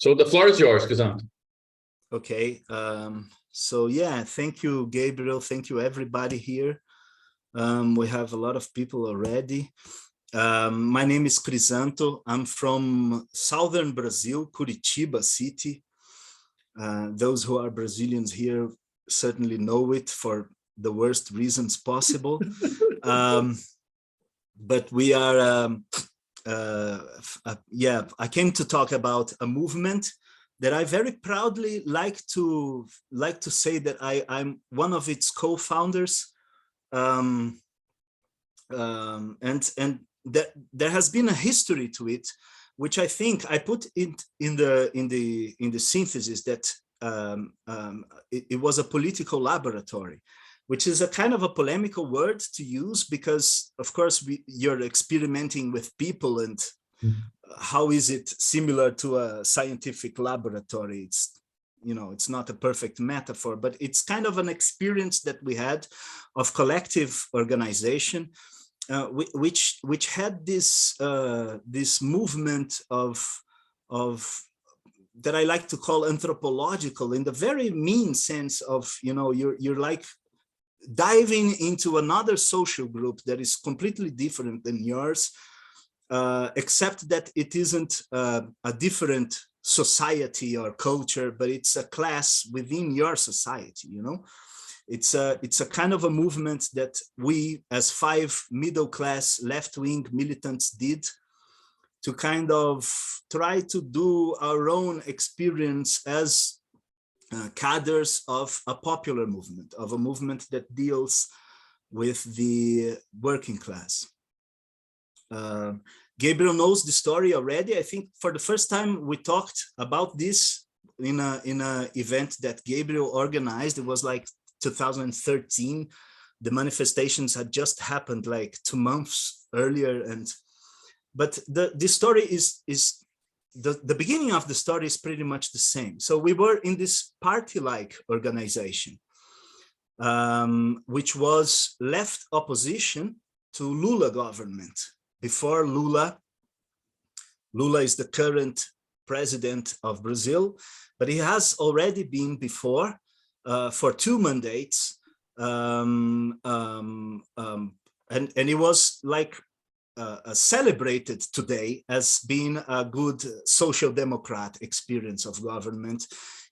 So the floor is yours, Kazant. Okay. So yeah, thank you, Gabriel. Thank you, everybody here. We have a lot of people already. My name is Crisanto. I'm from southern Brazil, Curitiba city. Those who are Brazilians here certainly know it for the worst reasons possible. But we are, yeah, I came to talk about a movement that I very proudly like to say that I'm one of its co-founders, and that there has been a history to it, which I think I put it in the synthesis that it was a political laboratory, which is a kind of a polemical word to use because, of course, you're experimenting with people, and how is it similar to a scientific laboratory? It's, you know, it's not a perfect metaphor, but it's kind of an experience that we had of collective organization, which had this this movement of that I like to call anthropological, in the very mean sense of, you know, you're like diving into another social group that is completely different than yours, except that it isn't a different society or culture, but it's a class within your society, you know? It's a kind of a movement that we, as 5 middle-class left-wing militants, did to kind of try to do our own experience as cadres of a popular movement, of a movement that deals with the working class. Gabriel knows the story already. I think for the first time we talked about this in a event that Gabriel organized. It was like 2013. The manifestations had just happened like 2 months earlier, but the story is the beginning of the story is pretty much the same. So we were in this party-like organization, which was left opposition to Lula government. Before Lula is the current president of Brazil, but he has already been before for 2 mandates, and he was like celebrated today as being a good social democrat experience of government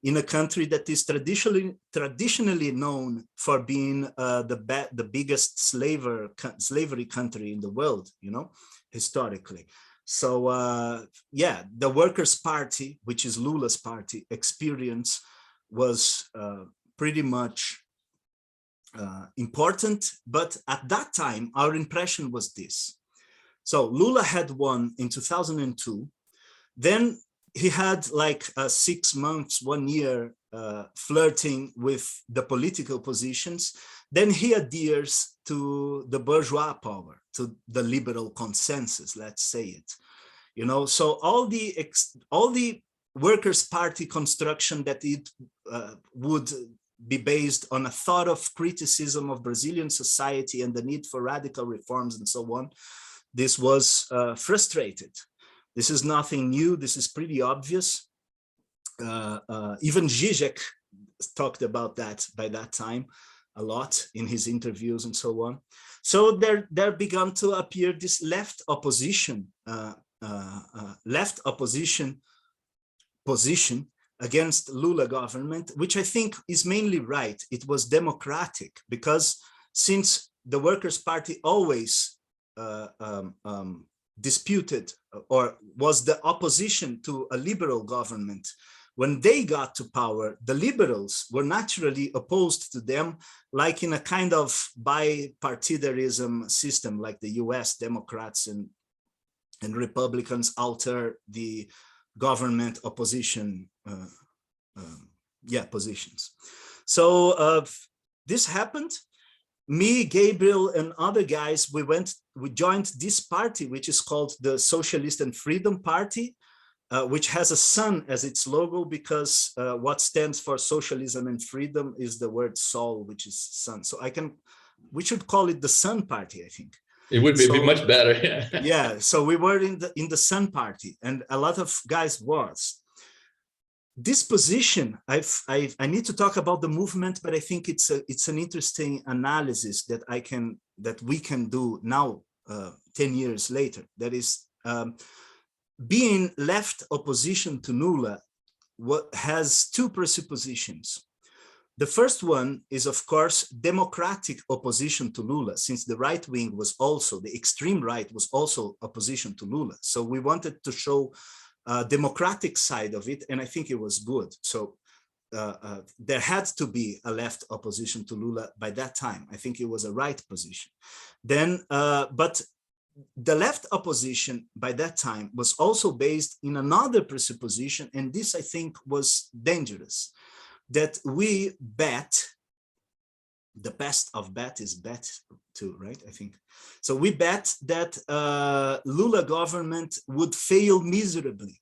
in a country that is traditionally known for being the biggest slavery country in the world, you know, historically. So yeah, the Workers' Party, which is Lula's party, experience was pretty much important. But at that time, our impression was this. So Lula had won in 2002. Then he had like 6 months, 1 year flirting with the political positions. Then he adheres to the bourgeois power, to the liberal consensus, let's say it. You know, so all the Workers' Party construction that it would be based on a thought of criticism of Brazilian society and the need for radical reforms and so on, this was frustrated. This is nothing new. This is pretty obvious. Even Zizek talked about that by that time a lot in his interviews and so on. So there began to appear this left opposition position against Lula government, which I think is mainly right. It was democratic because since the Workers' Party always disputed or was the opposition to a liberal government, when they got to power, the liberals were naturally opposed to them, like in a kind of bipartidarism system, like the US Democrats and Republicans alter the government opposition positions. So this happened. Me, Gabriel, and other guys, we joined this party, which is called the Socialist and Freedom Party, which has a sun as its logo because what stands for socialism and freedom is the word sol, which is sun. So we should call it the Sun Party, I think. It would be much better. Yeah. Yeah. So we were in the Sun Party, and a lot of guys was. this position, I need to talk about the movement, but I think it's an interesting analysis that we can do now, 10 years later. That is, being left opposition to Lula has two presuppositions. The first one is, of course, democratic opposition to Lula, since the right wing was also, the extreme right was also opposition to Lula. So we wanted to show a democratic side of it, and I think it was good. So there had to be a left opposition to Lula by that time. I think it was a right position. Then, but the left opposition by that time was also based in another presupposition, and this I think was dangerous, that we bet, the best of bet is bet too, right? I think. So we bet that Lula government would fail miserably,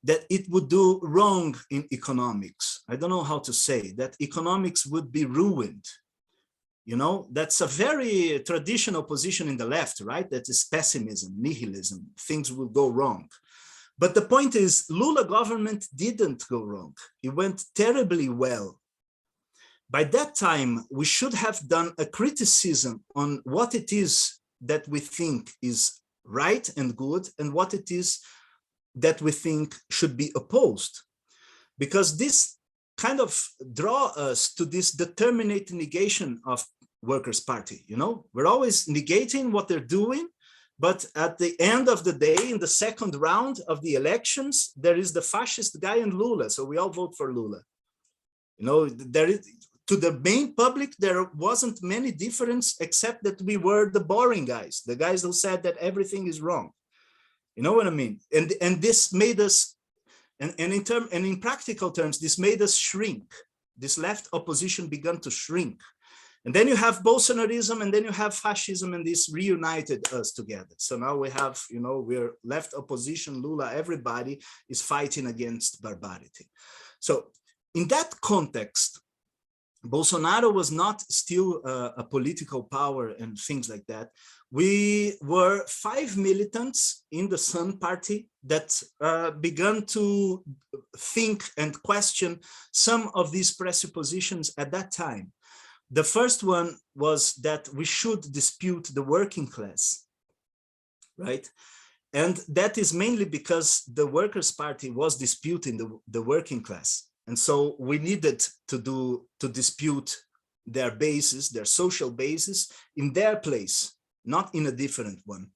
that it would do wrong in economics. I don't know how to say, that economics would be ruined. You know, that's a very traditional position in the left, right? That is pessimism, nihilism, things will go wrong. But the point is, Lula government didn't go wrong. It went terribly well. By that time, we should have done a criticism on what it is that we think is right and good, and what it is that we think should be opposed. Because this kind of draw us to this determinate negation of Workers' Party. You know, we're always negating what they're doing, but at the end of the day, in the second round of the elections, there is the fascist guy and Lula, so we all vote for Lula. You know, there is, to the main public, there wasn't many difference, except that we were the boring guys, the guys who said that everything is wrong. You know what I mean? And this made us, and in practical terms, this made us shrink. This left opposition began to shrink. And then you have Bolsonarism, and then you have fascism, and this reunited us together. So now we have, you know, we're left opposition, Lula, everybody is fighting against barbarity. So in that context, Bolsonaro was not still a political power and things like that. We were 5 militants in the Sun Party that began to think and question some of these presuppositions at that time. The first one was that we should dispute the working class, right? And that is mainly because the Workers' Party was disputing the working class. And so we needed to dispute their basis, their social basis, in their place, not in a different one.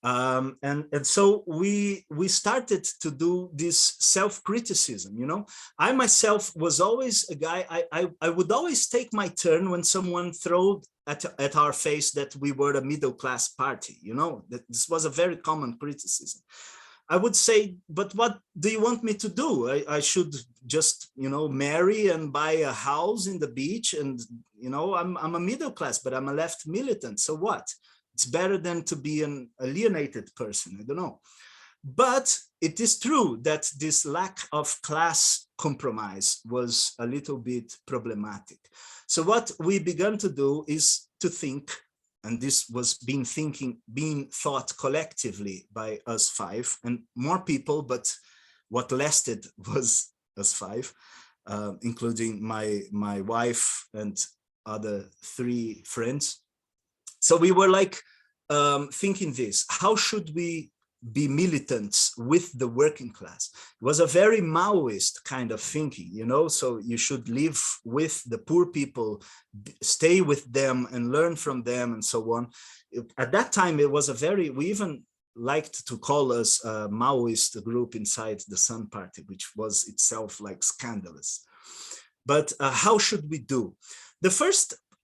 And so we started to do this self-criticism, you know. I myself was always a guy, I would always take my turn when someone threw at our face that we were a middle-class party, you know, that this was a very common criticism. I would say, but what do you want me to do? I should just, you know, marry and buy a house in the beach, and, you know, I'm a middle class, but I'm a left militant, so what? It's better than to be an alienated person, I don't know. But it is true that this lack of class compromise was a little bit problematic. So what we began to do is to think, and this was being thought collectively by us 5 and more people, but what lasted was us 5, including my wife and other 3 friends. So we were like thinking this, how should we be militants with the working class? It was a very Maoist kind of thinking, you know, so you should live with the poor people, stay with them and learn from them and so on. At that time, it was a very, we even liked to call us a Maoist group inside the Sun Party, which was itself like scandalous. But how should we do?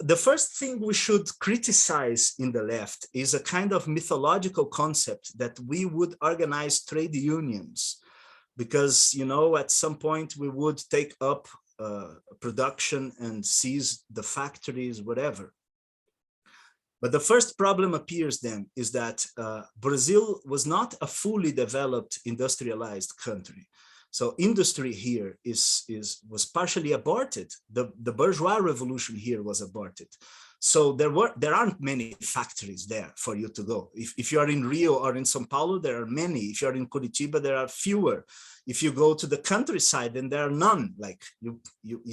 The first thing we should criticize in the left is a kind of mythological concept that we would organize trade unions, because, you know, at some point we would take up production and seize the factories, whatever. But the first problem appears then is that Brazil was not a fully developed industrialized country. So industry here was partially aborted. The bourgeois revolution here was aborted. So there aren't many factories there for you to go. If you are in Rio or in São Paulo, there are many. If you're in Curitiba, there are fewer. If you go to the countryside, then there are none. Like you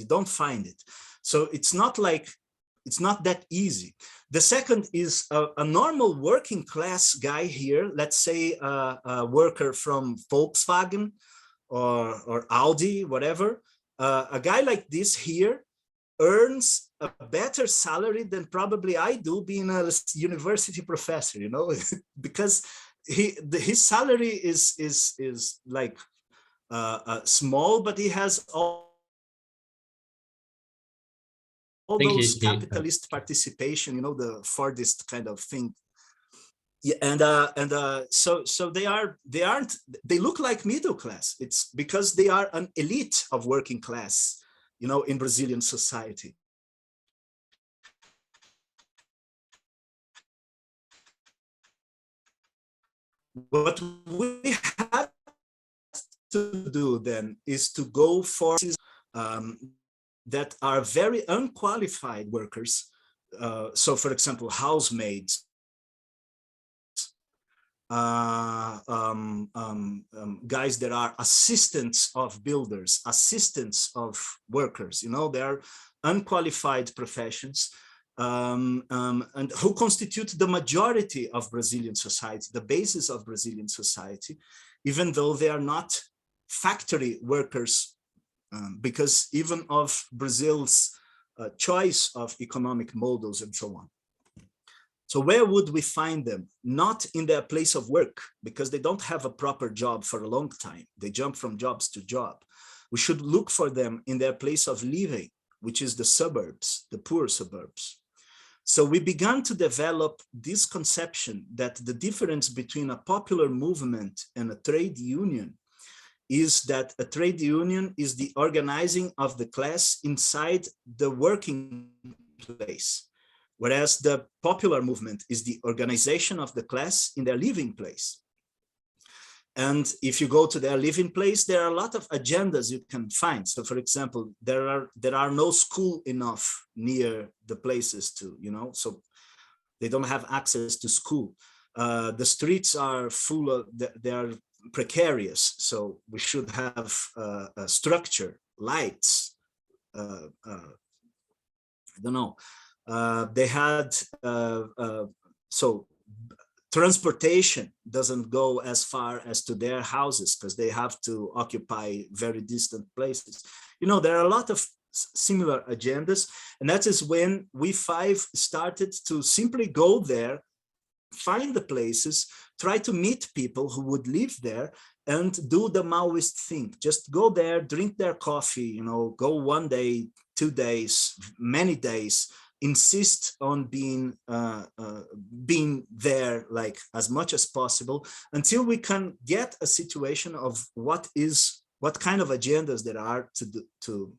don't find it. So it's not that easy. The second is a normal working class guy here, let's say a worker from Volkswagen or Audi, whatever. A guy like this here earns a better salary than probably I do being a university professor, you know, because his salary is like small, but he has all those capitalist participation, you know, the Fordist kind of thing. Yeah, so they look like middle class. It's because they are an elite of working class, you know, in Brazilian society. What we have to do then is to go for that are very unqualified workers. So, for example, housemaids, guys that are assistants of builders, assistants of workers, you know, they're unqualified professions, and who constitute the majority of Brazilian society, the basis of Brazilian society, even though they are not factory workers, because even of Brazil's choice of economic models and so on. So where would we find them? Not in their place of work, because they don't have a proper job for a long time. They jump from jobs to job. We should look for them in their place of living, which is the suburbs, the poor suburbs. So we began to develop this conception that the difference between a popular movement and a trade union is that a trade union is the organizing of the class inside the working place, whereas the popular movement is the organization of the class in their living place. And if you go to their living place, there are a lot of agendas you can find. So, for example, there are no school enough near the places to, you know, so they don't have access to school. The streets are full of, they are precarious. So we should have a structure, lights, I don't know. They had, so transportation doesn't go as far as to their houses because they have to occupy very distant places. You know, there are a lot of similar agendas, and that is when we five started to simply go there, find the places, try to meet people who would live there and do the Maoist thing. Just go there, drink their coffee, you know, go 1 day, 2 days, many days, insist on being there like as much as possible until we can get a situation of what kind of agendas there are to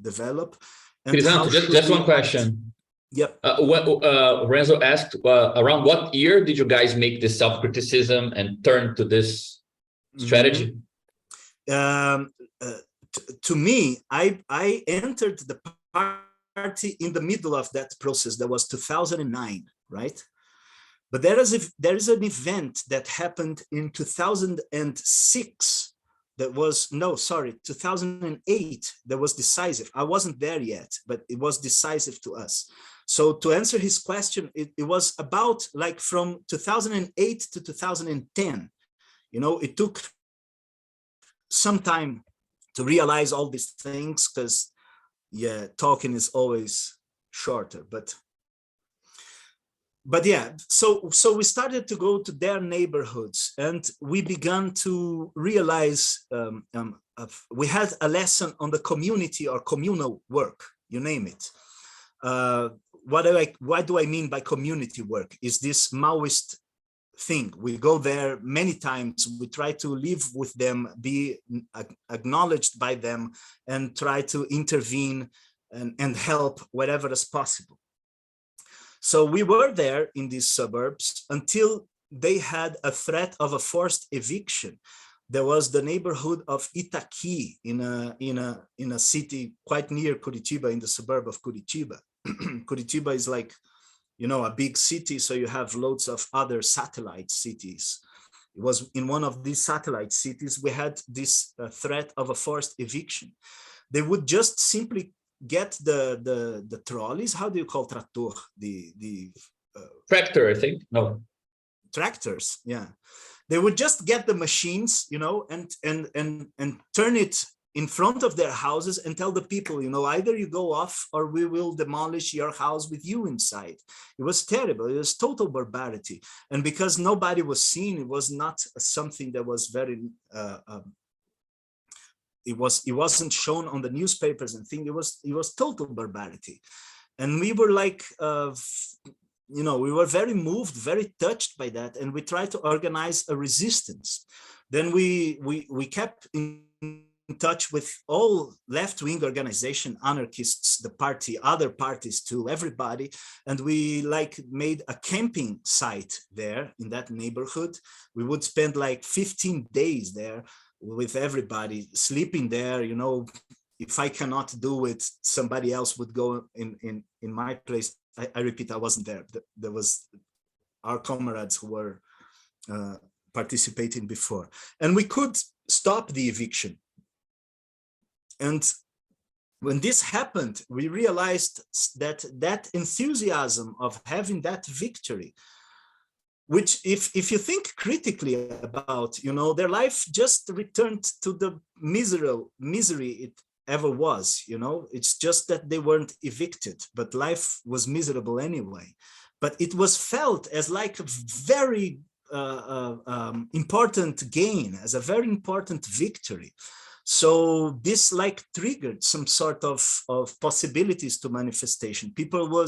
develop. And just one question. Yep. Renzo asked, around what year did you guys make this self-criticism and turn to this strategy? To me, I entered the party in the middle of that process. That was 2009, right? But there is an event that happened in 2006 that was, no, sorry, 2008, that was decisive. I wasn't there yet, but it was decisive to us. So to answer his question, it was about like from 2008 to 2010. You know, it took some time to realize all these things because, yeah, talking is always shorter, but yeah, so we started to go to their neighborhoods and we began to realize we had a lesson on the community or communal work, you name it. What do I mean by community work? Is this Maoist thing. We go there many times, we try to live with them, be acknowledged by them, and try to intervene and help wherever is possible. So we were there in these suburbs until they had a threat of a forced eviction. There was the neighborhood of Itaqui in a city quite near Curitiba, in the suburb of Curitiba. Curitiba is like, you know, a big city, so you have loads of other satellite cities. It was in one of these satellite cities, we had this threat of a forced eviction. They would just simply get the trolleys. How do you call tractor? The Tractor, I think. No. Tractors. Yeah, they would just get the machines, you know, and turn it in front of their houses and tell the people, you know, either you go off or we will demolish your house with you inside. It was terrible. It was total barbarity. And because nobody was seen, it was not something that was very, it wasn't shown on the newspapers and things. It was total barbarity. And we were like, you know, we were very moved, very touched by that. And we tried to organize a resistance. Then we kept in touch with all left-wing organization, anarchists, the party, other parties too, everybody. And we like made a camping site there in that neighborhood. We would spend like 15 days there with everybody, sleeping there, you know. If I cannot do it, somebody else would go in my place. I repeat, I wasn't there. There was our comrades who were participating before. And we could stop the eviction. And when this happened, we realized that that enthusiasm of having that victory, which if you think critically about, you know, their life just returned to the misery it ever was, you know. It's just that they weren't evicted, but life was miserable anyway. But it was felt as like a very important gain, as a very important victory. So this like triggered some sort of possibilities to manifestation. People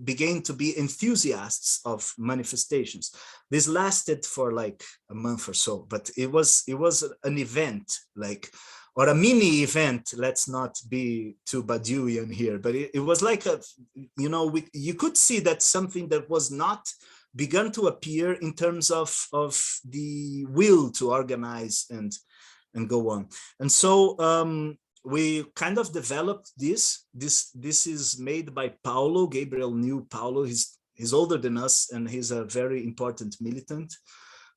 began to be enthusiasts of manifestations. This lasted for like a month or so, but it was an event, like, or a mini event. Let's not be too Badiouian here, but it was like a, you know, you could see that something that was not begun to appear in terms of the will to organize and go on. And so we kind of developed this is made by Paulo. Gabriel knew Paulo. He's older than us, and he's a very important militant.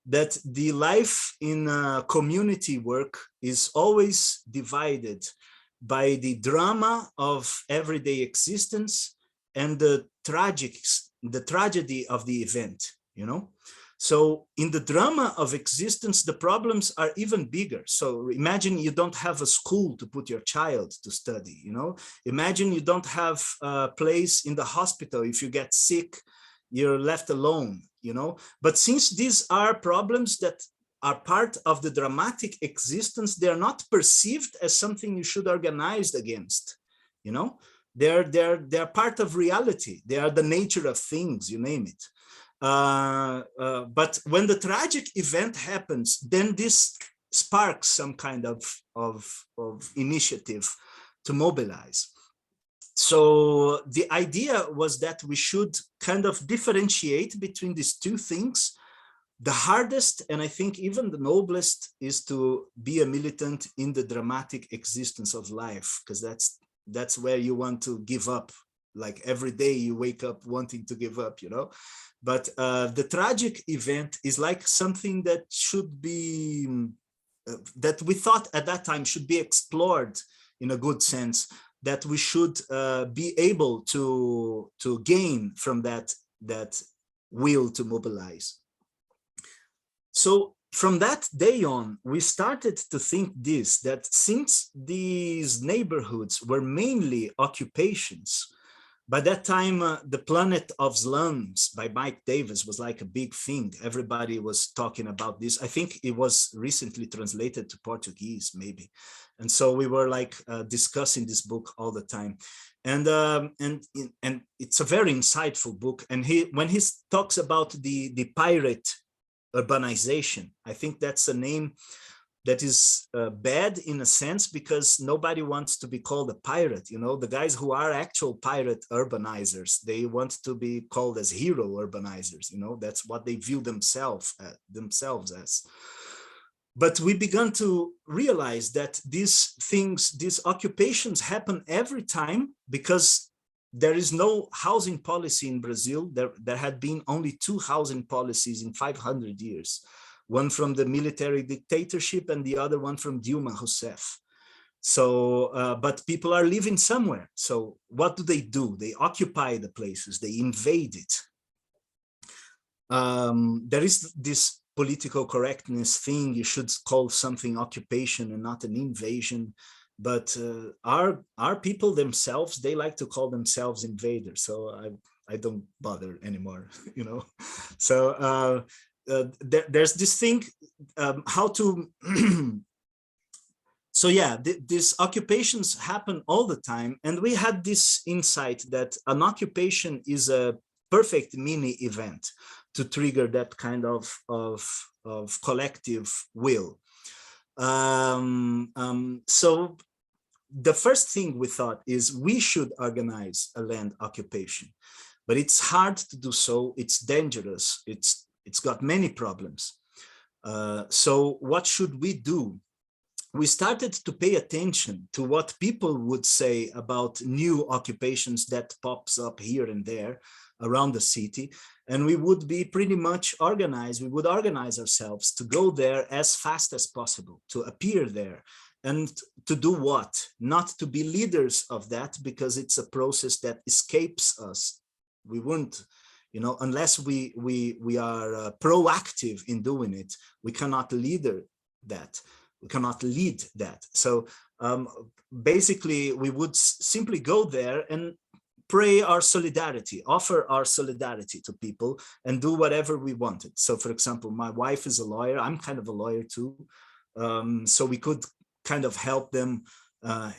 That the life in community work is always divided by the drama of everyday existence and the tragedy of the event, you know. So in the drama of existence, the problems are even bigger. So imagine you don't have a school to put your child to study, you know. Imagine you don't have a place in the hospital. If you get sick, you're left alone, you know. But since these are problems that are part of the dramatic existence, they are not perceived as something you should organize against, you know. They're part of reality. They are the nature of things, you name it. But when the tragic event happens, then this sparks some kind of initiative to mobilize. So the idea was that we should kind of differentiate between these two things. The hardest, and I think even the noblest, is to be a militant in the dramatic existence of life, because that's where you want to give up. Like every day you wake up wanting to give up, you know. But the tragic event is like something that should be, that we thought at that time should be explored in a good sense, that we should be able to gain from that will to mobilize. So from that day on, we started to think this, that since these neighborhoods were mainly occupations, by that time, The Planet of Slums by Mike Davis was like a big thing. Everybody was talking about this. I think it was recently translated to Portuguese, maybe. And so we were like discussing this book all the time. And it's a very insightful book. And when he talks about the pirate urbanization, I think that's a name that is bad in a sense, because nobody wants to be called a pirate. You know, the guys who are actual pirate urbanizers, they want to be called as hero urbanizers. You know, that's what they view themselves as. But we began to realize that these things, these occupations happen every time, because there is no housing policy in Brazil. There had been only 2 housing policies in 500 years, one from the military dictatorship and the other one from Dilma Rousseff. So, but people are living somewhere. So what do? They occupy the places, they invade it. There is this political correctness thing, you should call something occupation and not an invasion. But our people themselves, they like to call themselves invaders. So I don't bother anymore, you know. So there's this thing, how to, so yeah, these occupations happen all the time. And we had this insight that an occupation is a perfect mini event to trigger that kind of collective will. So the first thing we thought is we should organize a land occupation, but it's hard to do so. It's dangerous. It's got many problems. So what should we do? We started to pay attention to what people would say about new occupations that pops up here and there around the city. And we would be pretty much organized. We would organize ourselves to go there as fast as possible, to appear there. And to do what? Not to be leaders of that, because it's a process that escapes us. We won't, you know, unless we are proactive in doing it, we cannot lead that. We cannot lead that. So basically, we would simply go there and pray our solidarity, offer our solidarity to people and do whatever we wanted. So for example, my wife is a lawyer. I'm kind of a lawyer too. So we could kind of help them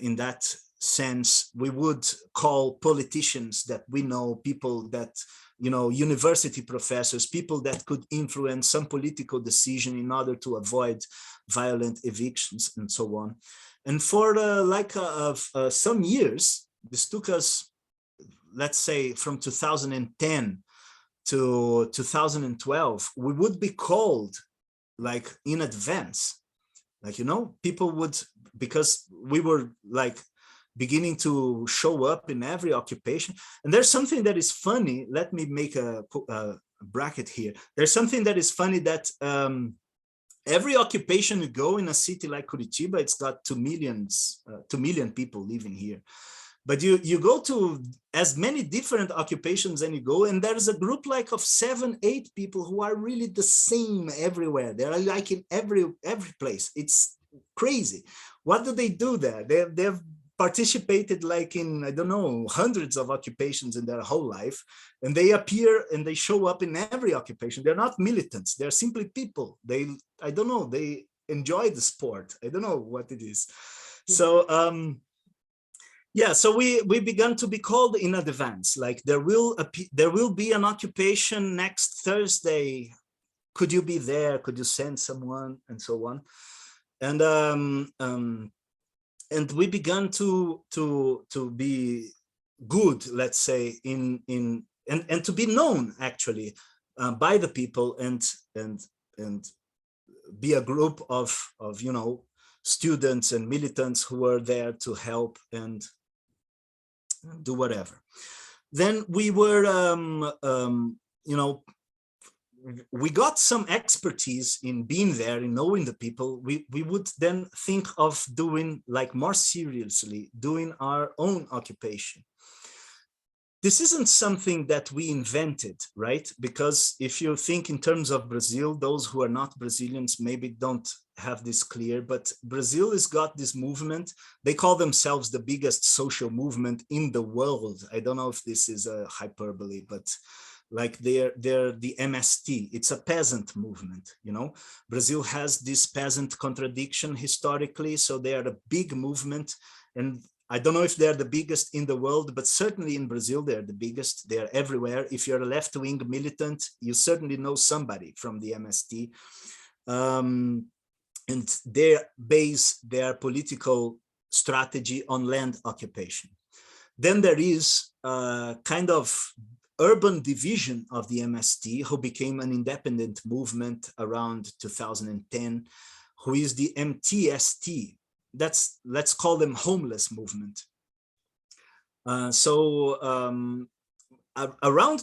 in that sense. We would call politicians that we know, people that, you know, university professors, people that could influence some political decision in order to avoid violent evictions and so on. And for some years, this took us, let's say from 2010 to 2012, we would be called like in advance. Like, you know, people would, because we were like beginning to show up in every occupation. And there's something that is funny. Let me make a bracket here. There's something that is funny that every occupation you go in a city like Curitiba, it's got 2 million people living here. But you go to as many different occupations and you go, and there's a group like of 7, 8 people who are really the same everywhere. They're like in every place. It's crazy. What do they do there? They've participated like in, I don't know, hundreds of occupations in their whole life. And they appear and they show up in every occupation. They're not militants. They're simply people. I don't know, they enjoy the sport. I don't know what it is. So, yeah, so we began to be called in advance, like there will be an occupation next Thursday. Could you be there? Could you send someone? And so on. And we began to be good, let's say, and to be known actually by the people, and be a group of you know, students and militants who were there to help and do whatever. Then we were, you know, we got some expertise in being there, in knowing the people. We would then think of doing, like, more seriously, doing our own occupation. This isn't something that we invented, right? Because if you think in terms of Brazil, those who are not Brazilians maybe don't have this clear, but Brazil has got this movement. They call themselves the biggest social movement in the world. I don't know if this is a hyperbole, but like they're the MST. It's a peasant movement, you know. Brazil has this peasant contradiction historically, so they are a big movement. And I don't know if they're the biggest in the world, but certainly in Brazil, they're the biggest. They're everywhere. If you're a left-wing militant, you certainly know somebody from the MST. And they base their political strategy on land occupation. Then there is a kind of urban division of the MST who became an independent movement around 2010, who is the MTST. Let's call them homeless movement. Around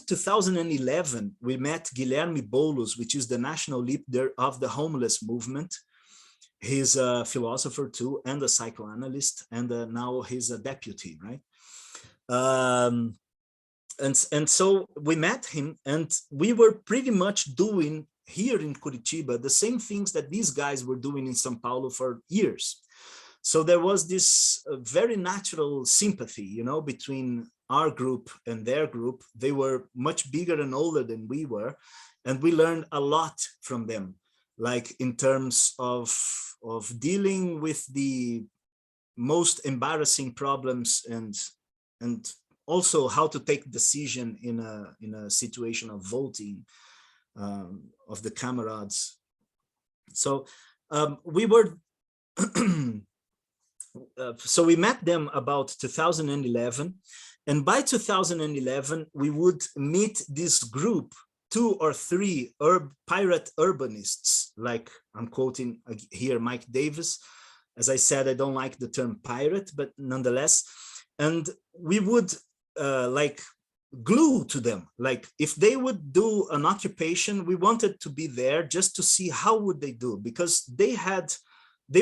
2011, we met Guilherme Boulos, which is the national leader of the homeless movement. He's a philosopher too, and a psychoanalyst, and now he's a deputy, right? And so we met him, and we were pretty much doing here in Curitiba the same things that these guys were doing in São Paulo for years. So there was this very natural sympathy, you know, between our group and their group. They were much bigger and older than we were, and we learned a lot from them, like in terms of dealing with the most embarrassing problems, and also how to take decision in a situation of voting of the comrades. So we were so we met them about 2011, and by 2011 we would meet this group, 2 or 3 pirate urbanists, like I'm quoting here Mike Davis. As I said, I don't like the term pirate, but nonetheless, and we would like glue to them. Like if they would do an occupation, we wanted to be there just to see how would they do, because they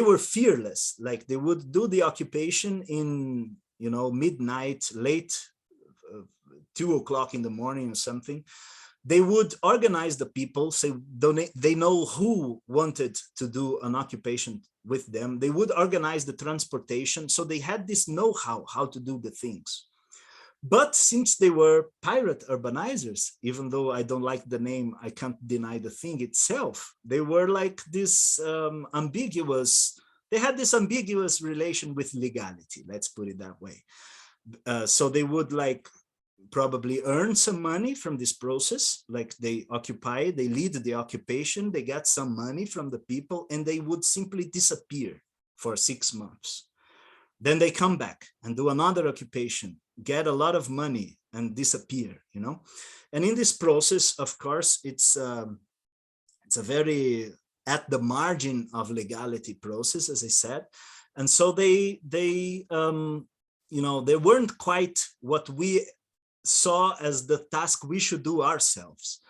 were fearless. Like they would do the occupation in, you know, midnight, late 2 o'clock in the morning or something. They would organize the people, say they know who wanted to do an occupation with them. They would organize the transportation. So they had this know-how, how to do the things. But since they were pirate urbanizers, even though I don't like the name, I can't deny the thing itself. They were like this ambiguous, they had this ambiguous relation with legality, let's put it that way. So they would like probably earn some money from this process, like they occupy, they lead the occupation, they get some money from the people, and they would simply disappear for 6 months. Then they come back and do another occupation, get a lot of money and disappear, you know? And in this process, of course, it's a very at the margin of legality process, as I said. And so they you know, they weren't quite what we saw as the task we should do ourselves.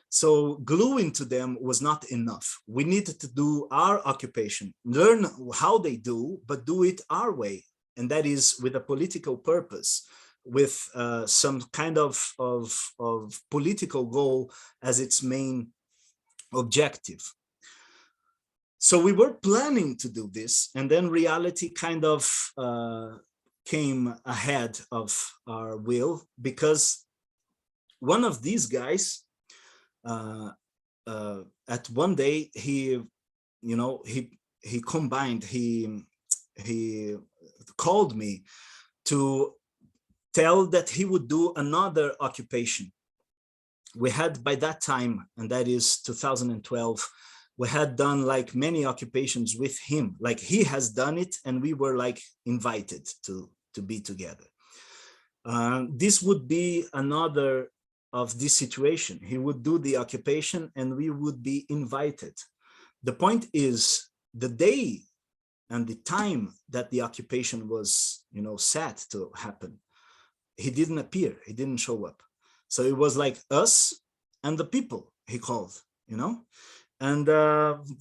So gluing to them was not enough. We needed to do our occupation, learn how they do, but do it our way. And that is with a political purpose, with some kind of political goal as its main objective. So we were planning to do this, and then reality kind of came ahead of our will, because one of these guys, at one day, he combined, he called me to tell that he would do another occupation. We had by that time, and that is 2012, we had done like many occupations with him, like he has done it, and we were like invited to be together. This would be another of this situation. He would do the occupation and we would be invited. The point is, the day and the time that the occupation was, you know, set to happen, he didn't appear, he didn't show up. So it was like us and the people he called, you know? And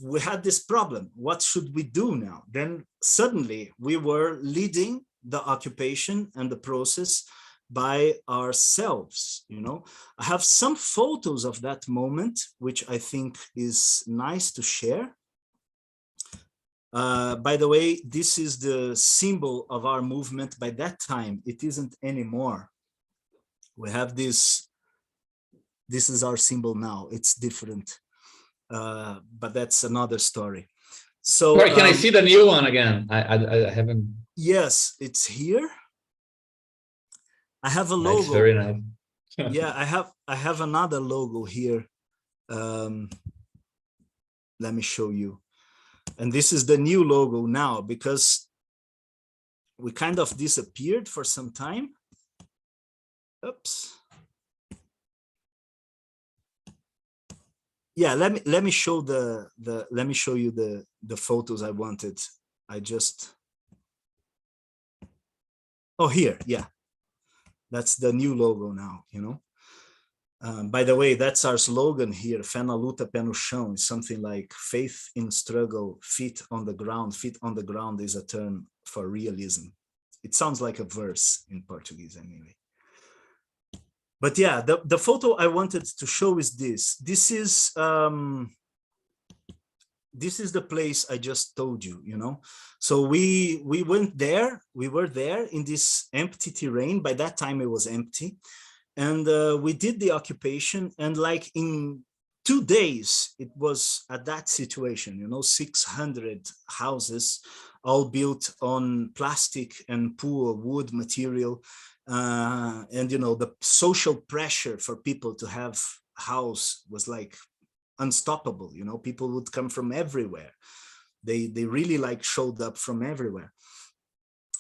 we had this problem. What should we do now? Then suddenly we were leading the occupation and the process by ourselves, you know? I have some photos of that moment, which I think is nice to share. By the way, this is the symbol of our movement by that time. It isn't anymore. We have this is our symbol now. It's different, but that's another story. So sorry, can I see the new one again? I haven't. Yes, it's here. I have a logo. That's very nice. Yeah, I have another logo here. Let me show you. And this is the new logo now, because we kind of disappeared for some time. Oops. Yeah, let me show let me show you the photos I wanted. I just, oh, here, yeah. That's the new logo now, you know. By the way, that's our slogan here, Fé na luta, pé no chão, is something like faith in struggle, feet on the ground. Feet on the ground is a term for realism. It sounds like a verse in Portuguese anyway. But yeah, the photo I wanted to show is this. This is the place I just told you, you know. So we went there, we were there in this empty terrain. By that time it was empty. And we did the occupation, and like in 2 days, it was at that situation, you know, 600 houses, all built on plastic and poor wood material. And, you know, the social pressure for people to have house was like unstoppable, you know, people would come from everywhere. They really like showed up from everywhere.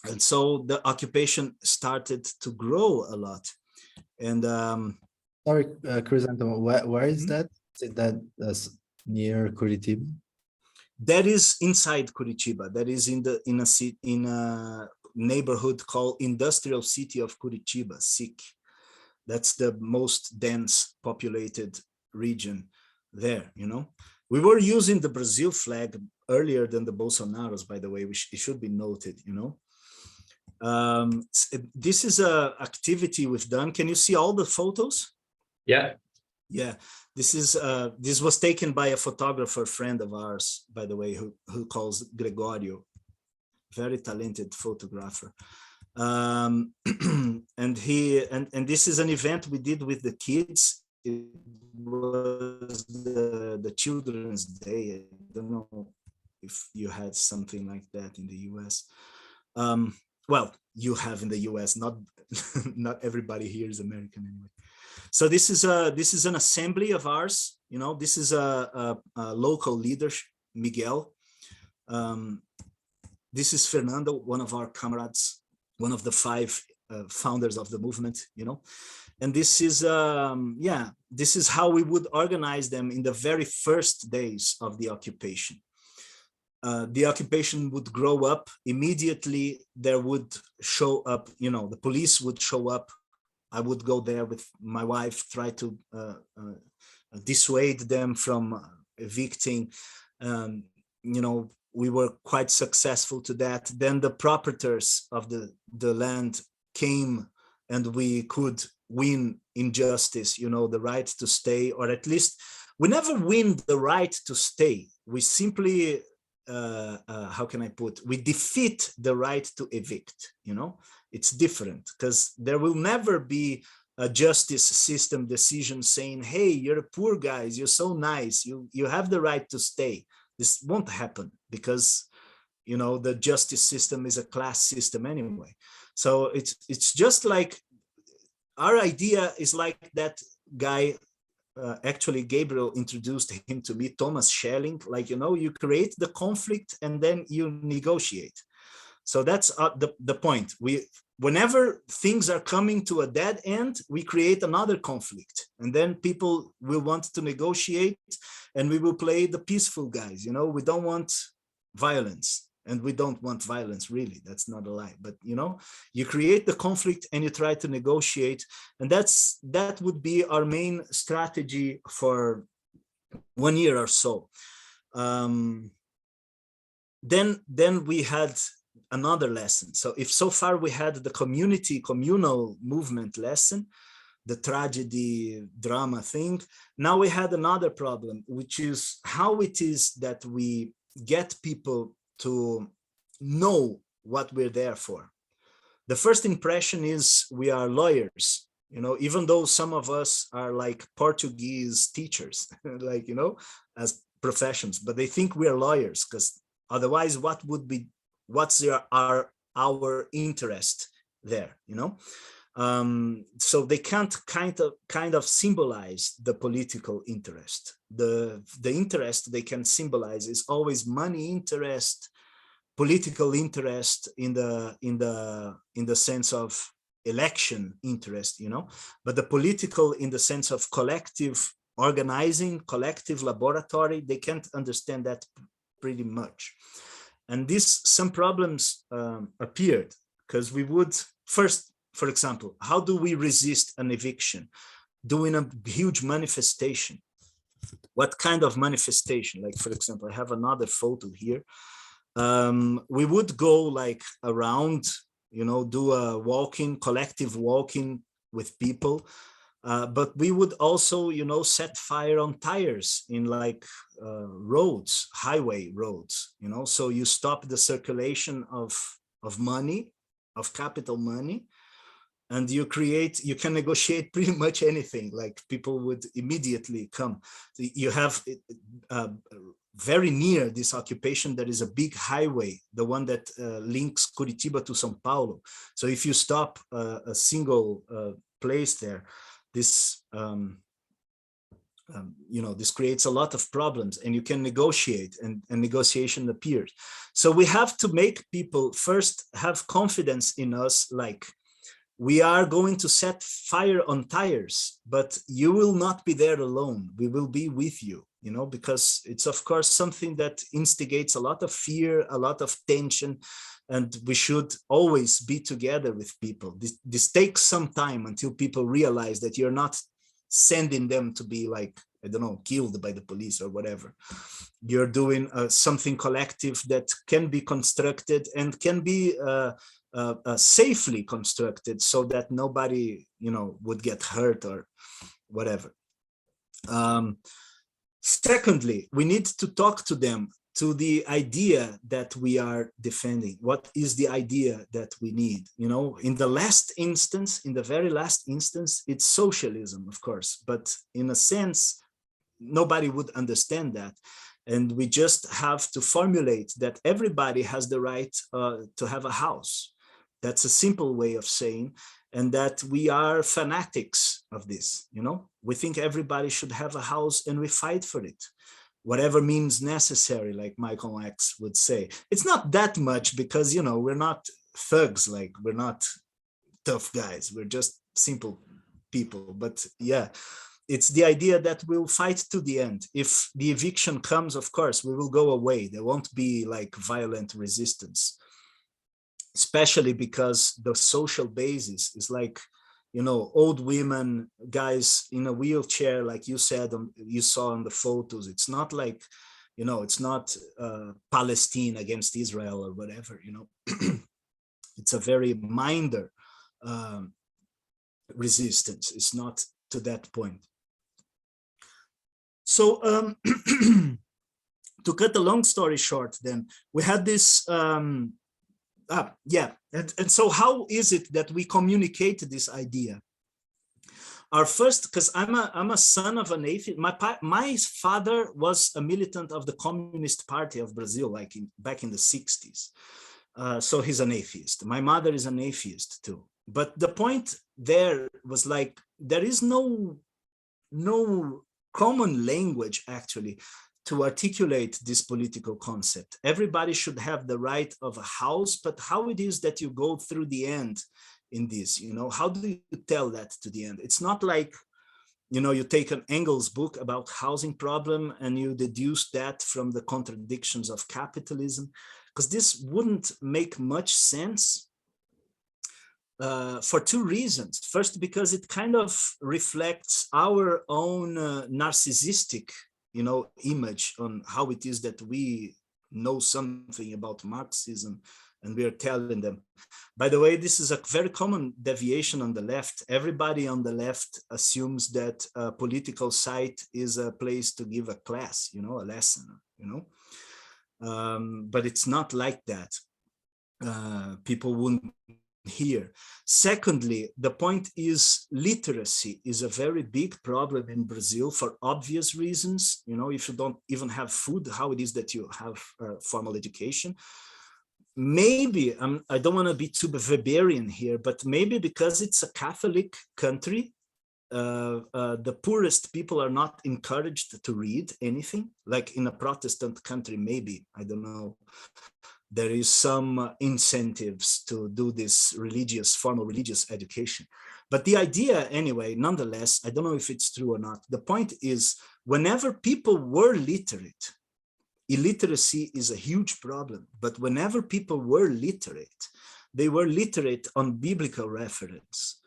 And so the occupation started to grow a lot. And sorry, Chrysanthemum, where is that? Is that near Curitiba? That is inside Curitiba. That is in a neighborhood called Industrial City of Curitiba, SIC. That's the most dense populated region there, you know. We were using the Brazil flag earlier than the Bolsonaros, by the way, which it should be noted, you know. This is a activity we've done. Can you see all the photos? Yeah. Yeah, this was taken by a photographer friend of ours, by the way, who calls Gregorio, very talented photographer. And this is an event we did with the kids. It was the Children's Day. I don't know if you had something like that in the US. Well, you have in the US, not not everybody here is American anyway. So this is an assembly of ours, you know. This is a local leader, Miguel. This is Fernando, one of our comrades, one of the 5 founders of the movement, you know. And this is yeah, this is how we would organize them in the very first days of the occupation. The occupation would grow up immediately. There would show up, you know, the police would show up. I would go there with my wife, try to dissuade them from evicting. You know, we were quite successful to that. Then the proprietors of the land came, and we could win injustice, you know, the right to stay, or at least we never win the right to stay. We simply how can I put, we defeat the right to evict, you know. It's different, because there will never be a justice system decision saying, hey, you're poor guys, you're so nice, you have the right to stay. This won't happen, because, you know, the justice system is a class system anyway. So it's just like, our idea is like that guy, actually Gabriel introduced him to me, Thomas Schelling, like, you know, you create the conflict and then you negotiate. So that's the point. Whenever things are coming to a dead end, we create another conflict, and then people will want to negotiate, and we will play the peaceful guys. You know, we don't want violence, and we don't want violence, really. That's not a lie. But, you know, you create the conflict and you try to negotiate, and that would be our main strategy for 1 year or so. Then we had another lesson. So if so far we had the communal movement lesson, the tragedy drama thing, now we had another problem, which is how it is that we get people to know what we're there for. The first impression is we are lawyers, you know, even though some of us are like Portuguese teachers, like, you know, as professions, but they think we are lawyers, because otherwise what's our interest there, you know? So they can't kind of symbolize the political interest. The interest they can symbolize is always money interest, political interest in the sense of election interest, you know, but the political in the sense of collective organizing, collective laboratory, they can't understand that pretty much. And some problems appeared, because we would, first for example, how do we resist an eviction? Doing a huge manifestation. What kind of manifestation? Like, for example, I have another photo here. We would go like around, you know, do a walking, collective walking with people. But we would also, you know, set fire on tires in like roads, highway roads, you know, so you stop the circulation of money, of capital money, and you can negotiate pretty much anything. Like people would immediately come. You have very near this occupation, there is a big highway, the one that links Curitiba to São Paulo. So if you stop a single place there, this you know, this creates a lot of problems, and you can negotiate, and negotiation appears. So we have to make people first have confidence in us, like, we are going to set fire on tires, but you will not be there alone. We will be with you, you know, because it's, of course, something that instigates a lot of fear, a lot of tension, and we should always be together with people. This takes some time until people realize that you're not sending them to be like, I don't know, killed by the police or whatever. You're doing something collective that can be constructed and can be safely constructed, so that nobody, you know, would get hurt or whatever. Secondly, we need to talk to them, to the idea that we are defending. What is the idea that we need? You know, in the last instance, in the very last instance, it's socialism, of course, but in a sense, nobody would understand that. And we just have to formulate that everybody has the right to have a house. That's a simple way of saying, and that we are fanatics of this, you know? We think everybody should have a house, and we fight for it. Whatever means necessary, like Michael X would say. It's not that much because, you know, we're not thugs, like we're not tough guys. We're just simple people. But yeah, it's the idea that we'll fight to the end. If the eviction comes, of course, we will go away. There won't be like violent resistance, especially because the social basis is like, you know, old women, guys in a wheelchair, like you said, you saw on the photos. It's not like, you know, it's not Palestine against Israel or whatever, you know. It's a very minor resistance. It's not to that point. So to cut a long story short, then we had this, yeah, and so how is it that we communicate this idea? Our first, because I'm a son of an atheist. My father was a militant of the Communist Party of Brazil, like back in the 60s. So he's an atheist. My mother is an atheist too. But the point there was like, there is no common language actually to articulate this political concept. Everybody should have the right of a house, but how it is that you go through the end in this, you know, how do you tell that to the end? It's not like, you know, you take an Engels book about housing problem and you deduce that from the contradictions of capitalism, because this wouldn't make much sense for two reasons. First, because it kind of reflects our own narcissistic, you know, image on how it is that we know something about Marxism, and we are telling them. By the way, this is a very common deviation on the left. Everybody on the left assumes that a political site is a place to give a class, you know, a lesson, you know, but it's not like that. People wouldn't hear. Secondly, the point is literacy is a very big problem in Brazil for obvious reasons. You know, if you don't even have food, how it is that you have formal education? Maybe, I don't want to be too Weberian here, but maybe because it's a Catholic country, the poorest people are not encouraged to read anything. Like in a Protestant country, maybe, I don't know, there is some incentives to do this formal religious education. But the idea anyway, nonetheless, I don't know if it's true or not. The point is, whenever people were literate, illiteracy is a huge problem, but whenever people were literate, they were literate on biblical reference.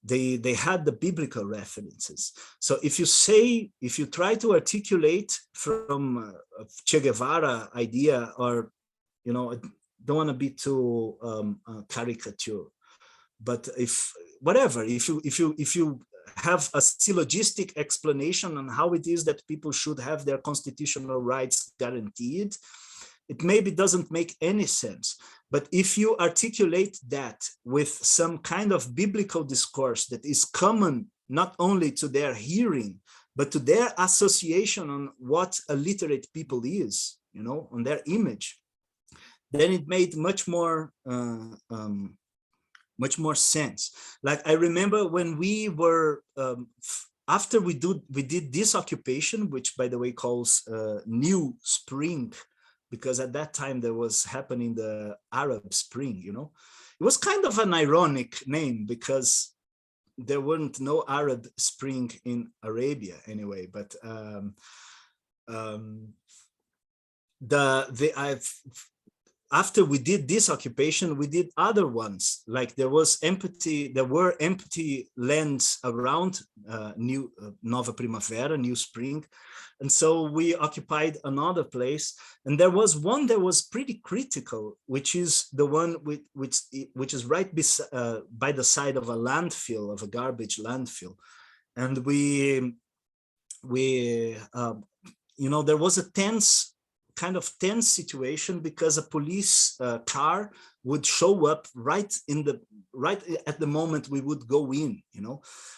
They had the biblical references. So if you try to articulate from Che Guevara idea, or, I don't want to be too caricature, but if you have a syllogistic explanation on how it is that people should have their constitutional rights guaranteed, it maybe doesn't make any sense. But if you articulate that with some kind of biblical discourse that is common not only to their hearing, but to their association on what a literate people is, on their image, then it made much more sense. Like I remember when we were after we did this occupation, which by the way calls New Spring, because at that time there was happening the Arab Spring. It was kind of an ironic name because there weren't no Arab Spring in Arabia anyway. But after we did this occupation, we did other ones. Like there were empty lands around Nova Primavera, New Spring. And so we occupied another place. And there was one that was pretty critical, which is the one which is right by the side of a landfill, of a garbage landfill. And there was a kind of tense situation because a police car would show up right at the moment we would go in,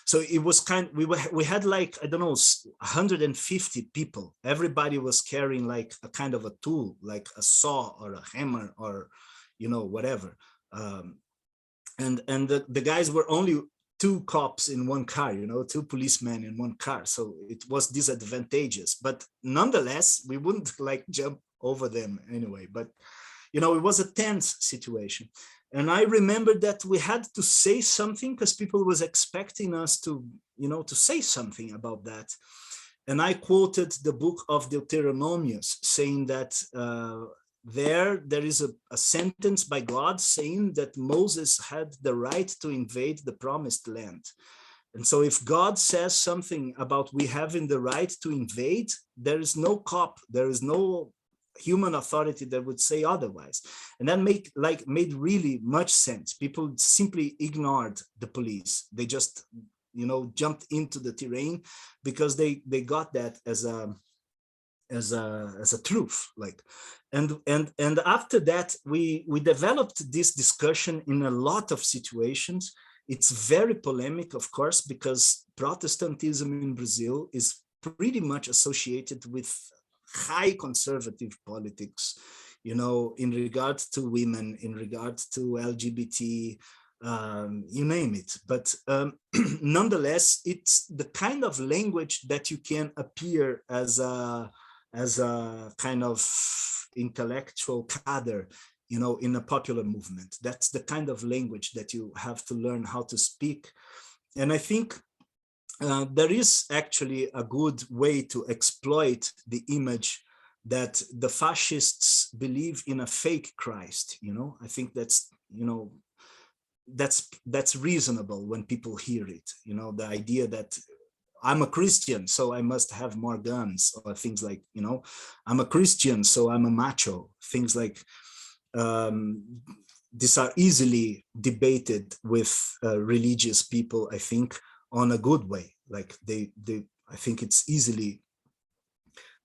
So it was we had like, I don't know, 150 people. Everybody was carrying like a kind of a tool, like a saw or a hammer or, whatever. And the guys were only 2 cops in one car, 2 policemen in one car. So it was disadvantageous, but nonetheless, we wouldn't like jump over them anyway. But, it was a tense situation. And I remember that we had to say something because people was expecting us to, to say something about that. And I quoted the book of Deuteronomius saying that there is a sentence by God saying that Moses had the right to invade the promised land. And so if God says something about we having the right to invade, there is no cop, there is no human authority that would say otherwise. And that made really much sense. People simply ignored the police. They just, jumped into the terrain because they got that as a truth. And after that, we developed this discussion in a lot of situations. It's very polemic, of course, because Protestantism in Brazil is pretty much associated with high conservative politics, in regards to women, in regards to LGBT, you name it. But nonetheless, it's the kind of language that you can appear as a kind of intellectual cadre, in a popular movement. That's the kind of language that you have to learn how to speak. And I think there is actually a good way to exploit the image that the fascists believe in a fake Christ. I think that's, that's reasonable when people hear it. The idea that I'm a Christian, so I must have more guns, or things like, I'm a Christian, so I'm a macho. Things like these are easily debated with religious people, I think, on a good way. Like I think it's easily.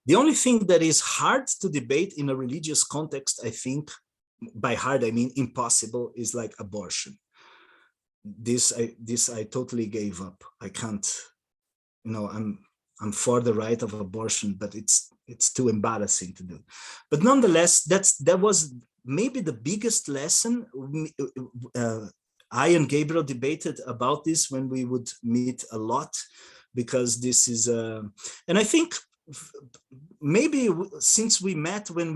The only thing that is hard to debate in a religious context, I think, by hard I mean impossible, is like abortion. This I totally gave up. I can't. I'm for the right of abortion, but it's too embarrassing to do. But nonetheless, that was maybe the biggest lesson. I and Gabriel debated about this when we would meet a lot, because this is and I think maybe since we met when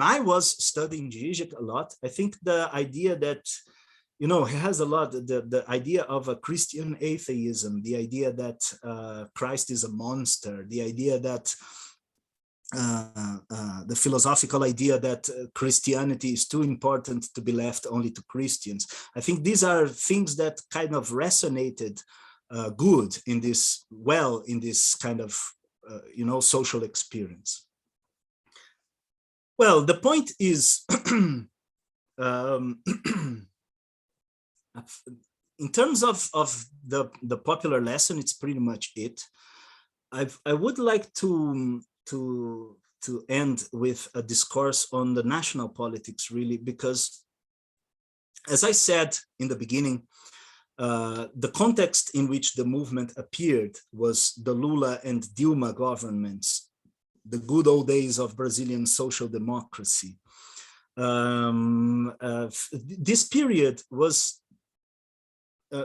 I was studying Zizek a lot, I think the idea that he has a lot, the idea of a Christian atheism, the idea that Christ is a monster, the idea that the philosophical idea that Christianity is too important to be left only to Christians. I think these are things that kind of resonated good in this, well, in this kind of, social experience. Well, the point is, in terms of the popular lesson, it's pretty much it. I would like to end with a discourse on the national politics, really, because, as I said in the beginning, the context in which the movement appeared was the Lula and Dilma governments, the good old days of Brazilian social democracy. This period was,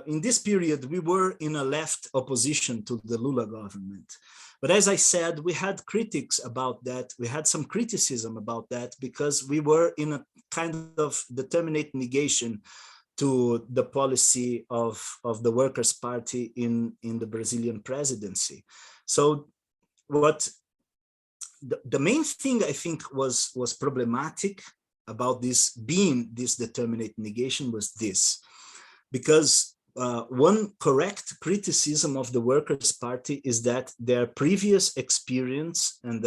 in this period, we were in a left opposition to the Lula government. But as I said, we had critics about that. We had some criticism about that because we were in a kind of determinate negation to the policy of the Workers' Party in the Brazilian presidency. So what the main thing I think was problematic about this being this determinate negation was this, because one correct criticism of the Workers' Party is that their previous experience and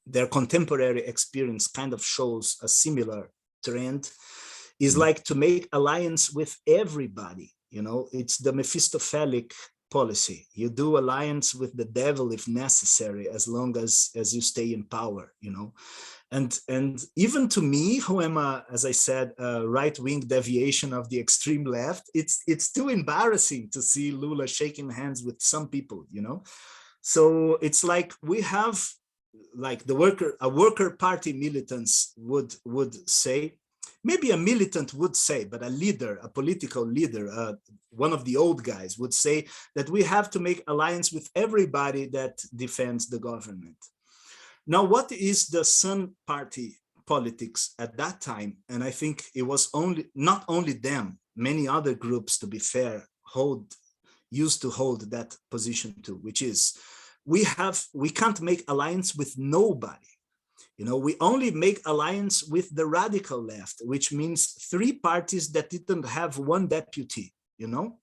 their contemporary experience kind of shows a similar trend, is like to make alliance with everybody. It's the Mephistophelic policy. You do alliance with the devil if necessary, as long as you stay in power, And even to me, who am as I said, a right-wing deviation of the extreme left, it's too embarrassing to see Lula shaking hands with some people, So it's like we have, like a worker party militants would say, maybe a militant would say, but a leader, a political leader, one of the old guys would say that we have to make alliance with everybody that defends the government. Now, what is the Sun Party politics at that time? And I think it was not only them, many other groups, to be fair, used to hold that position too, which is we can't make alliance with nobody. We only make alliance with the radical left, which means three parties that didn't have one deputy,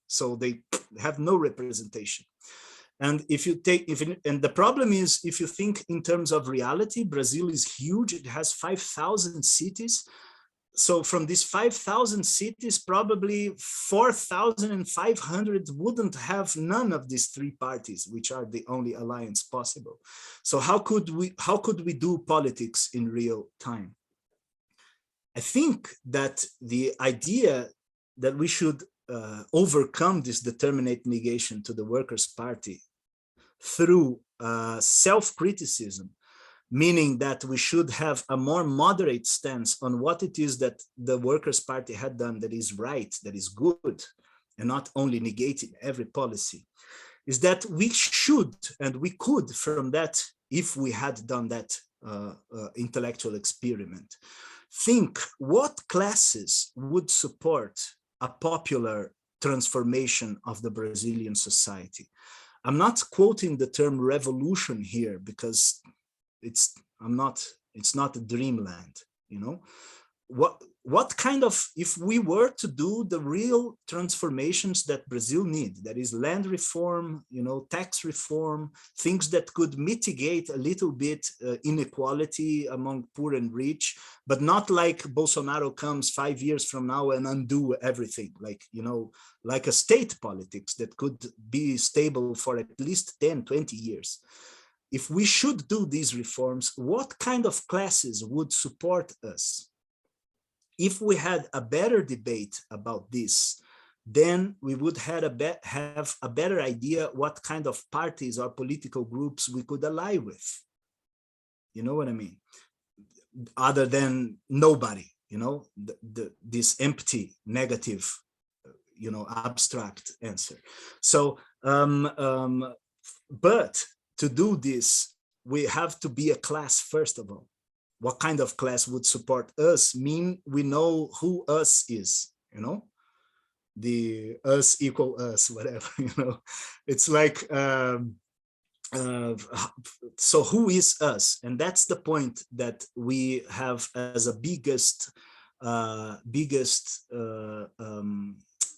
so they have no representation. And and the problem is, if you think in terms of reality, Brazil is huge. It has 5,000 cities. So from these 5,000 cities, probably 4,500 wouldn't have none of these three parties, which are the only alliance possible. So how could we do politics in real time? I think that the idea that we should overcome this determinate negation to the Workers' Party through self-criticism, meaning that we should have a more moderate stance on what it is that the Workers' Party had done that is right, that is good, and not only negating every policy, is that we should, and we could from that, if we had done that intellectual experiment, think what classes would support a popular transformation of the Brazilian society. I'm not quoting the term revolution here because it's not a dreamland, What kind of, if we were to do the real transformations that Brazil needs, that is land reform, tax reform, things that could mitigate a little bit inequality among poor and rich, but not like Bolsonaro comes 5 years from now and undo everything, like a state politics that could be stable for at least 10, 20 years. If we should do these reforms, what kind of classes would support us? If we had a better debate about this, then we would have a better idea what kind of parties or political groups we could ally with. You know what I mean? Other than nobody, this empty, negative, abstract answer. So, but to do this, we have to be a class, first of all. What kind of class would support us? We know who us is, the us equal us, whatever, It's like so who is us? And that's the point that we have as a biggest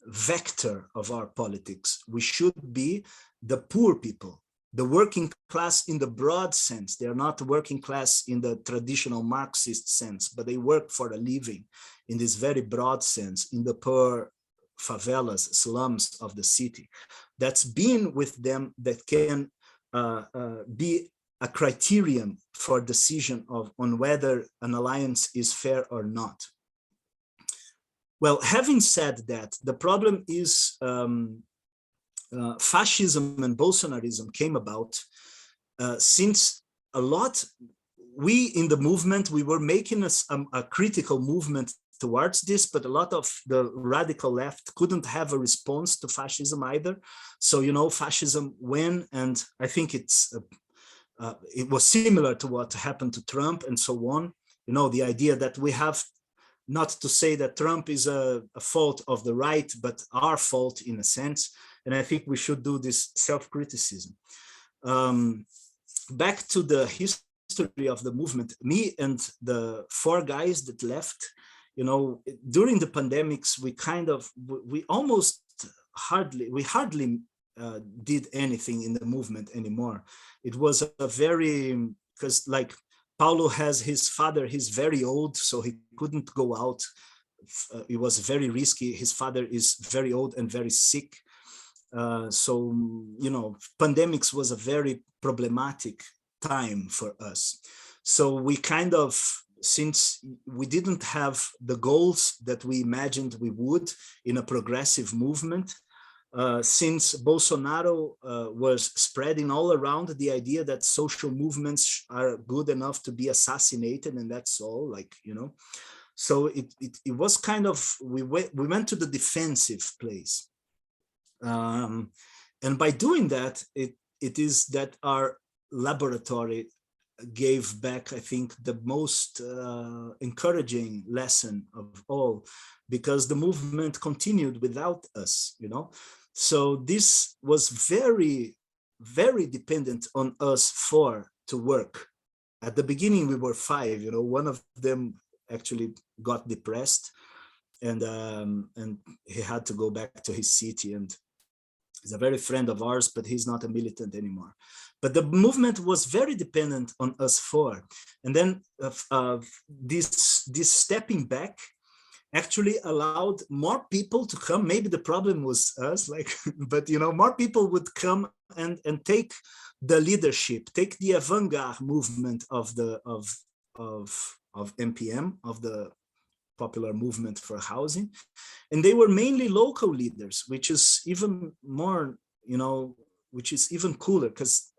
vector of our politics. We should be the poor people, the working class in the broad sense. They are not working class in the traditional Marxist sense, but they work for a living in this very broad sense, in the poor favelas, slums of the city. That's been with them that can be a criterion for decision on whether an alliance is fair or not. Well, having said that, the problem is fascism and Bolsonarism came about since a lot, we in the movement, we were making a critical movement towards this, but a lot of the radical left couldn't have a response to fascism either. So, you know, fascism went, and I think it was similar to what happened to Trump and so on. You know, the idea that we have, not to say that Trump is a fault of the right, but our fault in a sense. And I think we should do this self-criticism. Back to the history of the movement, me and the 4 guys that left, you know, during the pandemics, we hardly did anything in the movement anymore. It was a very, because like Paulo has his father, he's very old, so he couldn't go out. It was very risky. His father is very old and very sick. So, you know, pandemics was a very problematic time for us. So we kind of, since we didn't have the goals that we imagined we would in a progressive movement, since Bolsonaro was spreading all around the idea that social movements are good enough to be assassinated, and that's all, like, you know. So it was kind of, we went to the defensive place. And by doing that, it is that our laboratory gave back, I think, the most encouraging lesson of all, because the movement continued without us, you know. So this was very, very dependent on us 4 to work. At the beginning, we were 5, you know, one of them actually got depressed, and he had to go back to his city, and he's a very friend of ours, but he's not a militant anymore. But the movement was very dependent on us 4. And then this stepping back actually allowed more people to come. Maybe the problem was us, like, but you know, more people would come and take the leadership, take the avant-garde movement of MPM, of the Popular Movement for Housing. And they were mainly local leaders, which is even more, you know, which is even cooler, because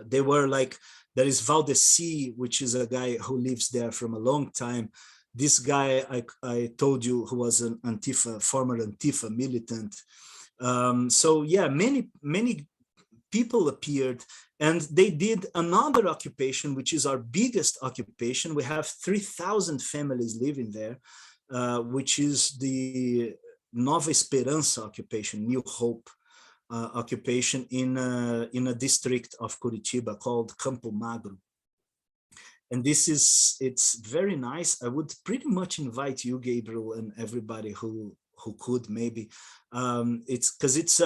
they were like, there is Valdeci, which is a guy who lives there from a long time. This guy I told you, who was an Antifa, former Antifa militant. So yeah, many people appeared, and they did another occupation, which is our biggest occupation. We have 3,000 families living there, which is the Nova Esperança occupation, New Hope occupation in a district of Curitiba called Campo Magro. And it's very nice. I would pretty much invite you, Gabriel, and everybody who could maybe. It's because it's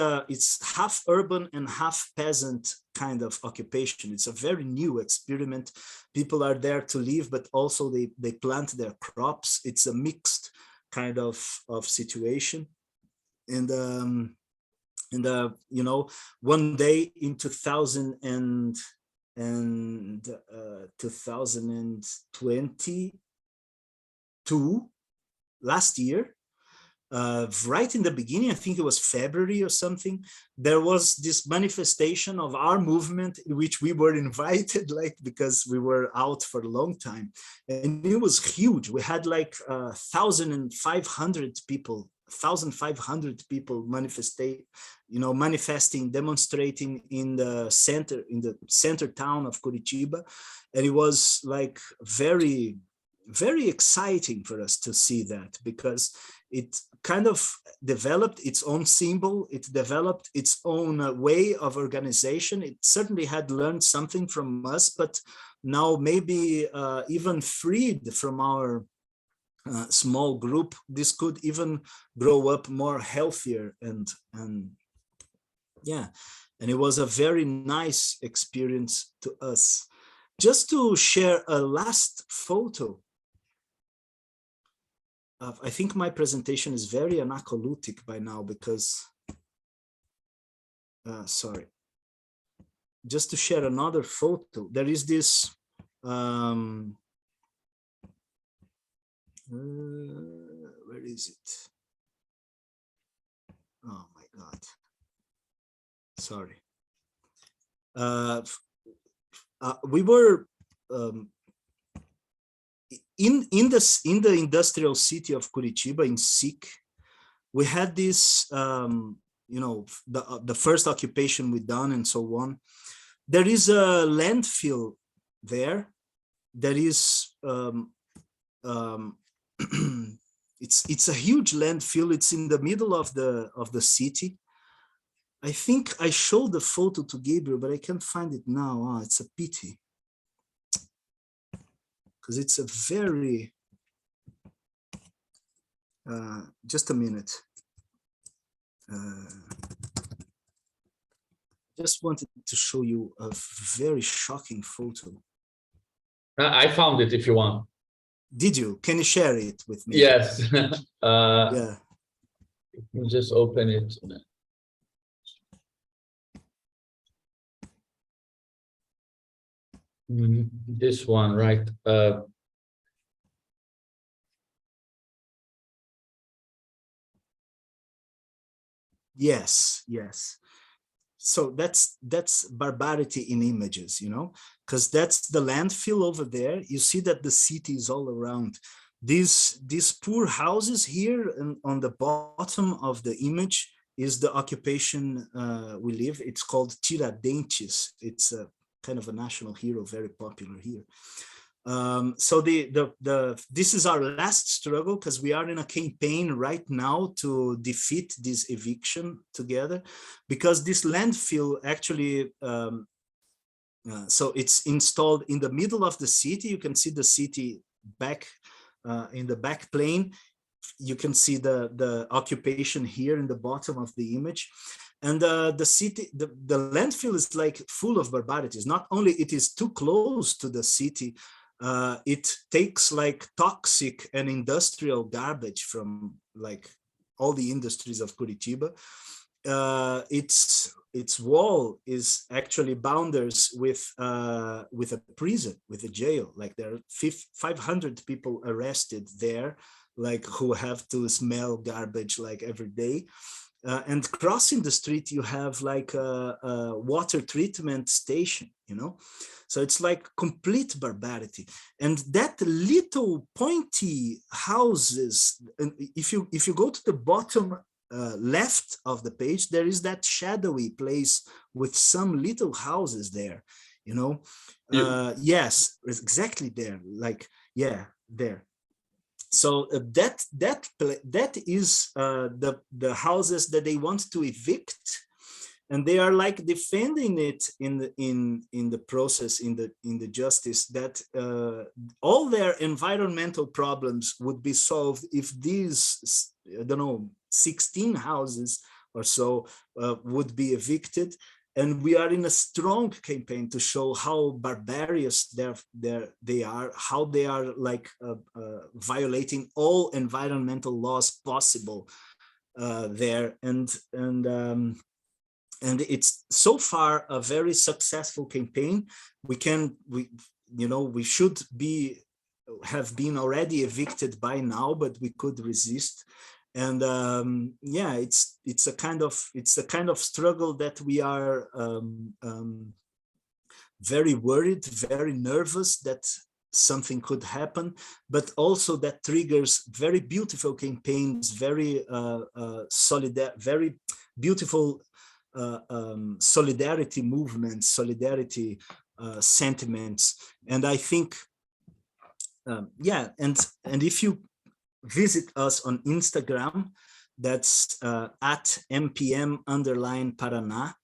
half urban and half peasant kind of occupation. It's a very new experiment. People are there to live, but also they plant their crops. It's a mixed kind of situation. And you know, one day in 2022, last year, right in the beginning, I think it was February or something, there was this manifestation of our movement in which we were invited, like, because we were out for a long time, and it was huge. We had like 1,500 people, 1,500 people manifesting, demonstrating in the center town of Curitiba, and it was like very, very exciting for us to see that, because it kind of developed its own symbol. It developed its own way of organization. It certainly had learned something from us, but now maybe even freed from our small group, this could even grow up more healthier and yeah, and it was a very nice experience to us. Just to share a last photo. I think my presentation is very anachronistic by now because, sorry. Just to share another photo, there is this, where is it? Oh my God. Sorry. We were in the industrial city of Curitiba, in SIC. We had this, you know, the first occupation we done and so on. There is a landfill there. There is it's a huge landfill. It's in the middle of the city. I think I showed the photo to Gabriel, but I can't find it now. Oh, it's a pity. Because it's a very, just a minute. Just wanted to show you a very shocking photo. I found it if you want. Did you? Can you share it with me? Yes. Yeah. Just open it. This one, right? Yes, yes. So that's barbarity in images, you know, because that's the landfill over there. You see that the city is all around. These poor houses here, and on the bottom of the image is the occupation we live. It's called Tiradentes. It's a kind of a national hero, very popular here. So this is our last struggle, because we are in a campaign right now to defeat this eviction together, because this landfill actually, so it's installed in the middle of the city. You can see the city back in the back plane. You can see the occupation here in the bottom of the image. And the city, the landfill is like full of barbarities. Not only it is too close to the city, it takes like toxic and industrial garbage from like all the industries of Curitiba. Its wall is actually boundaries with a prison, with a jail. Like there are 500 people arrested there, like who have to smell garbage like every day. And crossing the street, you have like a water treatment station, you know? So it's like complete barbarity. And that little pointy houses, and if you go to the bottom left of the page, there is that shadowy place with some little houses there, you know? Yes, exactly there, like, yeah, there. So that is the houses that they want to evict, and they are like defending it in the process, in the justice, that all their environmental problems would be solved if these, I don't know, 16 houses or so would be evicted. And we are in a strong campaign to show how barbarous they are, how they are like violating all environmental laws possible there. And it's so far a very successful campaign. We should have been already evicted by now, but we could resist. And yeah, it's a kind of struggle that we are very worried, very nervous that something could happen, but also that triggers very beautiful campaigns, very very beautiful solidarity movements, solidarity sentiments. And I think, yeah, and if you visit us on Instagram. That's at mpm_Paraná.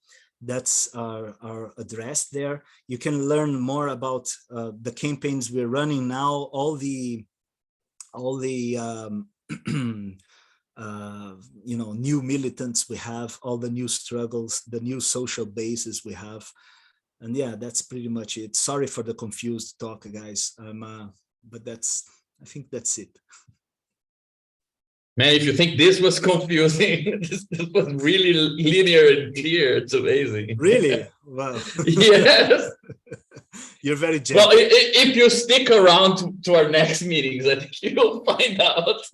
That's our address there. You can learn more about the campaigns we're running now, all the new militants we have, all the new struggles, the new social bases we have. And yeah, that's pretty much it. Sorry for the confused talk, guys. But I think that's it. Man, if you think this was confusing, this was really linear and clear. It's amazing. Really? Wow. Yes. You're very gentle. Well, if you stick around to our next meetings, I think you'll find out.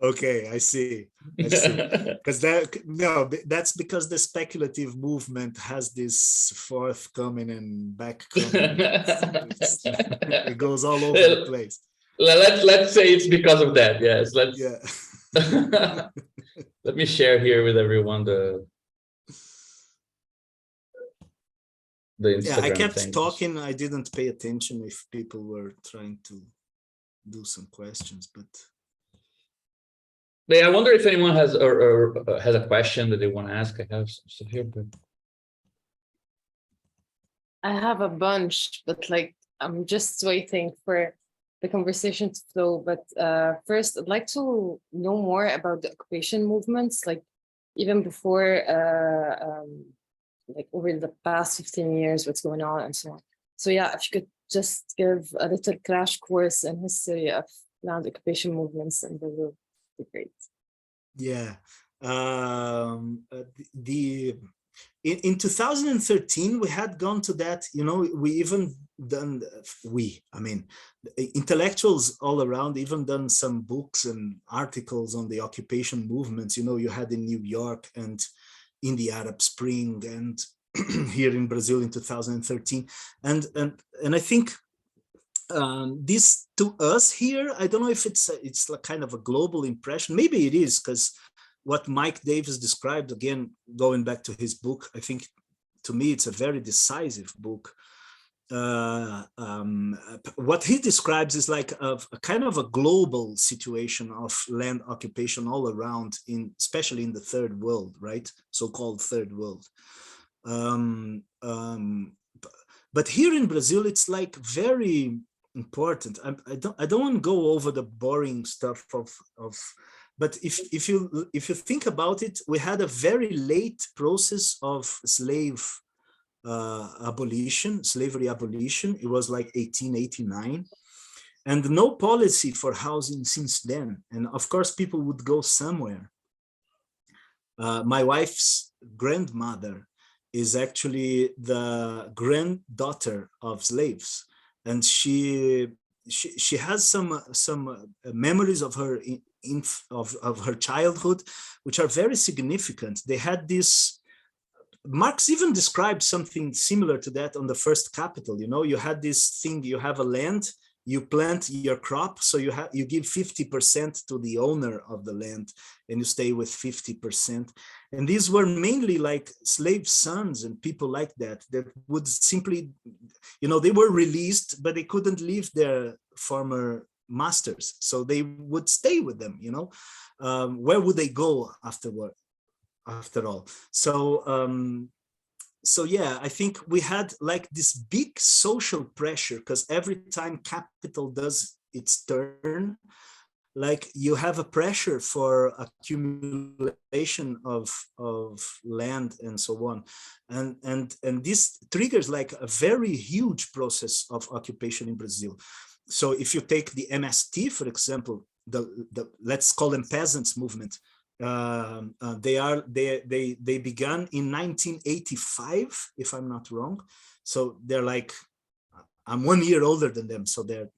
Okay, I see. Because that's because the speculative movement has this forthcoming and back coming. It goes all over the place. Let's say it's because of that. Yes. Yeah. Let me share here with everyone the Instagram. Yeah, I kept thing. talking. I didn't pay attention if people were trying to do some questions, but I wonder if anyone has or has a question that they want to ask. I have some stuff here, but I have a bunch, but like I'm just waiting for the conversation to flow. But first, I'd like to know more about the occupation movements, like even before, like over the past 15 years, what's going on and so on. So yeah, if you could just give a little crash course in history of land occupation movements in Brazil, would be great. yeah. In 2013, we had gone to that, we even done, intellectuals all around, even done some books and articles on the occupation movements, you had in New York and in the Arab Spring and here in Brazil in 2013. And I think this to us here, I don't know if it's like kind of a global impression. Maybe it is, because what Mike Davis described, again, going back to his book, I think to me it's a very decisive book. What he describes is like a kind of a global situation of land occupation all around, especially in the third world, right? So-called third world. But here in Brazil, it's like very important. I don't want to go over the boring stuff but if you think about it, we had a very late process of slavery abolition. It was like 1889, and no policy for housing since then. And of course, people would go somewhere. My wife's grandmother is actually the granddaughter of slaves, and she has some memories of her of her childhood, which are very significant. They had this. Marx even described something similar to that on the first capital. You had this thing. You have a land, you plant your crop, so you give 50% to the owner of the land, and you stay with 50%. And these were mainly like slave sons and people like that would simply, they were released, but they couldn't leave their former masters, so they would stay with them. Where would they go afterward? After all, so yeah, I think we had like this big social pressure, because every time capital does its turn, like you have a pressure for accumulation of land and so on, and this triggers like a very huge process of occupation in Brazil. So if you take the MST, for example, the let's call them peasants movement, they began in 1985, if I'm not wrong. So they're like, I'm 1 year older than them, so they're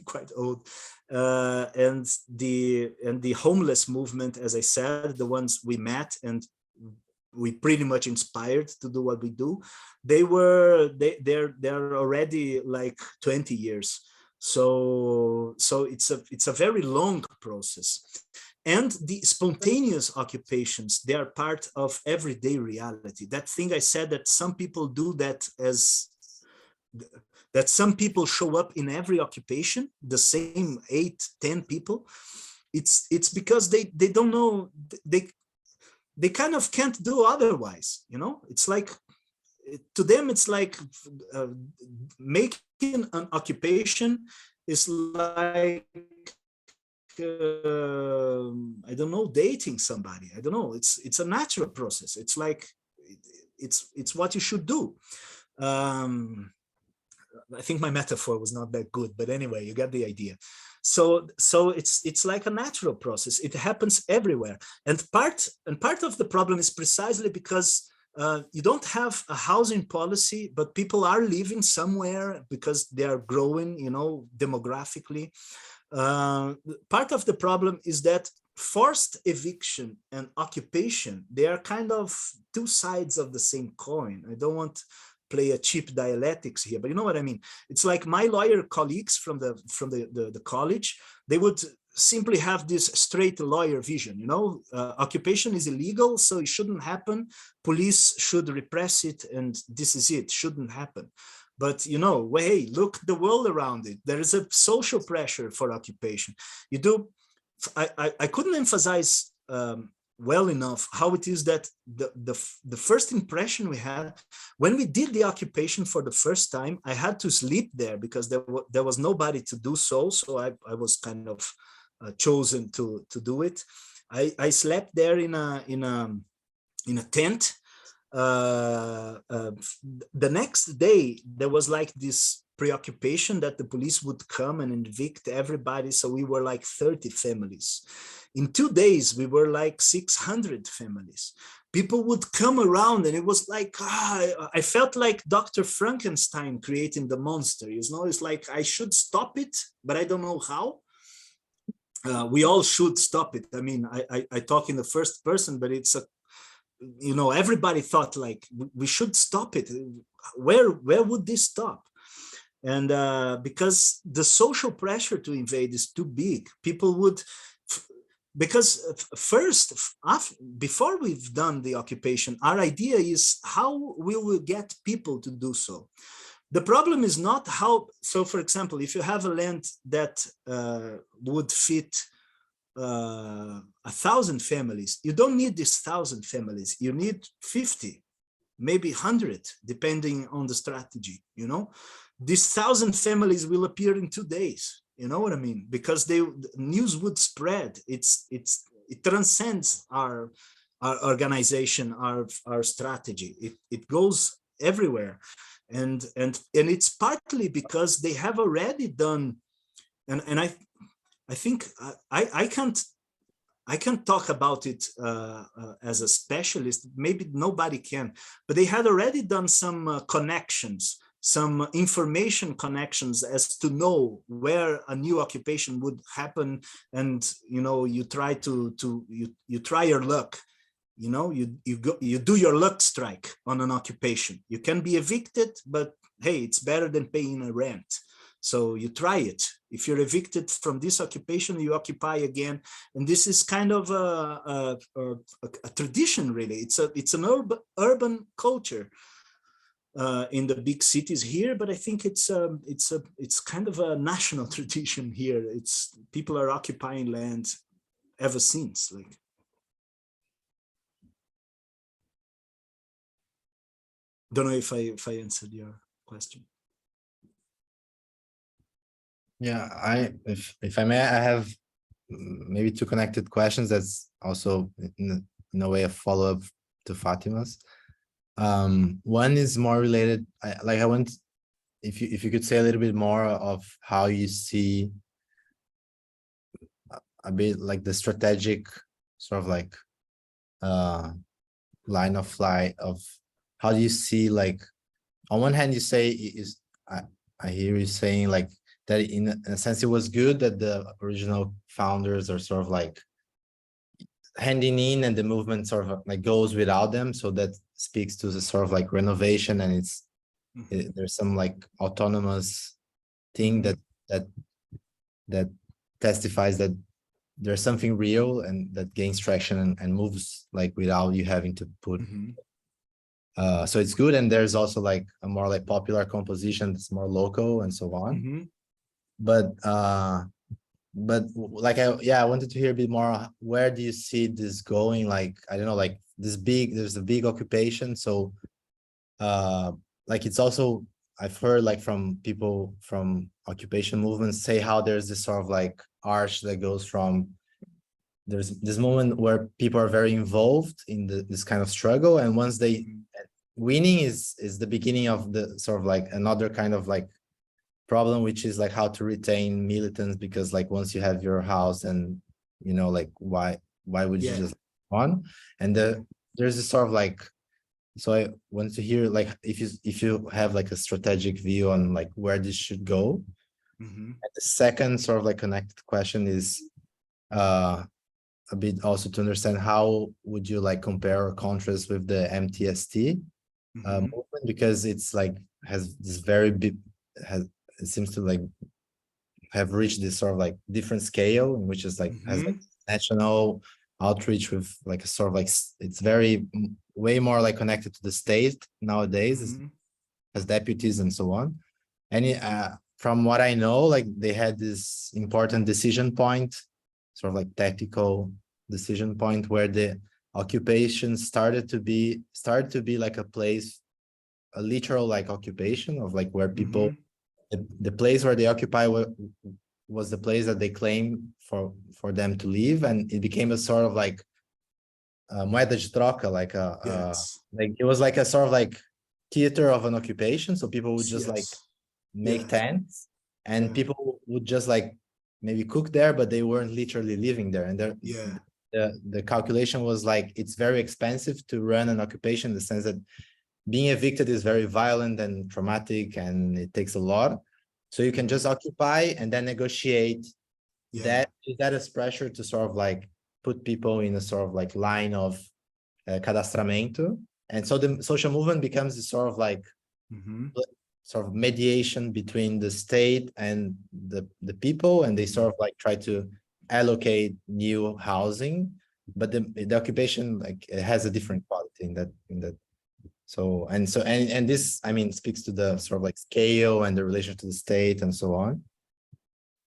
quite old. And the homeless movement, as I said, the ones we met and we pretty much inspired to do what we do, they're already like 20 years. So it's a very long process. And the spontaneous occupations, they are part of everyday reality. That thing I said, that some people do that that some people show up in every occupation, the same 8, 10 people, it's because they don't know, they kind of can't do otherwise, you know. It's like, to them, it's like making an occupation is like, I don't know, dating somebody. I don't know. It's a natural process. It's like, it's what you should do. I think my metaphor was not that good, but anyway, you get the idea. So it's like a natural process. It happens everywhere, and part of the problem is precisely because you don't have a housing policy, but people are living somewhere because they are growing, you know, demographically. Part of the problem is that forced eviction and occupation, they are kind of two sides of the same coin. I don't want to play a cheap dialectics here, but you know what I mean. It's like my lawyer colleagues from the college, they would simply have this straight lawyer vision, you know. Occupation is illegal, so it shouldn't happen. Police should repress it, and this is it, shouldn't happen. But, you know, hey, look the world around it. There is a social pressure for occupation. You do, I couldn't emphasize well enough how it is that the first impression we had when we did the occupation for the first time, I had to sleep there because there was nobody to do so. So I was kind of chosen to do it. I slept there in a tent. The next day there was like this preoccupation that the police would come and evict everybody, so we were like 30 families. In 2 days we were like 600 families. People would come around, and it was like, I felt like Dr. Frankenstein creating the monster, you know. It's like, I should stop it, but I don't know how. We all should stop it. I mean, I talk in the first person, but it's a, you know, everybody thought like we should stop it. Where would this stop? And because the social pressure to invade is too big, people would, because first, before we've done the occupation, our idea is how we will get people to do so. The problem is not how. So for example, if you have a land that would fit 1,000 families, you don't need these 1,000 families, you need 50, maybe 100, depending on the strategy, you know. These 1,000 families will appear in 2 days, you know what I mean, because the news would spread. It transcends our organization, our strategy. It goes everywhere, and it's partly because they have already done, and I think I can't talk about it as a specialist, maybe nobody can, but they had already done some connections, some information connections as to know where a new occupation would happen. And, you know, you try you try your luck, you know, you do your luck strike on an occupation. You can be evicted, but hey, it's better than paying a rent. So you try it. If you're evicted from this occupation, you occupy again. And this is kind of a tradition, really. It's an urban culture in the big cities here, but I think it's kind of a national tradition here. It's people are occupying land ever since. Like, don't know if I answered your question. Yeah, if I may, I have maybe 2 connected questions. That's also in a way a follow-up to Fatima's. One is more related. I want, if you could say a little bit more of how you see a bit like the strategic sort of like line of flight of how do you see, like, on one hand you say is I hear you saying like that in a sense it was good that the original founders are sort of like handing in and the movement sort of like goes without them, so that speaks to the sort of like renovation, and there's some like autonomous thing that testifies that there's something real and that gains traction and moves like without you having to put So it's good, and there's also like a more like popular composition that's more local and so on. Mhm. But like I wanted to hear a bit more. Where do you see this going? Like, I don't know, like there's a big occupation. So like it's also, I've heard like from people from occupation movements say how there's this sort of like arch that goes from, there's this moment where people are very involved in this kind of struggle, and once they winning is the beginning of the sort of like another kind of like problem, which is like how to retain militants, because like once you have your house, and you know, like why would you Yeah. just on, and there's this sort of like, so I want to hear like if you have like a strategic view on like where this should go. Mhm. And the second sort of like connected question is a bit also to understand how would you like compare or contrast with the MTST Mhm. movement, because it's like has this very big, has, it seems to like have reached this sort of like different scale, which is like has like Mhm. national outreach with like a sort of like it's very way more like connected to the state nowadays, Mhm. as deputies and so on. And from what I know, like they had this important decision point, sort of like tactical decision point, where the occupation started to be like a place, a literal like occupation of like where people, Mhm. the place where they occupy was the place that they claim for them to live, and it became a sort of like moeda de troca, Yes. like it was like a sort of like theater of an occupation. So people would just like Yes. make Yes. tents, and Yeah. people would just like maybe cook there, but they weren't literally living there. And Yeah. the calculation was like it's very expensive to run an occupation, in the sense that being evicted is very violent and traumatic, and it takes a lot. So you can just occupy and then negotiate Yeah. that, use that as pressure to sort of like put people in a sort of like line of cadastramento. And so the social movement becomes this sort of like Mhm. sort of mediation between the state and the people, and they sort of like try to allocate new housing, but the occupation like it has a different quality in that. So and this, I mean, speaks to the sort of like scale and the relation to the state and so on.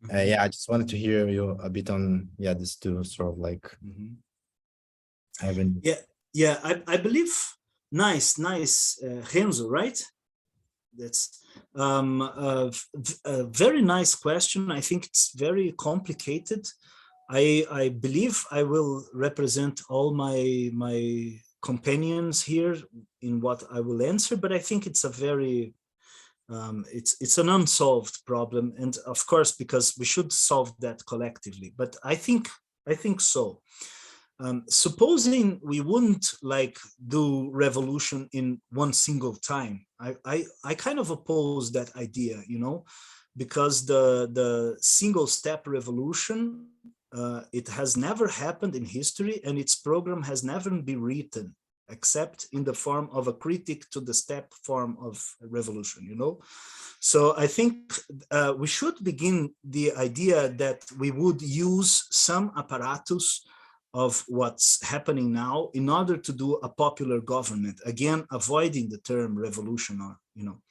Mhm. Yeah, I just wanted to hear you a bit on, yeah, this to sort of like Mhm. having. Yeah. Yeah. I believe. Nice. Nice. Renzo, right? That's a very nice question. I think it's very complicated. I believe I will represent all my companions here in what I will answer, but I think it's a very it's an unsolved problem, and of course because we should solve that collectively. But I think so. Supposing we wouldn't like do revolution in one single time, I kind of oppose that idea, you know, because the single step revolution, it has never happened in history, and its program has never been written except in the form of a critique to the step form of revolution, you know. So I think we should begin the idea that we would use some apparatus of what's happening now in order to do a popular government, again avoiding the term revolution, or you know.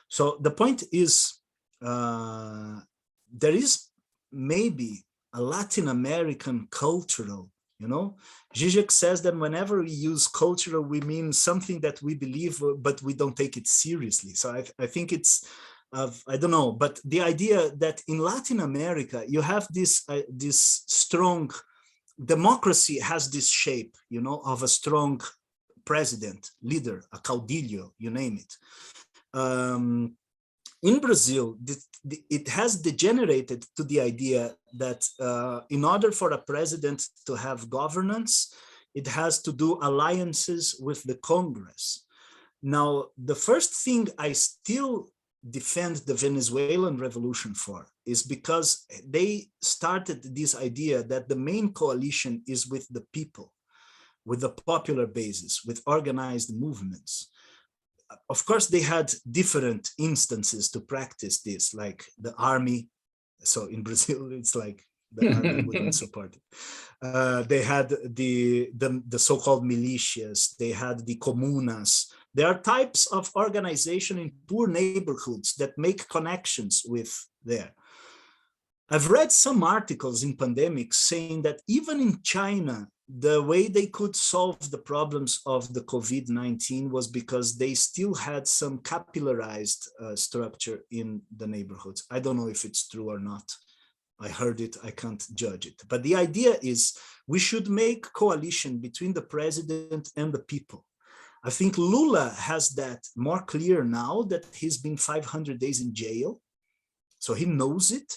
So the point is there is maybe a Latin American cultural, you know. Zizek says that whenever we use cultural, we mean something that we believe, but we don't take it seriously. So I think it's I don't know, but the idea that in Latin America you have this strong democracy, has this shape, you know, of a strong president, leader, a caudillo, you name it. In Brazil, it has degenerated to the idea that in order for a president to have governance, it has to do alliances with the Congress. Now, the first thing I still defend the Venezuelan revolution for is because they started this idea that the main coalition is with the people, with the popular basis, with organized movements. Of course, they had different instances to practice this, like the army. So in Brazil, it's like the army wouldn't support it. They had the so-called militias, they had the comunas, There are types of organization in poor neighborhoods that make connections with there. I've read some articles in pandemics saying that even in China, the way they could solve the problems of the COVID-19 was because they still had some capillarized structure in the neighborhoods. I don't know if it's true or not. I heard it, I can't judge it. But the idea is we should make coalition between the president and the people. I think Lula has that more clear now that he's been 500 days in jail. So he knows it,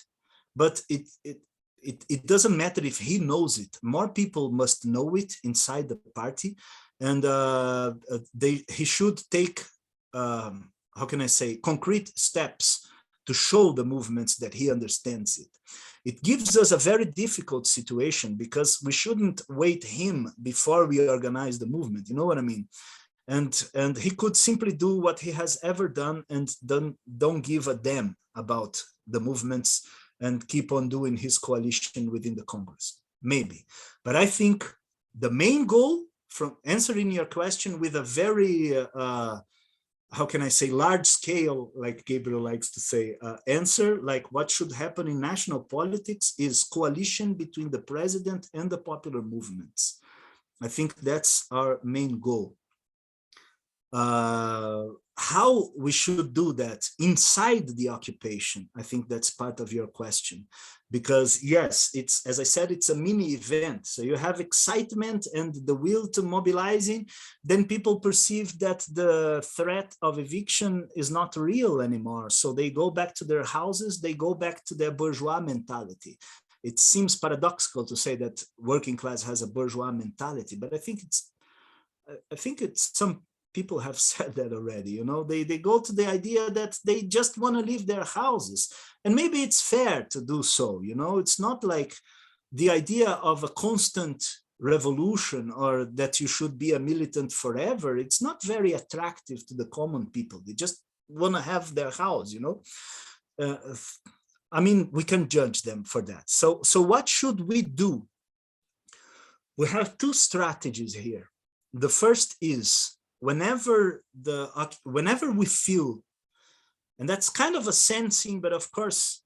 but it doesn't matter if he knows it. More people must know it inside the party. And he should take, how can I say, concrete steps to show the movements that he understands it. It gives us a very difficult situation because we shouldn't wait him before we organize the movement. You know what I mean? And he could simply do what he has ever done and don't give a damn about the movements and keep on doing his coalition within the Congress. Maybe. But I think the main goal, from answering your question with a very how can I say, large scale, like Gabriel likes to say, answer, like what should happen in national politics is coalition between the president and the popular movements. I think that's our main goal. How we should do that inside the occupation, I think that's part of your question. Because yes, it's, as I said, it's a mini event. So you have excitement and the will to mobilizing, then people perceive that the threat of eviction is not real anymore. So they go back to their houses, they go back to their bourgeois mentality. It seems paradoxical to say that working class has a bourgeois mentality, but I think it's some people have said that already, you know, they go to the idea that they just want to leave their houses. And maybe it's fair to do so, you know, it's not like the idea of a constant revolution or that you should be a militant forever. It's not very attractive to the common people. They just want to have their house, you know. I mean, we can judge them for that. So what should we do? We have two strategies here. The first is whenever we feel, and that's kind of a sensing, but of course,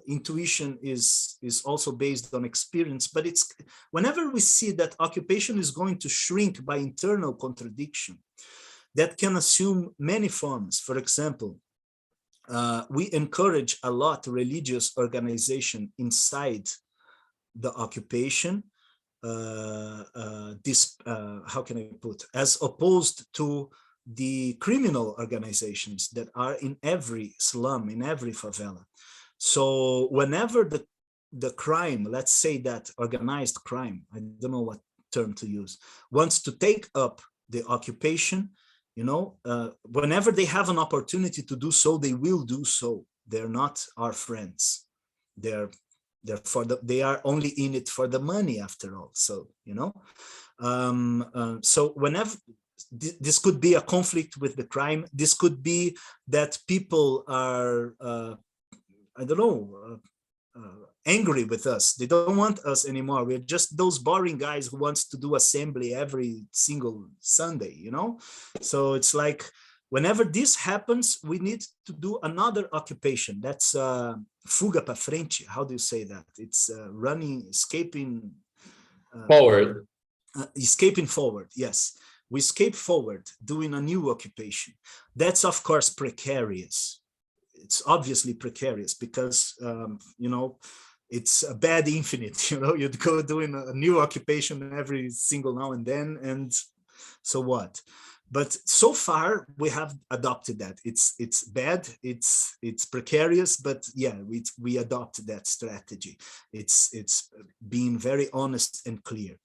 intuition is also based on experience, but it's whenever we see that occupation is going to shrink by internal contradiction, that can assume many forms. For example, we encourage a lot religious organization inside the occupation, how can I put, as opposed to the criminal organizations that are in every slum, in every favela. So whenever the crime, let's say that organized crime, I don't know what term to use, wants to take up the occupation, you know, whenever they have an opportunity to do so, they will do so. They're not our friends. They are only in it for the money after all. So, you know, so whenever this could be a conflict with the crime, this could be that people are, I don't know, angry with us. They don't want us anymore. We're just those boring guys who wants to do assembly every single Sunday, you know? So it's like, whenever this happens, we need to do another occupation. That's fuga para frente. How do you say that? It's running, escaping. Forward. Escaping forward, yes. We escape forward, doing a new occupation. That's, of course, precarious. It's obviously precarious because, you know, it's a bad infinite, you know, you'd go doing a new occupation every single now and then, and so what? But so far we have adopted that. It's bad, it's precarious, but yeah, we adopt that strategy. It's being very honest and clear.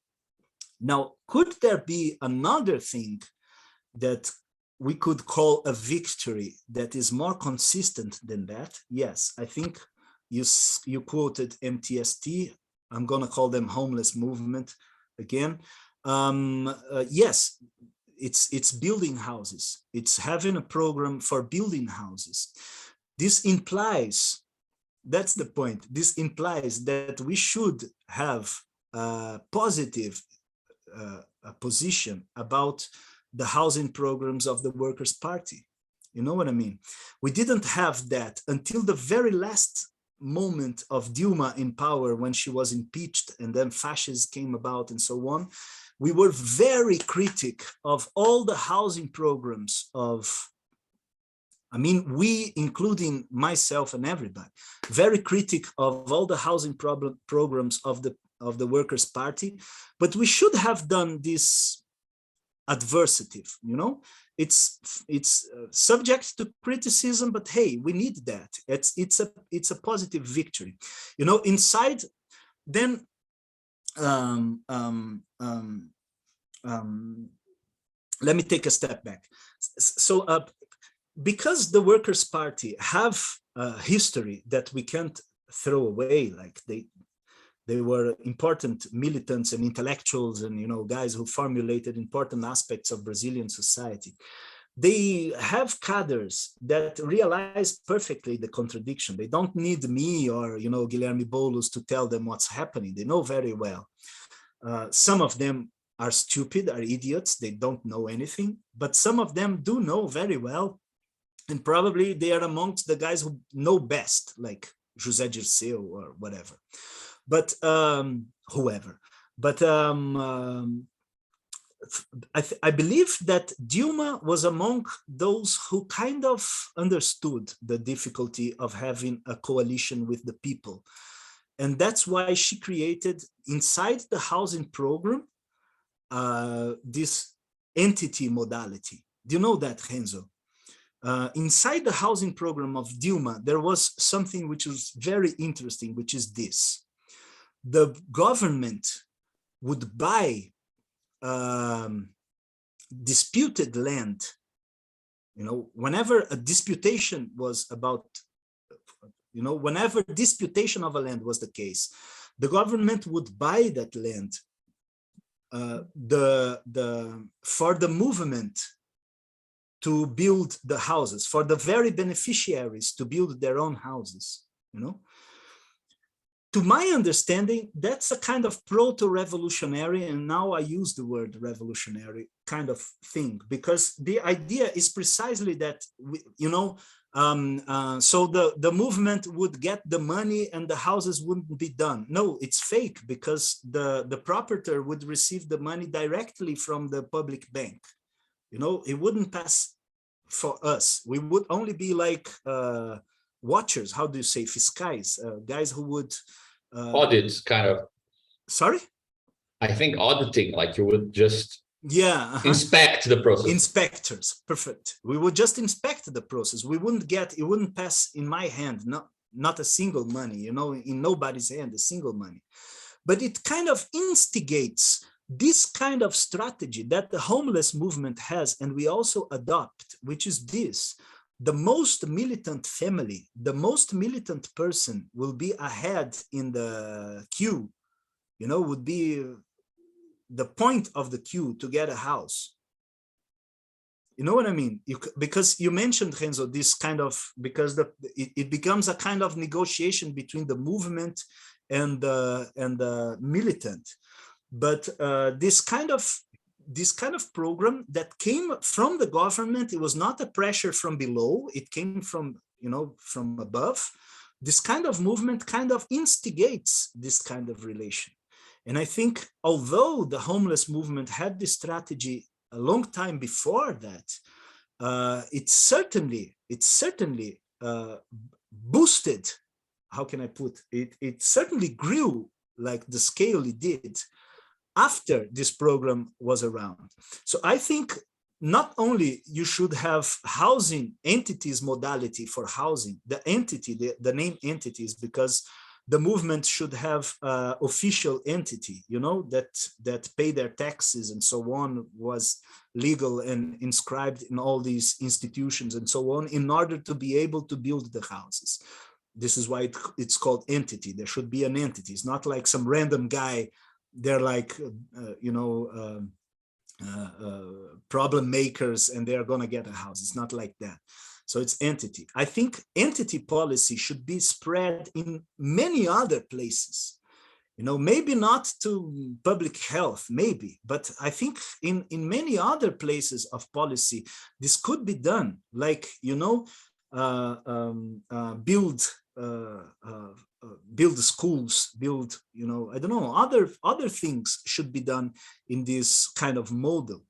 Now, could there be another thing that we could call a victory that is more consistent than that? Yes, I think you quoted MTST. I'm gonna call them homeless movement again. Yes. It's building houses. It's having a program for building houses. This implies, that's the point, this implies that we should have a positive position about the housing programs of the Workers' Party. You know what I mean? We didn't have that until the very last moment of Dilma in power, when she was impeached and then fascists came about and so on. We were very critic of all the housing programs of, I mean, we, including myself and everybody, very critic of all the housing programs of the Workers' Party, but we should have done this adversative, you know? It's subject to criticism, but hey, we need that. It's a positive victory, you know. Inside, then let me take a step back. So because the Workers' Party have a history that we can't throw away, like they were important militants and intellectuals and, you know, guys who formulated important aspects of Brazilian society. They have cadres that realize perfectly the contradiction. They don't need me or, you know, Guilherme Boulos to tell them what's happening. They know very well. Some of them are stupid, are idiots. They don't know anything, but some of them do know very well. And probably they are amongst the guys who know best, like José Dirceu or whatever. But whoever. But I believe that Dilma was among those who kind of understood the difficulty of having a coalition with the people. And that's why she created inside the housing program this entity modality. Do you know that, Renzo? Inside the housing program of Dilma, there was something which was very interesting, which is this. The government would buy disputed land, you know, whenever a disputation was about, you know, whenever disputation of a land was the case, the government would buy that land for the movement to build the houses, for the very beneficiaries to build their own houses, you know. To my understanding, that's a kind of proto-revolutionary, and now I use the word revolutionary kind of thing, because the idea is precisely that, you know, so the movement would get the money and the houses wouldn't be done. No, it's fake, because the proprietor would receive the money directly from the public bank. You know, it wouldn't pass for us. We would only be like watchers, how do you say, fiscais, guys who would audits, kind of. Sorry? I think auditing, like you would just inspect the process. Inspectors, perfect. We would just inspect the process. We wouldn't get, it wouldn't pass in my hand, not a single money, you know, in nobody's hand, a single money. But it kind of instigates this kind of strategy that the homeless movement has, and we also adopt, which is this: the most militant family, the most militant person will be ahead in the queue, you know, would be the point of the queue to get a house. You know what I mean? Because you mentioned, Renzo, this kind of, because it becomes a kind of negotiation between the movement and the militant. But this kind of program that came from the government, it was not a pressure from below, it came from, you know, from above. This kind of movement kind of instigates this kind of relation. And I think, although the homeless movement had this strategy a long time before that, it certainly boosted, how can I put it? It certainly grew like the scale it did after this program was around. So I think not only you should have housing entities modality for housing, the entity, the name entities, because the movement should have official entity, you know, that pay their taxes and so on, was legal and inscribed in all these institutions and so on, in order to be able to build the houses. This is why it's called entity. There should be an entity. It's not like some random guy. They're like, you know, problem makers and they're going to get a house. It's not like that. So it's entity. I think entity policy should be spread in many other places. maybe not to public health, maybe, but I think in many other places of policy, this could be done, like, build schools, build, I don't know, other things should be done in this kind of model.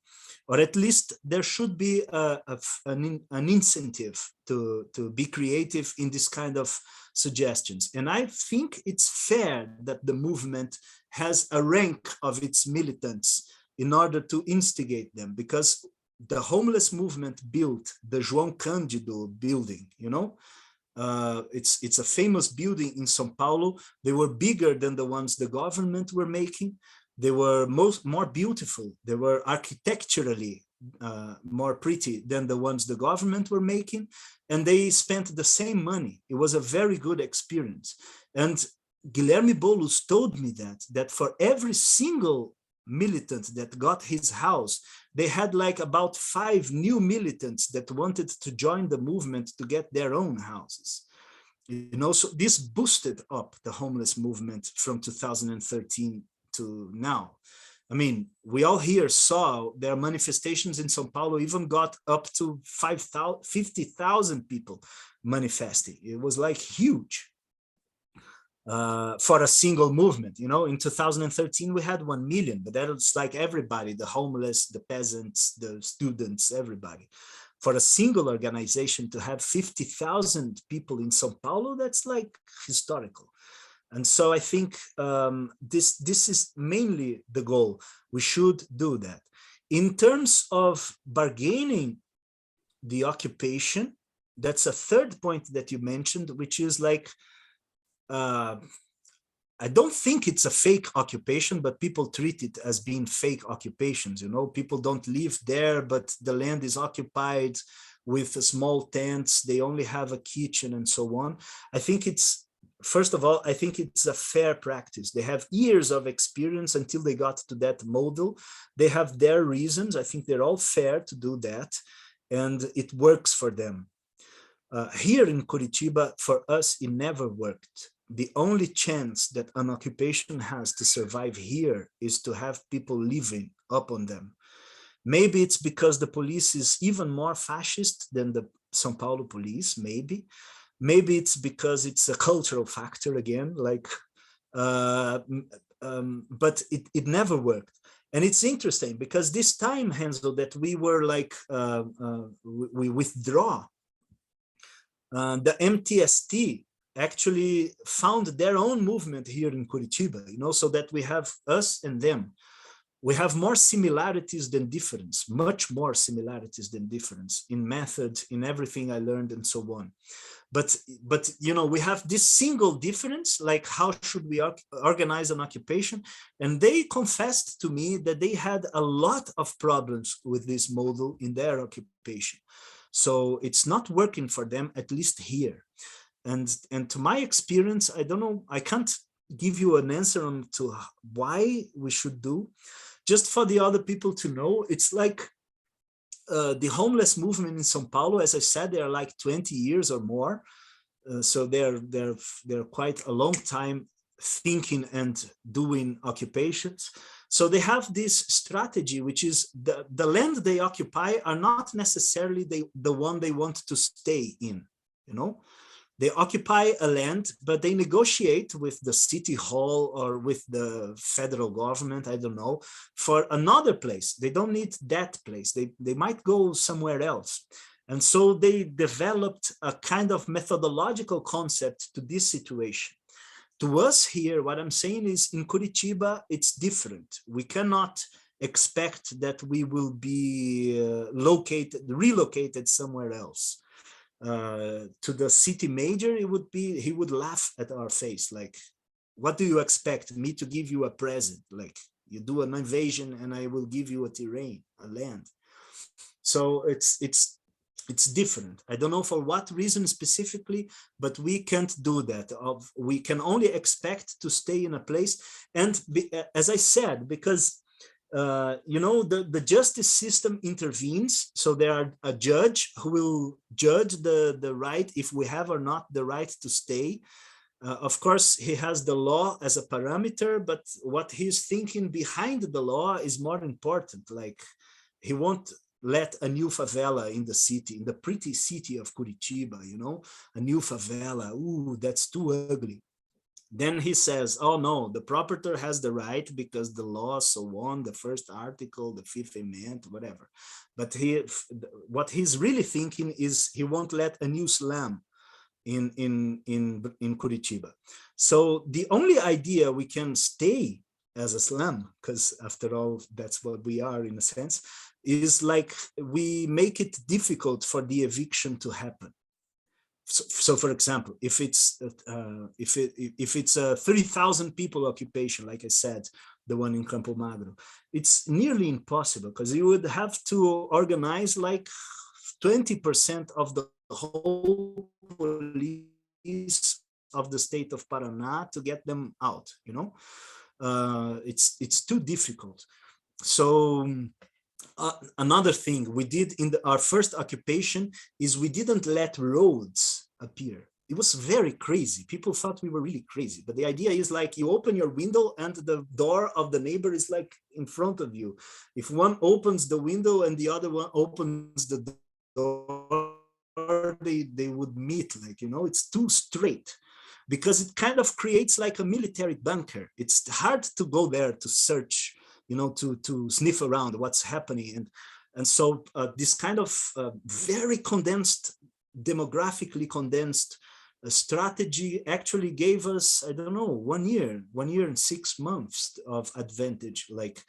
Or at least there should be an incentive to be creative in this kind of suggestions. And I think it's fair that the movement has a rank of its militants in order to instigate them, because the homeless movement built the João Cândido building, it's a famous building in São Paulo. They were bigger than the ones the government were making. They were more beautiful. They were architecturally more pretty than the ones the government were making. And they spent the same money. It was a very good experience. And Guilherme Boulos told me that for every single militant that got his house, they had like about 5 new militants that wanted to join the movement to get their own houses. So this boosted up the homeless movement from 2013 to now. I mean, we all here saw their manifestations in São Paulo even got up to 50,000 people manifesting. It was like huge for a single movement. In 2013, we had 1 million, but that was like everybody, the homeless, the peasants, the students, everybody. For a single organization to have 50,000 people in São Paulo, that's like historical. And so I think this is mainly the goal. We should do that. In terms of bargaining the occupation, that's a third point that you mentioned, which is like, I don't think it's a fake occupation, but people treat it as being fake occupations. People don't live there, but the land is occupied with small tents. They only have a kitchen and so on. I think first of all, I think it's a fair practice. They have years of experience until they got to that model. They have their reasons. I think they're all fair to do that, and it works for them. Here in Curitiba, for us, it never worked. The only chance that an occupation has to survive here is to have people living up on them. Maybe it's because the police is even more fascist than the São Paulo police, maybe. Maybe it's because it's a cultural factor again, like, but it never worked. And it's interesting because this time, Hansel, that we were like, we withdraw, the MTST actually found their own movement here in Curitiba, so that we have us and them. We have more similarities than difference, much more similarities than difference in method, in everything I learned and so on. But we have this single difference, like how should we organize an occupation? And they confessed to me that they had a lot of problems with this model in their occupation. So it's not working for them, at least here. And to my experience, I don't know, I can't give you an answer on to why we should do. Just for the other people to know, it's like the homeless movement in São Paulo, as I said, they are like 20 years or more. So they're quite a long time thinking and doing occupations. So they have this strategy, which is the land they occupy are not necessarily the one they want to stay in, They occupy a land, but they negotiate with the city hall or with the federal government, I don't know, for another place. They don't need that place. They might go somewhere else. And so they developed a kind of methodological concept to this situation. To us here, what I'm saying is in Curitiba, it's different. We cannot expect that we will be relocated somewhere else. To the city major, he would laugh at our face, like, what do you expect me to give you a present? Like, you do an invasion and I will give you a terrain, a land. So it's different. I don't know for what reason specifically, but we can't do that. We can only expect to stay in a place. And as I said, because the justice system intervenes. So there are a judge who will judge the right, if we have or not the right to stay. Of course, he has the law as a parameter, but what he's thinking behind the law is more important. Like, he won't let a new favela in the city, in the pretty city of Curitiba, you know, a new favela. Ooh, that's too ugly. Then he says, oh no, the proprietor has the right because the law, so on, the first article, the Fifth Amendment, whatever. But what he's really thinking is he won't let a new slum in Curitiba. So the only idea we can stay as a slum, because after all, that's what we are in a sense, is like we make it difficult for the eviction to happen. So for example, if it's a 3,000 people occupation, like I said, the one in Campo Magro, it's nearly impossible because you would have to organize like 20% of the whole police of the state of Paraná to get them out. You know, it's too difficult. So another thing we did in our first occupation is we didn't let roads appear. It was very crazy. People thought we were really crazy, but the idea is like you open your window and the door of the neighbor is like in front of you. If one opens the window and the other one opens the door, they would meet, like, you know, it's too straight because it kind of creates like a military bunker. It's hard to go there to search, you know, to sniff around what's happening. And so this kind of very condensed, demographically condensed strategy actually gave us, I don't know, 1 year and 6 months of advantage. Like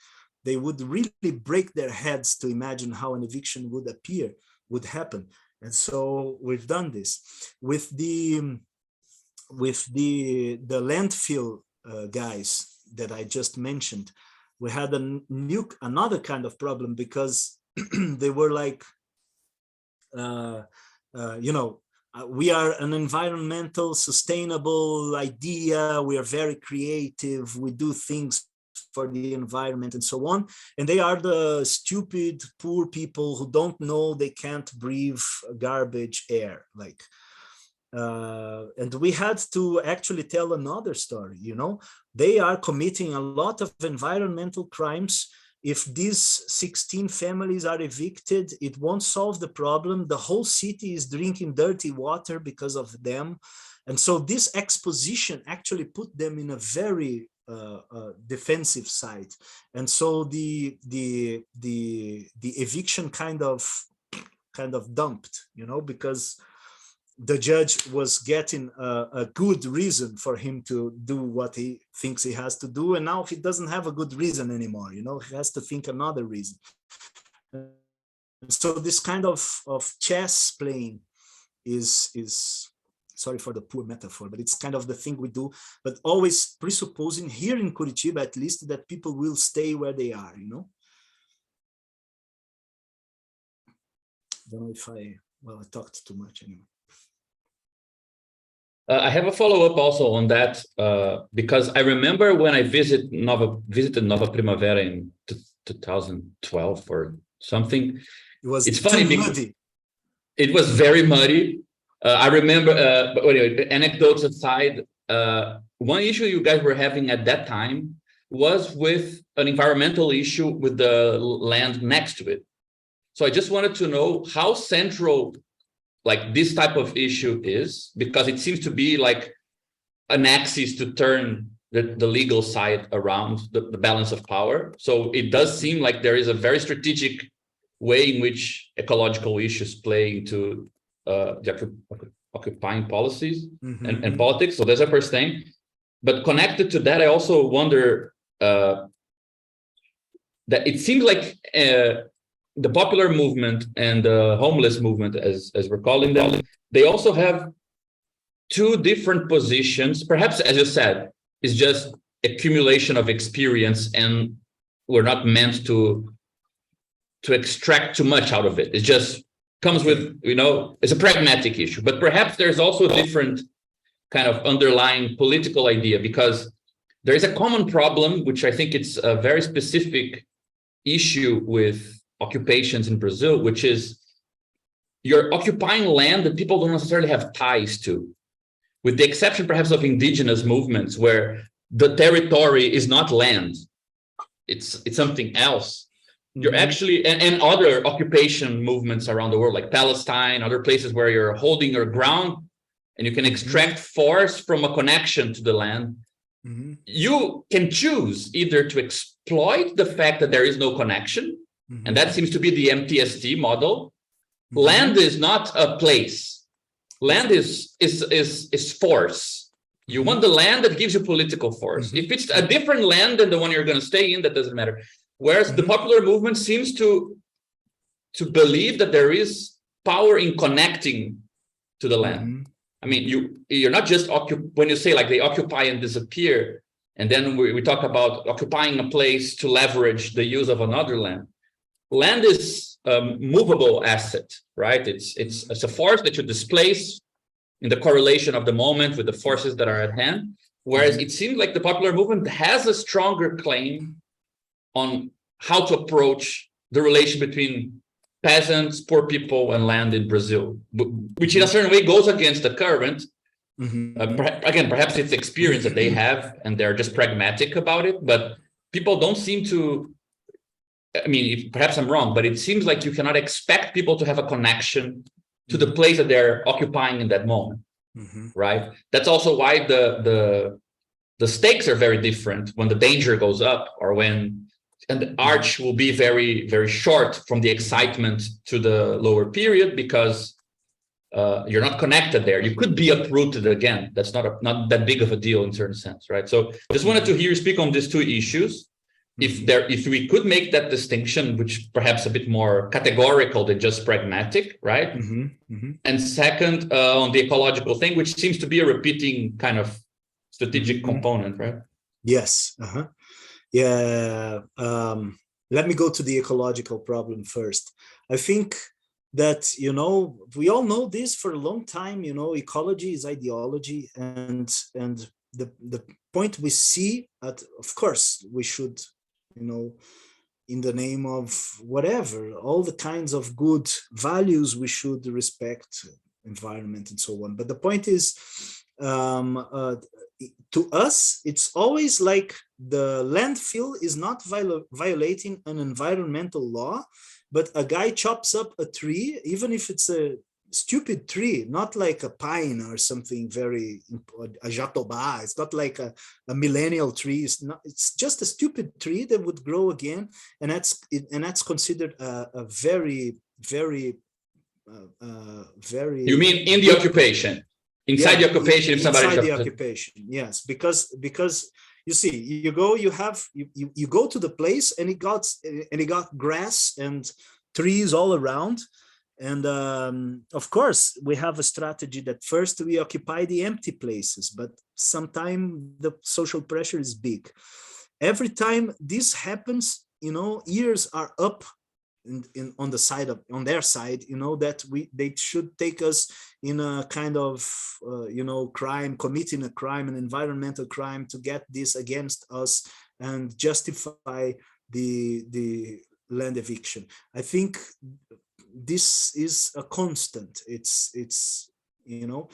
they would really break their heads to imagine how an eviction would happen. And so we've done this with the landfill guys that I just mentioned. We had another kind of problem because they were like, you know, we are an environmental, sustainable idea. We are very creative. We do things for the environment and so on. And they are the stupid, poor people who don't know they can't breathe garbage air. Like, and we had to actually tell another story, you know, they are committing a lot of environmental crimes. If these 16 families are evicted, it won't solve the problem. The whole city is drinking dirty water because of them. And so this exposition actually put them in a very defensive side. And so the eviction kind of dumped, you know, because the judge was getting a good reason for him to do what he thinks he has to do. And now he doesn't have a good reason anymore. You know, he has to think another reason. So this kind of chess playing is, sorry for the poor metaphor, but it's kind of the thing we do, but always presupposing here in Curitiba, at least, that people will stay where they are, you know? I don't know if I talked too much anyway. I have a follow-up also on that, because I remember when I visited Nova Primavera in 2012 or something. It's funny because it was very muddy. I remember, but anyway, anecdotes aside, one issue you guys were having at that time was with an environmental issue with the land next to it. So I just wanted to know how central like this type of issue is, because it seems to be like an axis to turn the legal side around the balance of power. So it does seem like there is a very strategic way in which ecological issues play into the occupying policies and politics. So there's a first thing. But connected to that, I also wonder that it seems like the popular movement and the homeless movement, as we're calling them, they also have two different positions. Perhaps, as you said, it's just accumulation of experience, and we're not meant to extract too much out of it. It just comes with, you know, it's a pragmatic issue. But perhaps there's also a different kind of underlying political idea, because there is a common problem, which I think it's a very specific issue with occupations in Brazil, which is you're occupying land that people don't necessarily have ties to. with the exception perhaps of indigenous movements where the territory is not land, it's something else. You're actually, and other occupation movements around the world, like Palestine, other places where you're holding your ground and you can extract force from a connection to the land. You can choose either to exploit the fact that there is no connection, and that seems to be the MTST model. Land is not a place. Land is force. You want the land that gives you political force. If it's a different land than the one you're going to stay in, that doesn't matter. Whereas the popular movement seems to believe that there is power in connecting to the land. I mean, you're not just when you say like they occupy and disappear, and then we talk about occupying a place to leverage the use of another land. Land is a movable asset, right? It's a force that you displace in the correlation of the moment with the forces that are at hand. Whereas it seems like the popular movement has a stronger claim on how to approach the relation between peasants, poor people, and land in Brazil, which in a certain way goes against the current. Again, perhaps it's experience that they have and they're just pragmatic about it, but people don't seem to, I mean, perhaps I'm wrong, but it seems like you cannot expect people to have a connection to the place that they're occupying in that moment, right? That's also why the stakes are very different when the danger goes up, or when, and the arch will be very, very short from the excitement to the lower period, because you're not connected there. You could be uprooted again. That's not that big of a deal in a certain sense, right? So just wanted to hear you speak on these two issues. If we could make that distinction, which perhaps a bit more categorical than just pragmatic, right? And second, on the ecological thing, which seems to be a repeating kind of strategic component, right? Yes. Yeah. Let me go to the ecological problem first. I think that, you know, we all know this for a long time, you know, ecology is ideology, and the point we see at, of course, we should, you know, in the name of whatever, all the kinds of good values, we should respect environment and so on. But the point is, to us, it's always like the landfill is not violating an environmental law, but a guy chops up a tree, even if it's a stupid tree, not like a pine or something very, a jatobá, it's not like a millennial tree, it's just a stupid tree that would grow again, and that's considered a very, very, very... You mean in the occupation? Inside the occupation, if somebody inside the occupation, yes, because you see, you go to the place, and it got grass and trees all around, and of course we have a strategy that first we occupy the empty places, but sometimes the social pressure is big. Every time this happens, you know, ears are up on their side, you know, that they should take us in a kind of you know, crime, committing a crime, an environmental crime, to get this against us and justify the land eviction. I think this is a constant. It's you know,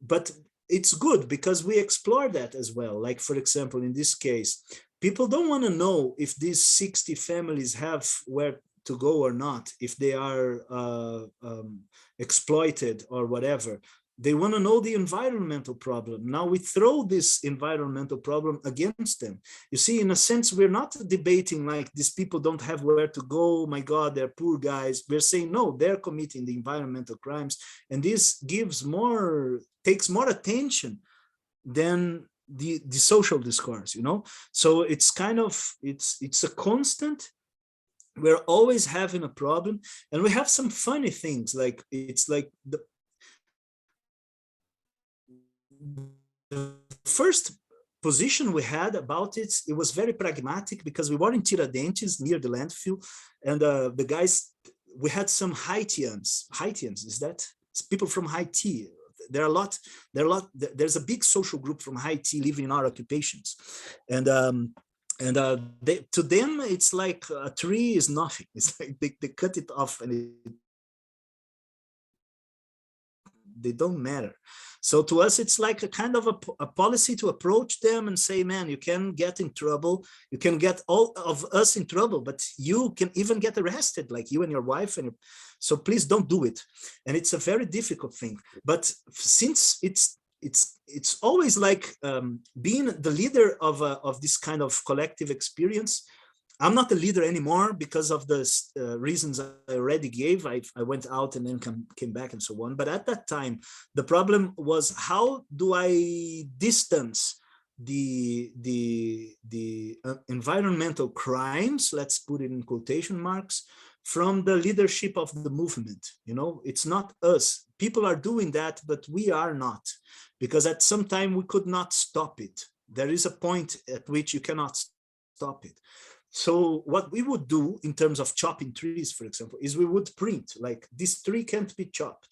but it's good because we explore that as well. Like, for example, in this case, people don't want to know if these 60 families have where to go or not, if they are exploited or whatever. They want to know the environmental problem. Now we throw this environmental problem against them. You see, in a sense, we're not debating like these people don't have where to go. My God, they're poor guys. We're saying, no, they're committing the environmental crimes. And this takes more attention than the social discourse, you know? So it's kind of, it's a constant. We're always having a problem, and we have some funny things, like it's like the first position we had about it was very pragmatic, because we were in Tiradentes near the landfill, and the guys, we had some Haitians, is that people from Haiti? There's a big social group from Haiti living in our occupations, and to them it's like a tree is nothing. It's like they cut it off, and they don't matter. So to us, it's like a kind of a policy to approach them and say, man, you can get in trouble. You can get all of us in trouble, but you can even get arrested, like you and your wife. And so please don't do it. And it's a very difficult thing. But since it's always like being the leader of this kind of collective experience. I'm not a leader anymore because of the reasons I already gave. I went out and then came back and so on. But at that time, the problem was, how do I distance the environmental crimes, let's put it in quotation marks, from the leadership of the movement? You know, it's not us. People are doing that, but we are not, because at some time we could not stop it. There is a point at which you cannot stop it. So what we would do in terms of chopping trees, for example, is we would print like, this tree can't be chopped.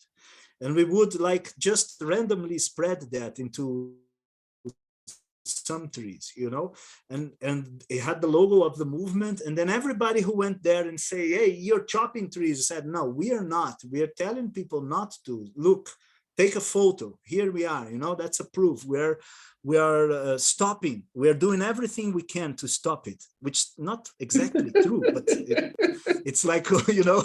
And we would like just randomly spread that into some trees, you know, and it had the logo of the movement. And then everybody who went there and say, hey, you're chopping trees, said, no, we are not. We are telling people not to. Look, take a photo. Here we are, you know, that's a proof. We are stopping. We are doing everything we can to stop it, which is not exactly true, but it's like, you know,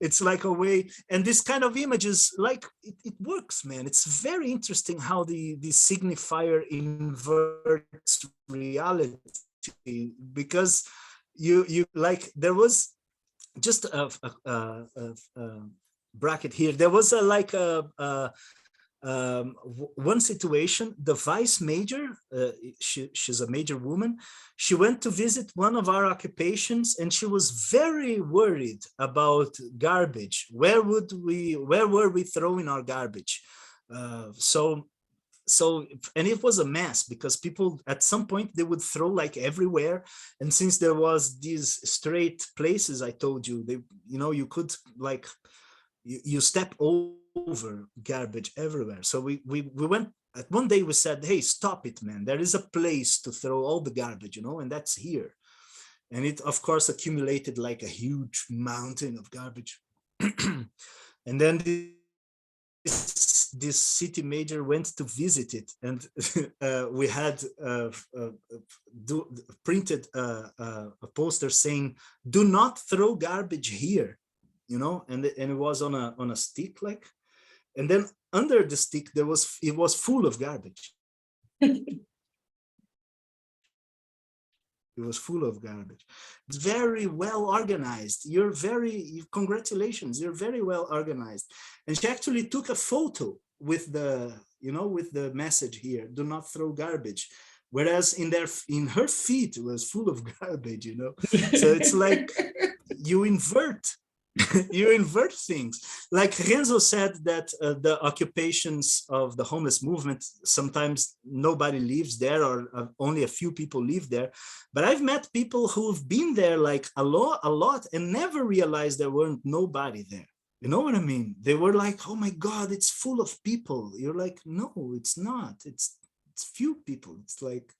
it's like a way. And this kind of images, like it works, man. It's very interesting how the signifier inverts reality, because you like, there was just a bracket here. There was one situation, the vice major, she's a major woman, she went to visit one of our occupations and she was very worried about garbage. Where were we throwing our garbage? And it was a mess, because people at some point they would throw like everywhere. And since there was these straight places, I told you, they, you know, you could like, you step over garbage everywhere. So we went, at one day we said, hey, stop it, man. There is a place to throw all the garbage, you know, and that's here. And it, of course, accumulated like a huge mountain of garbage. And then this city major went to visit it, and we had printed a poster saying, do not throw garbage here, you know, and it was on a stick, like, and then under the stick it was full of garbage. It was full of garbage. It's very well organized. Congratulations, you're very well organized. And she actually took a photo with the, you know, with the message here, do not throw garbage. Whereas in her feet it was full of garbage, you know. So it's like you invert things. Like Renzo said that the occupations of the homeless movement, sometimes nobody lives there, or only a few people live there. But I've met people who've been there like a lot and never realized there weren't nobody there. You know what I mean? They were like, oh my God, it's full of people. You're like, no, it's not. It's few people. It's like,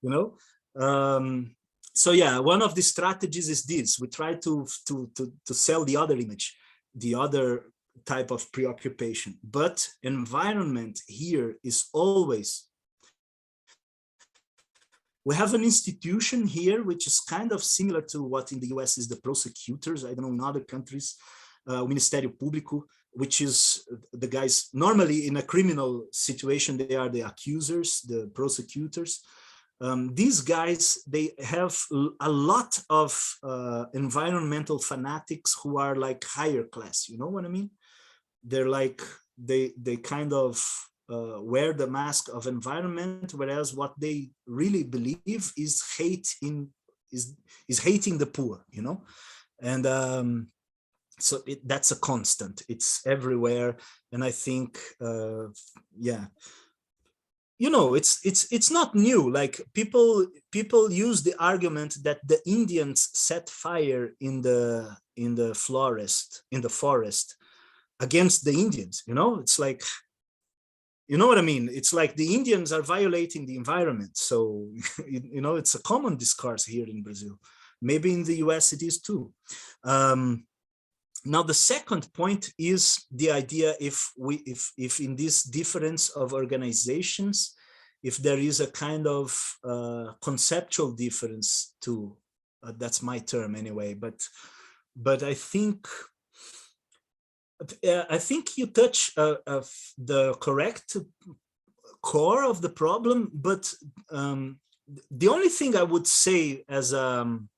you know, so yeah, one of the strategies is this. We try to sell the other image, the other type of preoccupation. But environment here is always, we have an institution here which is kind of similar to what in the US is the prosecutors. I don't know, in other countries, Ministério Público, which is the guys normally in a criminal situation, they are the accusers, the prosecutors. These guys, they have a lot of environmental fanatics who are like higher class, you know what I mean? They're like, they kind of wear the mask of environment, whereas what they really believe is hating the poor, you know? And so that's a constant, it's everywhere. And I think, yeah, you know, it's not new. Like people use the argument that the Indians set fire in the forest against the Indians, you know. It's like, you know what I mean? It's like the Indians are violating the environment. So you know, it's a common discourse here in Brazil. Maybe in the US it is too. Now, the second point is the idea if in this difference of organizations, if there is a kind of conceptual difference too. That's my term anyway, but I think you touch the correct core of the problem, but the only thing I would say as an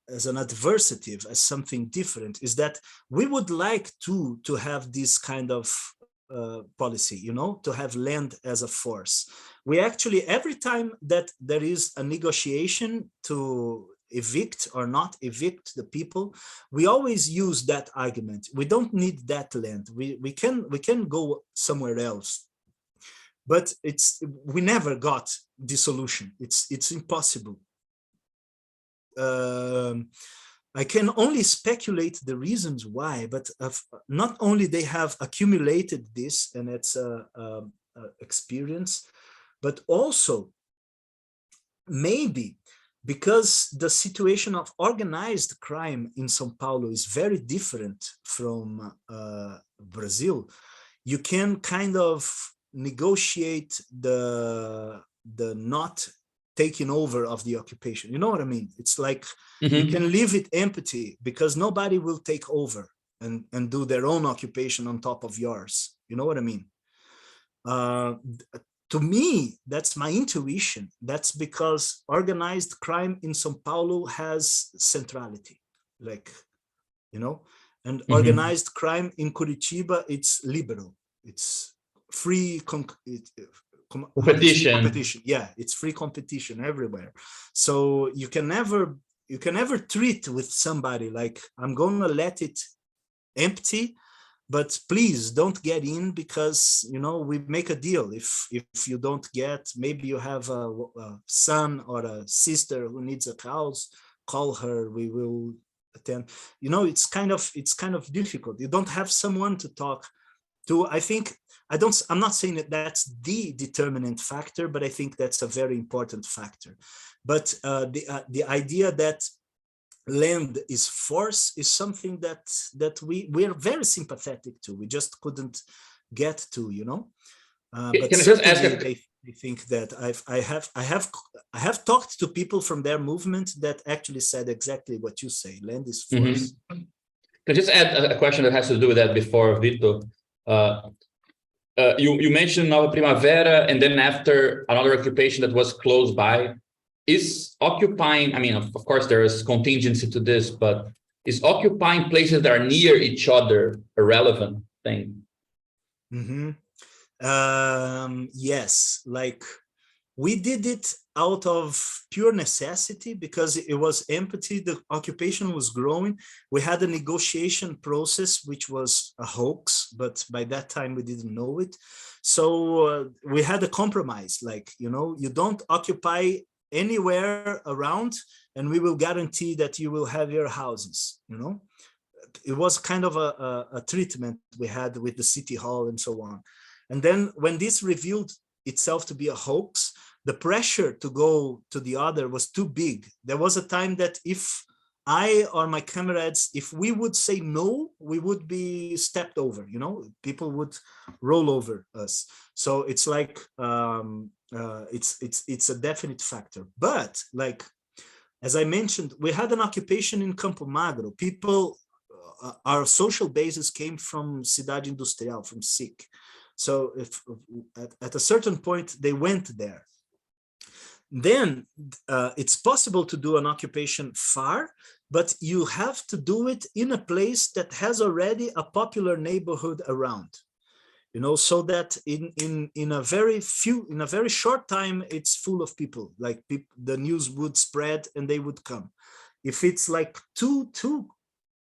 adversative, as something different, is that we would like to have this kind of policy, you know, to have land as a force. We actually, every time that there is a negotiation to evict or not evict the people, we always use that argument. We don't need that land. We can go somewhere else. But we never got the solution. It's impossible. I can only speculate the reasons why, but not only they have accumulated this, and it's a experience, but also maybe because the situation of organized crime in São Paulo is very different from Brazil, you can kind of negotiate the not taking over of the occupation. You know what I mean? It's like you can leave it empty because nobody will take over and do their own occupation on top of yours. You know what I mean? To me, that's my intuition. That's because organized crime in São Paulo has centrality, like, you know, and organized crime in Curitiba, it's liberal. It's free competition. Yeah, it's free competition everywhere. So you can never treat with somebody like, I'm gonna let it empty, but please don't get in because, you know, we make a deal. If you don't get, maybe you have a son or a sister who needs a house, call her, we will attend. You know, it's kind of difficult. You don't have someone to talk to. I'm not saying that that's the determinant factor, but I think that's a very important factor. But the idea that land is force is something that we're very sympathetic to. We just couldn't get to, you know. But can I just ask they think that I have talked to people from their movement that actually said exactly what you say. Land is force. Can I just add a question that has to do with that before Vito? You mentioned Nova Primavera, and then after another occupation that was close by. Is occupying, I mean, of course, there is contingency to this, but is occupying places that are near each other a relevant thing? Yes, like we did it out of pure necessity because it was empty. The occupation was growing. We had a negotiation process, which was a hoax, but by that time we didn't know it. So we had a compromise, like, you know, you don't occupy anywhere around and we will guarantee that you will have your houses, you know. It was kind of a treatment we had with the city hall and so on. And then when this revealed itself to be a hoax, the pressure to go to the other was too big. There was a time that if I or my comrades, if we would say no, we would be stepped over, you know, people would roll over us. So it's like, it's a definite factor. But like, as I mentioned, we had an occupation in Campo Magro. People, our social basis came from Cidade Industrial, from SIC. So if at a certain point they went there, then it's possible to do an occupation far, but you have to do it in a place that has already a popular neighborhood around. You know, so that in a very short time, it's full of people. Like the news would spread and they would come. If it's like too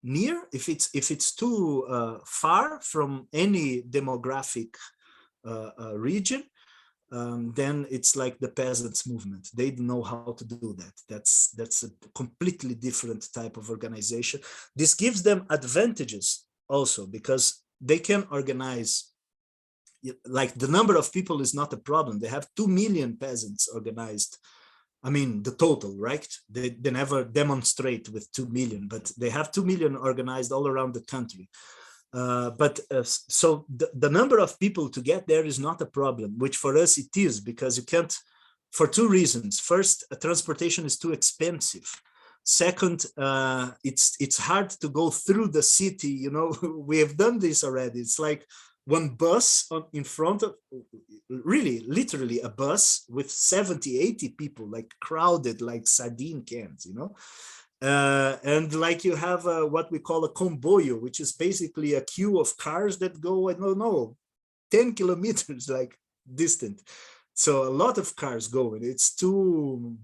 near, if it's too far from any demographic region, then it's like the peasants movement. They know how to do that. That's a completely different type of organization. This gives them advantages also because they can organize. Like the number of people is not a problem. They have 2 million peasants organized I mean, the total, right? They never demonstrate with 2 million, but they have 2 million organized all around the country. So the number of people to get there is not a problem, which for us it is, because you can't, for two reasons. First, transportation is too expensive. Second, it's hard to go through the city. You know, we have done this already. It's like one bus in front of, really, literally a bus with 70, 80 people, like crowded like sardine cans, you know? And like you have what we call a comboio, which is basically a queue of cars that go, I don't know, 10 kilometers like distant. So a lot of cars going. It's too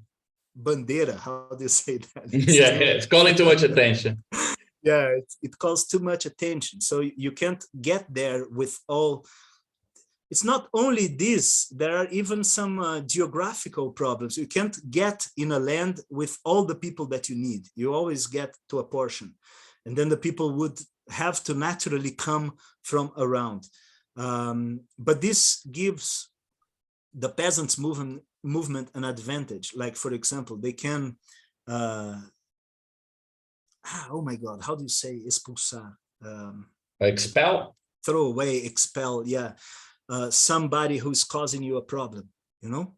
bandera, how do you say that? It's calling too much attention. Yeah, it calls too much attention. So you can't get there with all. It's not only this, there are even some geographical problems. You can't get in a land with all the people that you need. You always get to a portion. And then the people would have to naturally come from around. But this gives the peasants movement an advantage. Like, for example, they can, oh my God, how do you say expulsar? Expel? Throw away, expel, yeah. Somebody who's causing you a problem, you know?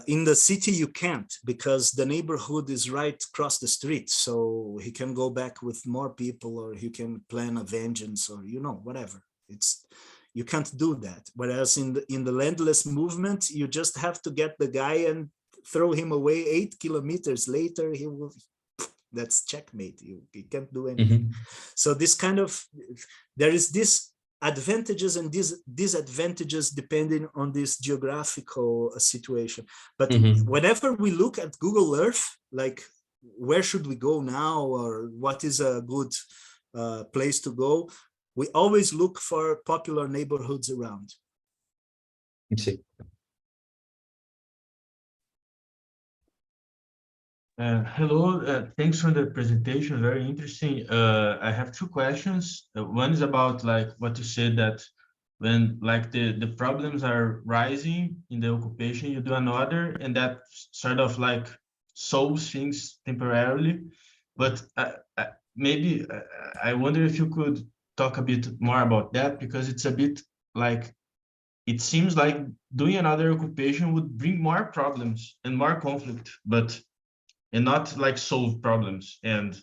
In the city, you can't, because the neighborhood is right across the street. So he can go back with more people, or he can plan a vengeance, or, you know, whatever. You can't do that. Whereas in the landless movement, you just have to get the guy and throw him away. 8 kilometers later, he will, that's checkmate. You can't do anything. So this kind of, there is this advantages and disadvantages depending on this geographical situation. But whenever we look at Google Earth, like, where should we go now, or what is a good place to go, we always look for popular neighborhoods around. See. Hello, thanks for the presentation, very interesting. I have two questions. One is about like what you said, that when like the problems are rising in the occupation, you do another, and that sort of like solves things temporarily. But maybe I wonder if you could talk a bit more about that, because it's a bit like, it seems like doing another occupation would bring more problems and more conflict, and not like solve problems and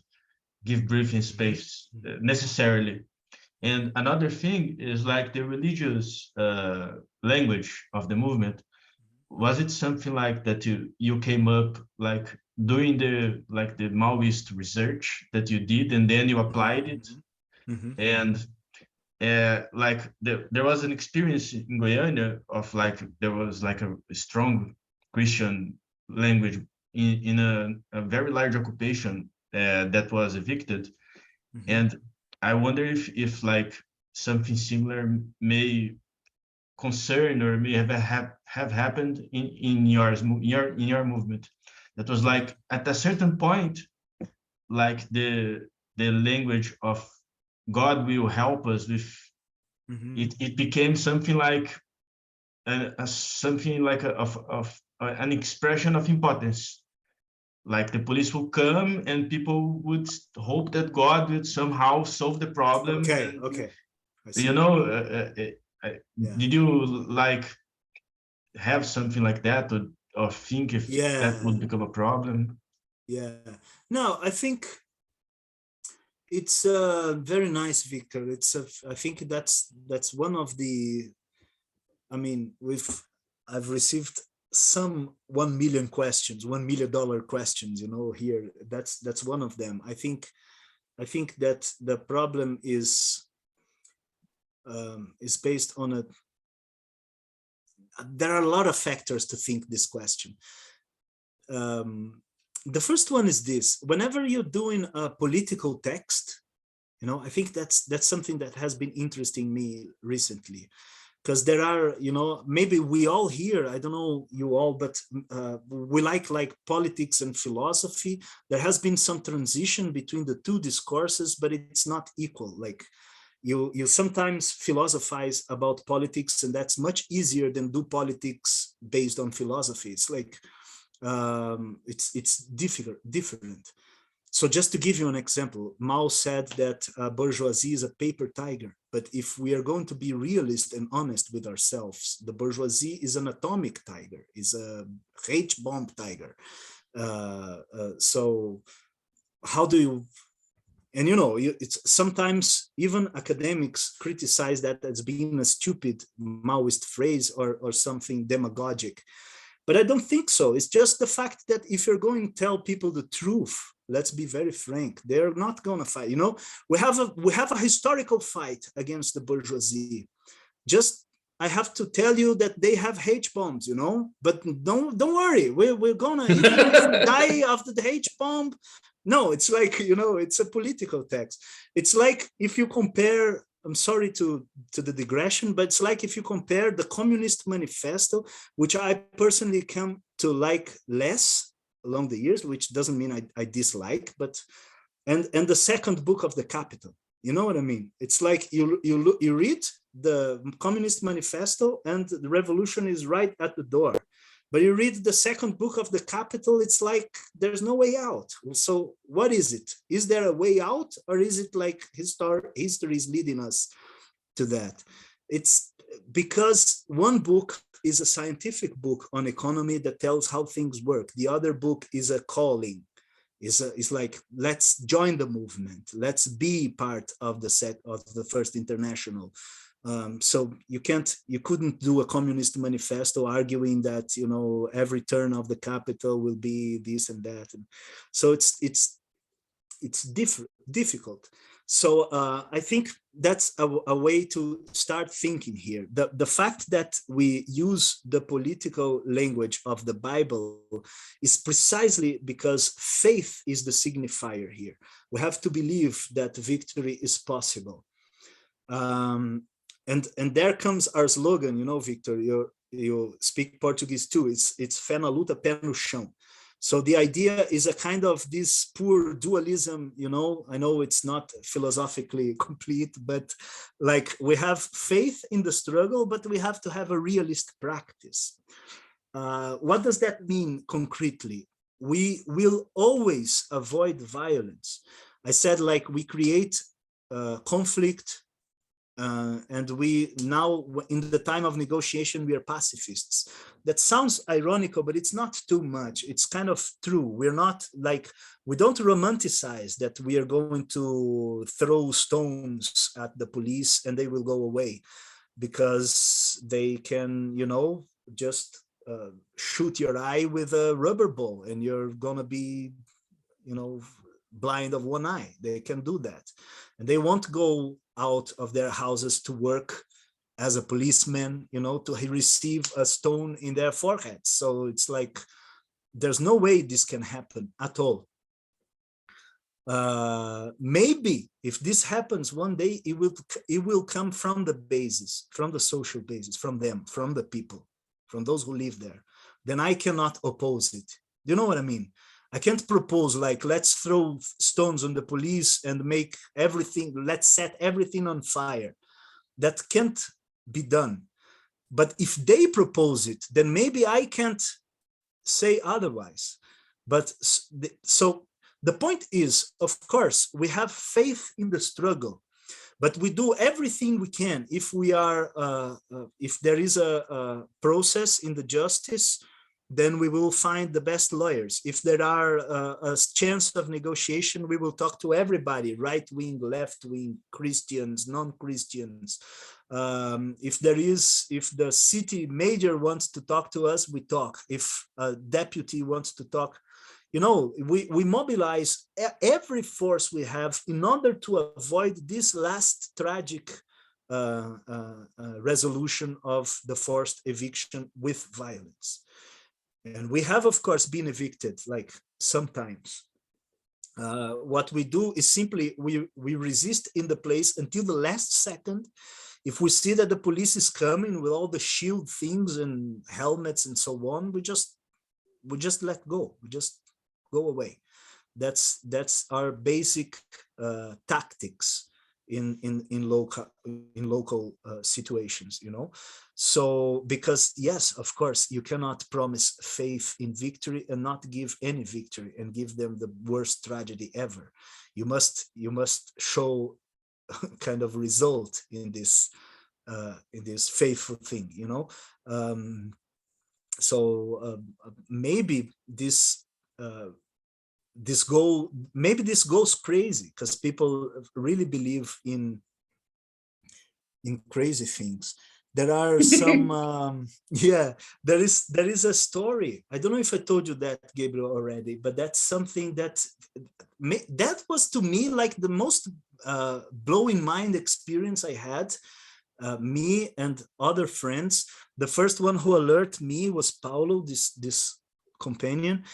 give breathing space necessarily. And another thing is like the religious language of the movement. Was it something like that you came up like doing the Maoist research that you did, and then you applied it? And like there was an experience in Guyana of like, there was like a strong Christian language in a very large occupation that was evicted. And I wonder if like something similar may concern or may have happened in your movement. That was like, at a certain point, like the language of God will help us with it became something like something like an expression of impotence. Like the police will come and people would hope that God would somehow solve the problem. Okay. You know, did you like have something like that, or think if that would become a problem? Yeah. No, I think it's very nice, Victor. I think that's one of the, I mean, I've received some 1 million questions, $1 million questions, you know, here. That's one of them. I think that the problem is based on there are a lot of factors to think this question. The first one is this: whenever you're doing a political text, you know, I think that's something that has been interesting me recently, because there are, you know, maybe we all here, I don't know you all, but we like politics and philosophy. There has been some transition between the two discourses, but it's not equal. Like, You sometimes philosophize about politics, and that's much easier than do politics based on philosophy. It's like it's different. So just to give you an example, Mao said that bourgeoisie is a paper tiger. But if we are going to be realist and honest with ourselves, the bourgeoisie is an atomic tiger, is a H-bomb tiger. So how do you, and you know, it's sometimes even academics criticize that as being a stupid Maoist phrase or something demagogic. But I don't think so. It's just the fact that if you're going to tell people the truth, let's be very frank, they're not going to fight. You know, we have a historical fight against the bourgeoisie. Just I have to tell you that they have H bombs, you know. But don't worry, we're gonna die after the H bomb. No, it's like, you know, it's a political text. It's like if you compare. I'm sorry to the digression, but it's like if you compare the Communist Manifesto, which I personally come to like less along the years, which doesn't mean I dislike, but and the second book of the Capital. You know what I mean? It's like you read the Communist Manifesto and the revolution is right at the door. But you read the second book of the Capital, it's like there's no way out. So what is it? Is there a way out, or is it like history is leading us to that? It's because one book is a scientific book on economy that tells how things work. The other book is a calling. It's like, let's join the movement. Let's be part of the First International. So you couldn't do a Communist Manifesto arguing that, you know, every turn of the capital will be this and that. And so it's difficult. So I think that's a way to start thinking here. The fact that we use the political language of the Bible is precisely because faith is the signifier here. We have to believe that victory is possible. And there comes our slogan, you know, Victor, you speak Portuguese too. It's fé na luta, pé no chão. So the idea is a kind of this poor dualism, you know. I know it's not philosophically complete, but like we have faith in the struggle, but we have to have a realist practice. What does that mean concretely? We will always avoid violence. I said, like, we create conflict, and we now, in the time of negotiation, we are pacifists. That sounds ironical, but it's not too much. It's kind of true. We're not like, we don't romanticize that we are going to throw stones at the police and they will go away because they can, you know, just shoot your eye with a rubber ball and you're gonna be, you know, blind of one eye. They can do that. And they won't go out of their houses to work as a policeman, you know, to receive a stone in their foreheads. So it's like, there's no way this can happen at all. Maybe if this happens one day, it will come from the basis, from the social basis, from them, from the people, from those who live there. Then I cannot oppose it. You know what I mean? I can't propose like, let's throw stones on the police and make everything, let's set everything on fire. That can't be done. But if they propose it, then maybe I can't say otherwise. But so the point is, of course, we have faith in the struggle, but we do everything we can. If we are, if there is a process in the justice, then we will find the best lawyers. If there are a chance of negotiation, we will talk to everybody, right wing, left wing, Christians, non-Christians. If the city mayor wants to talk to us, we talk. If a deputy wants to talk, you know, we mobilize every force we have in order to avoid this last tragic resolution of the forced eviction with violence. And we have, of course, been evicted, like sometimes. What we do is simply, we resist in the place until the last second. If we see that the police is coming with all the shield things and helmets and so on, we just let go. We just go away. That's our basic tactics in local situations, you know. So because yes, of course, you cannot promise faith in victory and not give any victory and give them the worst tragedy ever. You must show kind of result in this faithful thing, you know. Maybe this this goes crazy because people really believe in crazy things. There are some yeah, there is a story. I don't know if I told you that, Gabriel, already, but that's something that was to me like the most blowing mind experience I had. Me and other friends. The first one who alerted me was Paulo, this companion.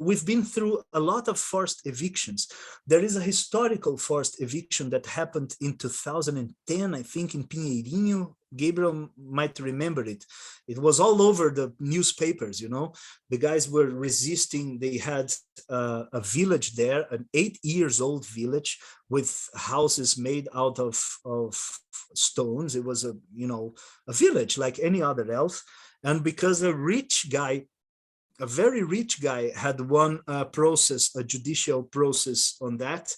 We've been through a lot of forced evictions. There is a historical forced eviction that happened in 2010, I think, in Pinheirinho. Gabriel might remember it. It was all over the newspapers, you know. The guys were resisting. They had a village there, an 8-year-old village with houses made out of stones. It was a village like any other else. And because a very rich guy had won a judicial process on that,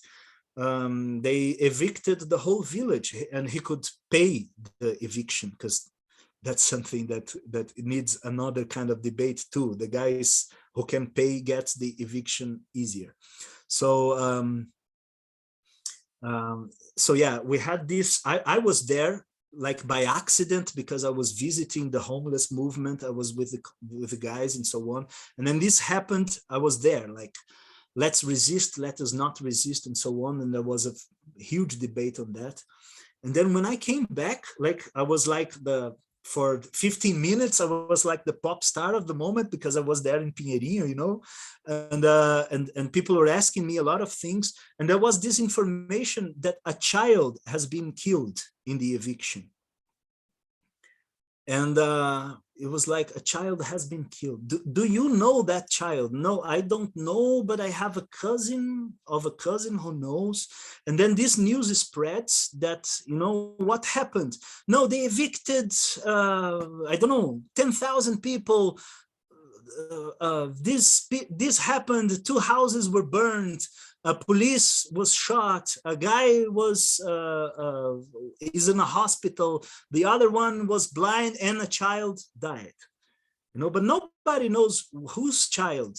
they evicted the whole village, and he could pay the eviction, because that's something that needs another kind of debate too. The guys who can pay gets the eviction easier. So so yeah, we had this. I was there like by accident because I was visiting the homeless movement. I was with the guys and so on. And then this happened. I was there like, let's resist, let us not resist, and so on. And there was a huge debate on that. And then when I came back, like I was like for 15 minutes, I was like the pop star of the moment because I was there in Pinheirinho, you know, and people were asking me a lot of things. And there was this information that a child has been killed in the eviction. And it was like, a child has been killed. Do you know that child? No, I don't know, but I have a cousin of a cousin who knows. And then this news spreads that, you know, what happened? No, they evicted, I don't know, 10,000 people. This happened, 2 houses were burned, a police was shot, a guy is in a hospital, the other one was blind, and a child died. You know, but nobody knows whose child.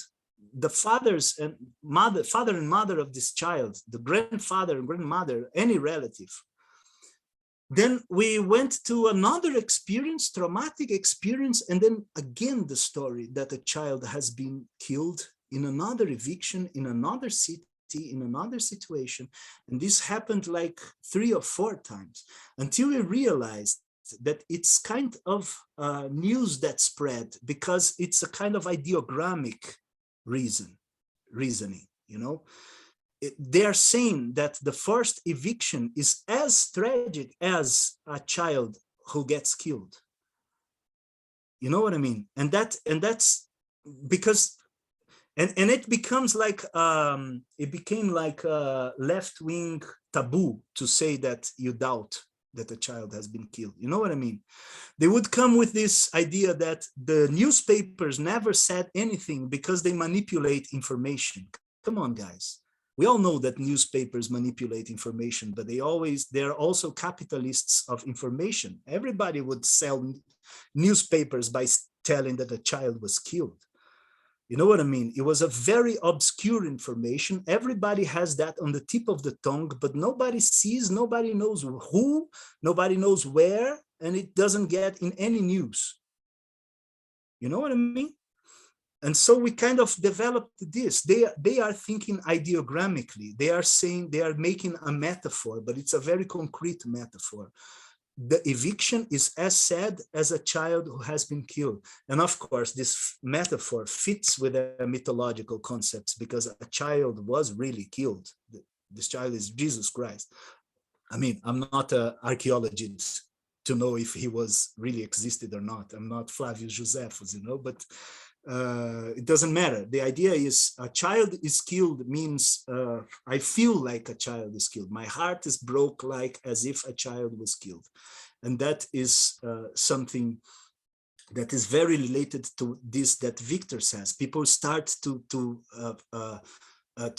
The father and mother of this child, the grandfather and grandmother, any relative. Then we went to another experience, traumatic experience, and then again the story that a child has been killed in another eviction, in another city, in another situation. And this happened like 3 or 4 times until we realized that it's kind of news that spread because it's a kind of ideogrammic reasoning, you know. They are saying that the first eviction is as tragic as a child who gets killed. You know what I mean? And that's because, and it becomes like, it became like a left-wing taboo to say that you doubt that a child has been killed. You know what I mean? They would come with this idea that the newspapers never said anything because they manipulate information. Come on, guys. We all know that newspapers manipulate information, but they're also capitalists of information. Everybody would sell newspapers by telling that a child was killed. You know what I mean? It was a very obscure information. Everybody has that on the tip of the tongue, but nobody sees, nobody knows who, nobody knows where, and it doesn't get in any news. You know what I mean? And so we kind of developed this. They are thinking ideogrammically. They are saying, they are making a metaphor, but it's a very concrete metaphor. The eviction is as sad as a child who has been killed. And of course, this metaphor fits with the mythological concepts because a child was really killed. This child is Jesus Christ. I mean, I'm not an archaeologist to know if he was really existed or not. I'm not Flavius Josephus, you know, but It doesn't matter. The idea is a child is killed means I feel like a child is killed. My heart is broke like as if a child was killed. And that is something that is very related to this that Victor says. People start to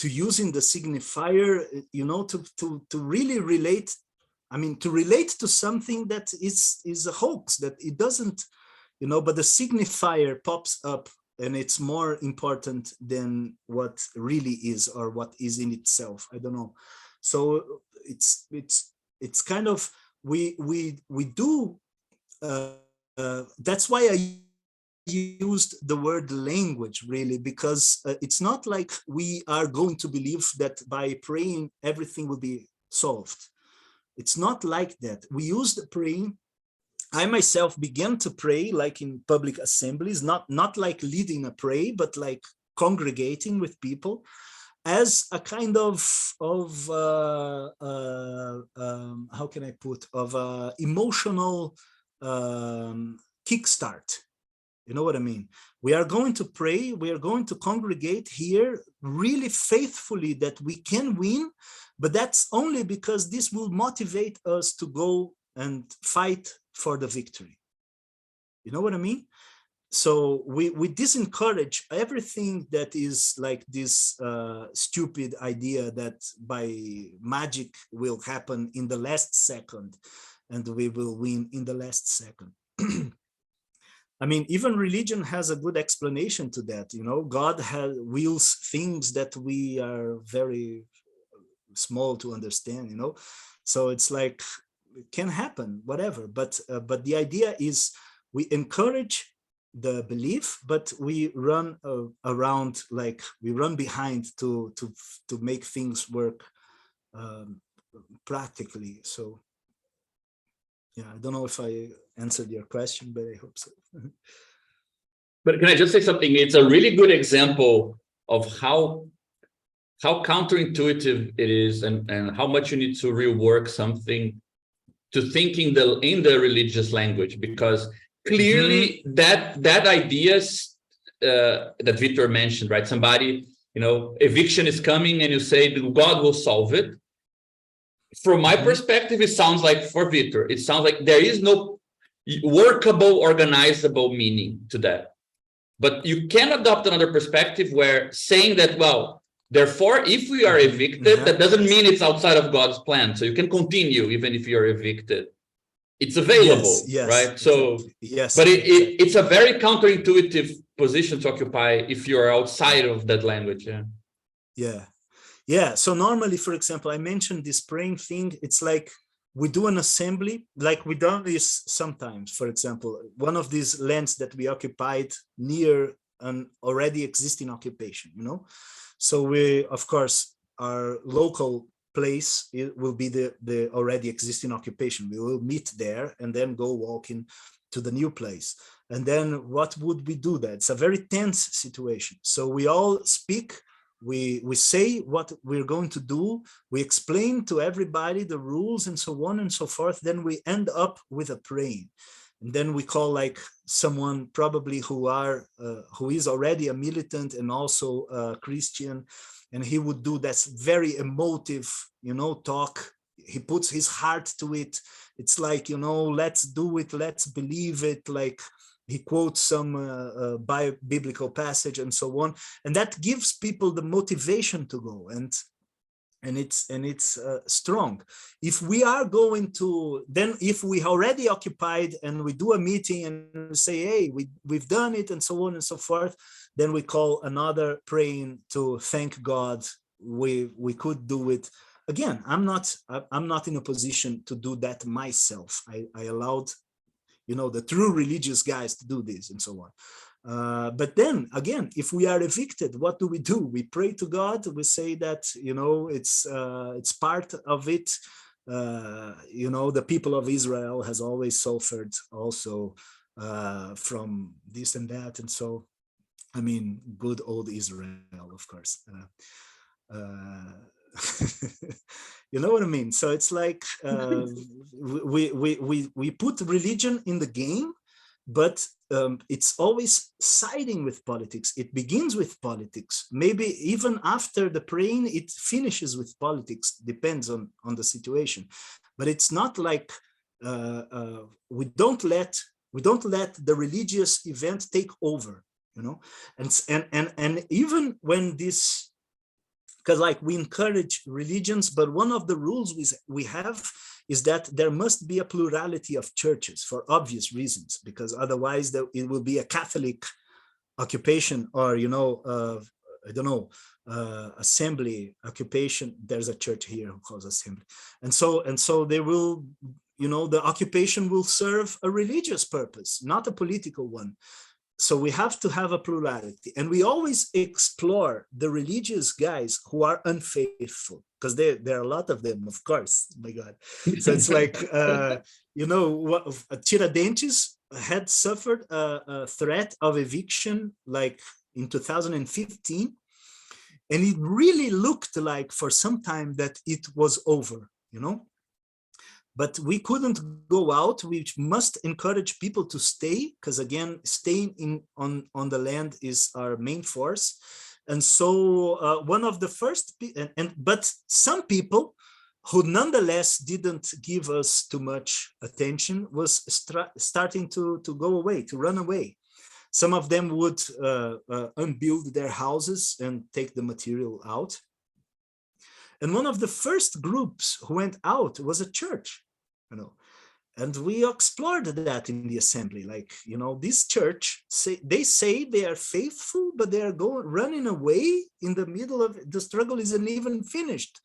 using the signifier, you know, to really relate. I mean, to relate to something that is a hoax, that it doesn't, you know, but the signifier pops up and it's more important than what really is or what is in itself. I don't know. So it's kind of, we do, that's why I used the word language, really, because it's not like we are going to believe that by praying everything will be solved. It's not like that. We used praying. I myself began to pray like in public assemblies, not like leading a prayer, but like congregating with people as a kind of how can I put, of emotional kickstart. You know what I mean? We are going to pray, we are going to congregate here really faithfully that we can win, but that's only because this will motivate us to go and fight for the victory. You know what I mean? So we disencourage everything that is like this stupid idea that by magic will happen in the last second and we will win in the last second. I mean, even religion has a good explanation to that. You know, God wills things that we are very small to understand, you know. So it's like, it can happen, whatever. But the idea is we encourage the belief, but we run around, like we run behind to make things work practically. So yeah, I don't know if I answered your question, but I hope so. But can I just say something? It's a really good example of how counterintuitive it is, and how much you need to rework something to think in the religious language, because clearly that ideas that Victor mentioned, right? Somebody, you know, eviction is coming and you say God will solve it. From my perspective, it sounds like, for Victor, it sounds like there is no workable, organizable meaning to that. But you can adopt another perspective where saying that, well, therefore, if we are evicted, that doesn't mean it's outside of God's plan. So you can continue even if you're evicted. It's available, yes, right? So, exactly. Yes, but it's a very counterintuitive position to occupy if you're outside of that language. Yeah. So normally, for example, I mentioned this praying thing. It's like we do an assembly, like we done this sometimes. For example, one of these lands that we occupied near an already existing occupation, you know. So we, of course, our local place, it will be the already existing occupation. We will meet there and then go walking to the new place. And then what would we do there? It's a very tense situation. So we all speak, we say what we're going to do, we explain to everybody the rules and so on and so forth. Then we end up with a praying. And then we call like someone probably who is already a militant and also a Christian, and he would do that very emotive, you know, talk. He puts his heart to it. It's like, you know, let's do it, let's believe it. Like he quotes some biblical passage and so on, and that gives people the motivation to go. And it's strong. If we are going to, then if we already occupied and we do a meeting and say, hey, we've done it and so on and so forth, then we call another praying to thank God we could do it. Again, I'm not in a position to do that myself. I allowed, you know, the true religious guys to do this and so on. But then again, if we are evicted, what do? We pray to God. We say that, you know, it's part of it. You know, the people of Israel has always suffered also from this and that. And so, I mean, good old Israel, of course. You know what I mean? So it's like we put religion in the game. but it's always siding with politics. It begins with politics. Maybe even after the praying, it finishes with politics, depends on the situation. But it's not like we don't let the religious event take over, you know. And even when this, because like we encourage religions, but one of the rules we have is that there must be a plurality of churches for obvious reasons, because otherwise it will be a Catholic occupation, or, you know, I don't know, assembly occupation. There's a church here who calls assembly. And so they will, you know, the occupation will serve a religious purpose, not a political one. So we have to have a plurality, and we always explore the religious guys who are unfaithful, because there are a lot of them, of course. Oh my God. So it's like, you know, Tiradentes had suffered a threat of eviction like in 2015, and it really looked like for some time that it was over, you know. But we couldn't go out. We must encourage people to stay, because again, staying on the land is our main force. And so one of the first, but some people who nonetheless didn't give us too much attention was starting to go away, to run away. Some of them would unbuild their houses and take the material out. And one of the first groups who went out was a church, you know, and we explored that in the assembly. Like, you know, this church, they say they are faithful, but they are running away in the middle of the struggle isn't even finished.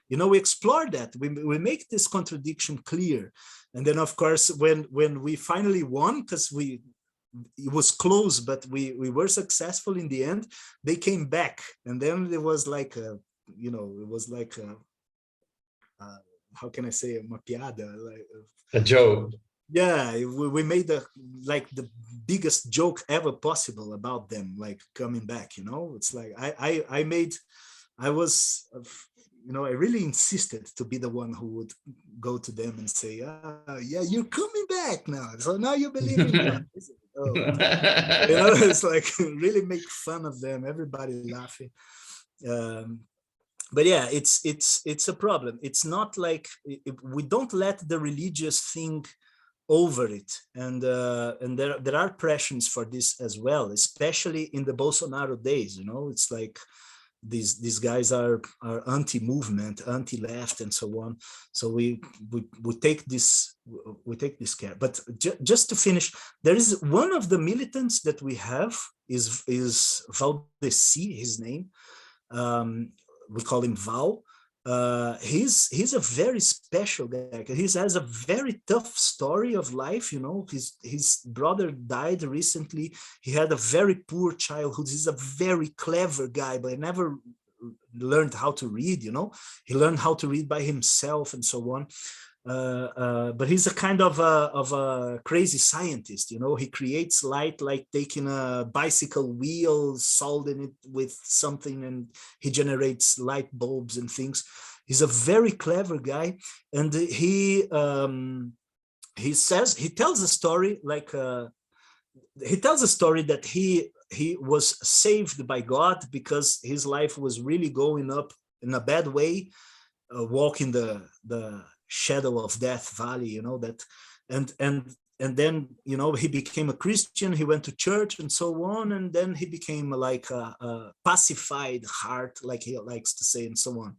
You know, we explored that. We make this contradiction clear. And then, of course, when we finally won, because it was close, but we were successful in the end, they came back. And then there was like a, you know, it was like how can I say, uma piada, like a joke. Yeah, we made the biggest joke ever possible about them, like coming back. You know, it's like I was, you know, I really insisted to be the one who would go to them and say, yeah, you're coming back now, so now you believe in God. Oh. You know, it's like really make fun of them, everybody laughing. But yeah, it's a problem. It's not like we don't let the religious thing over it, and there are pressures for this as well, especially in the Bolsonaro days. You know, it's like these guys are anti-movement, anti-left, and so on. So we take this care. But just to finish, there is one of the militants that we have is Valdeci, his name. We call him Val. He's a very special guy. He has a very tough story of life. You know, his brother died recently. He had a very poor childhood. He's a very clever guy, but he never learned how to read. You know, he learned how to read by himself and so on. But he's a kind of a crazy scientist. You know, he creates light like taking a bicycle wheel, salting it with something, and he generates light bulbs and things. He's a very clever guy, and he tells a story like that he was saved by God because his life was really going up in a bad way, walking the shadow of death valley, you know, that, and then, you know, he became a Christian, he went to church and so on, and then he became like a pacified heart, like he likes to say, and so on.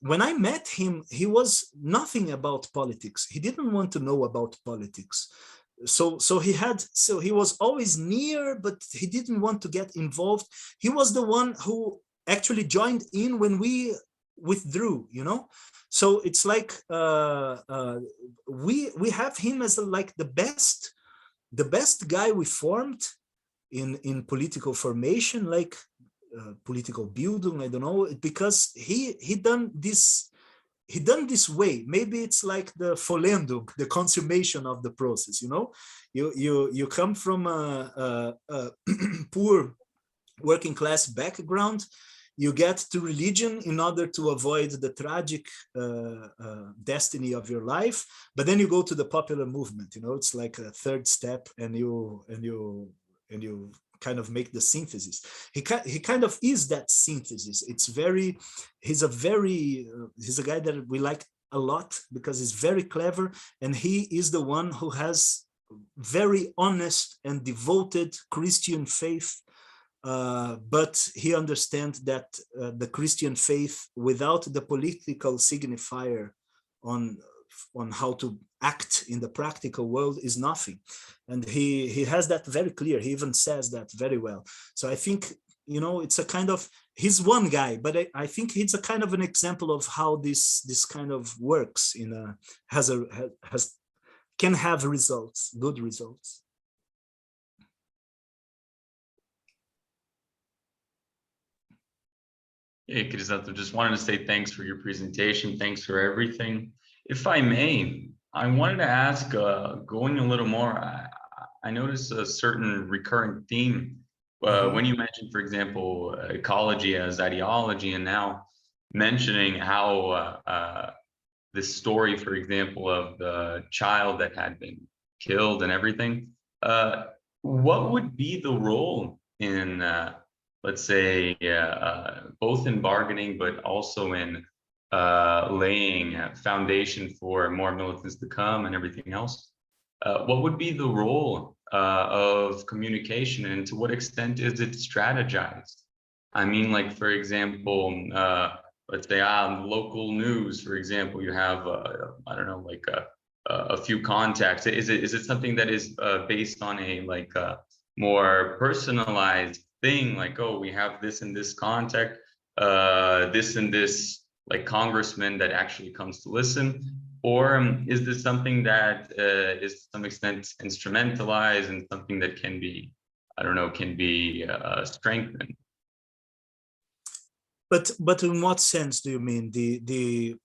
When I met him, he was nothing about politics. He didn't want to know about politics. So he was always near, but he didn't want to get involved. He was the one who actually joined in when we withdrew, you know. So it's like we have him as like the best guy we formed in political formation, like political building. I don't know, because he done this way. Maybe it's like the Vollendung, the consummation of the process. You know, you come from a poor working class background. you get to religion in order to avoid the tragic destiny of your life, but then you go to the popular movement. You know, it's like a third step, and you kind of make the synthesis. He kind of is that synthesis. It's very, he's a guy that we like a lot because he's very clever, and he is the one who has very honest and devoted Christian faith. But he understands that the Christian faith without the political signifier on how to act in the practical world is nothing. And he has that very clear. He even says that very well. So I think, you know, it's a kind of, he's one guy, but I think he's a kind of an example of how this kind of works in a, can have results, good results. Hey, Crisanto, just wanted to say thanks for your presentation. Thanks for everything. If I may, I wanted to ask, going a little more, I noticed a certain recurring theme when you mentioned, for example, ecology as ideology, and now mentioning how this story, for example, of the child that had been killed and everything, what would be the role in let's say, both in bargaining, but also in laying a foundation for more militants to come and everything else? What would be the role of communication, and to what extent is it strategized? I mean, like, for example, let's say local news, for example, you have, I don't know, like a few contacts. Is it something that is based on a more personalized thing, like, oh, we have this and this contact, this and this like congressman that actually comes to listen? Or is this something that is to some extent instrumentalized and something that can be, I don't know, can be strengthened? But in what sense do you mean? The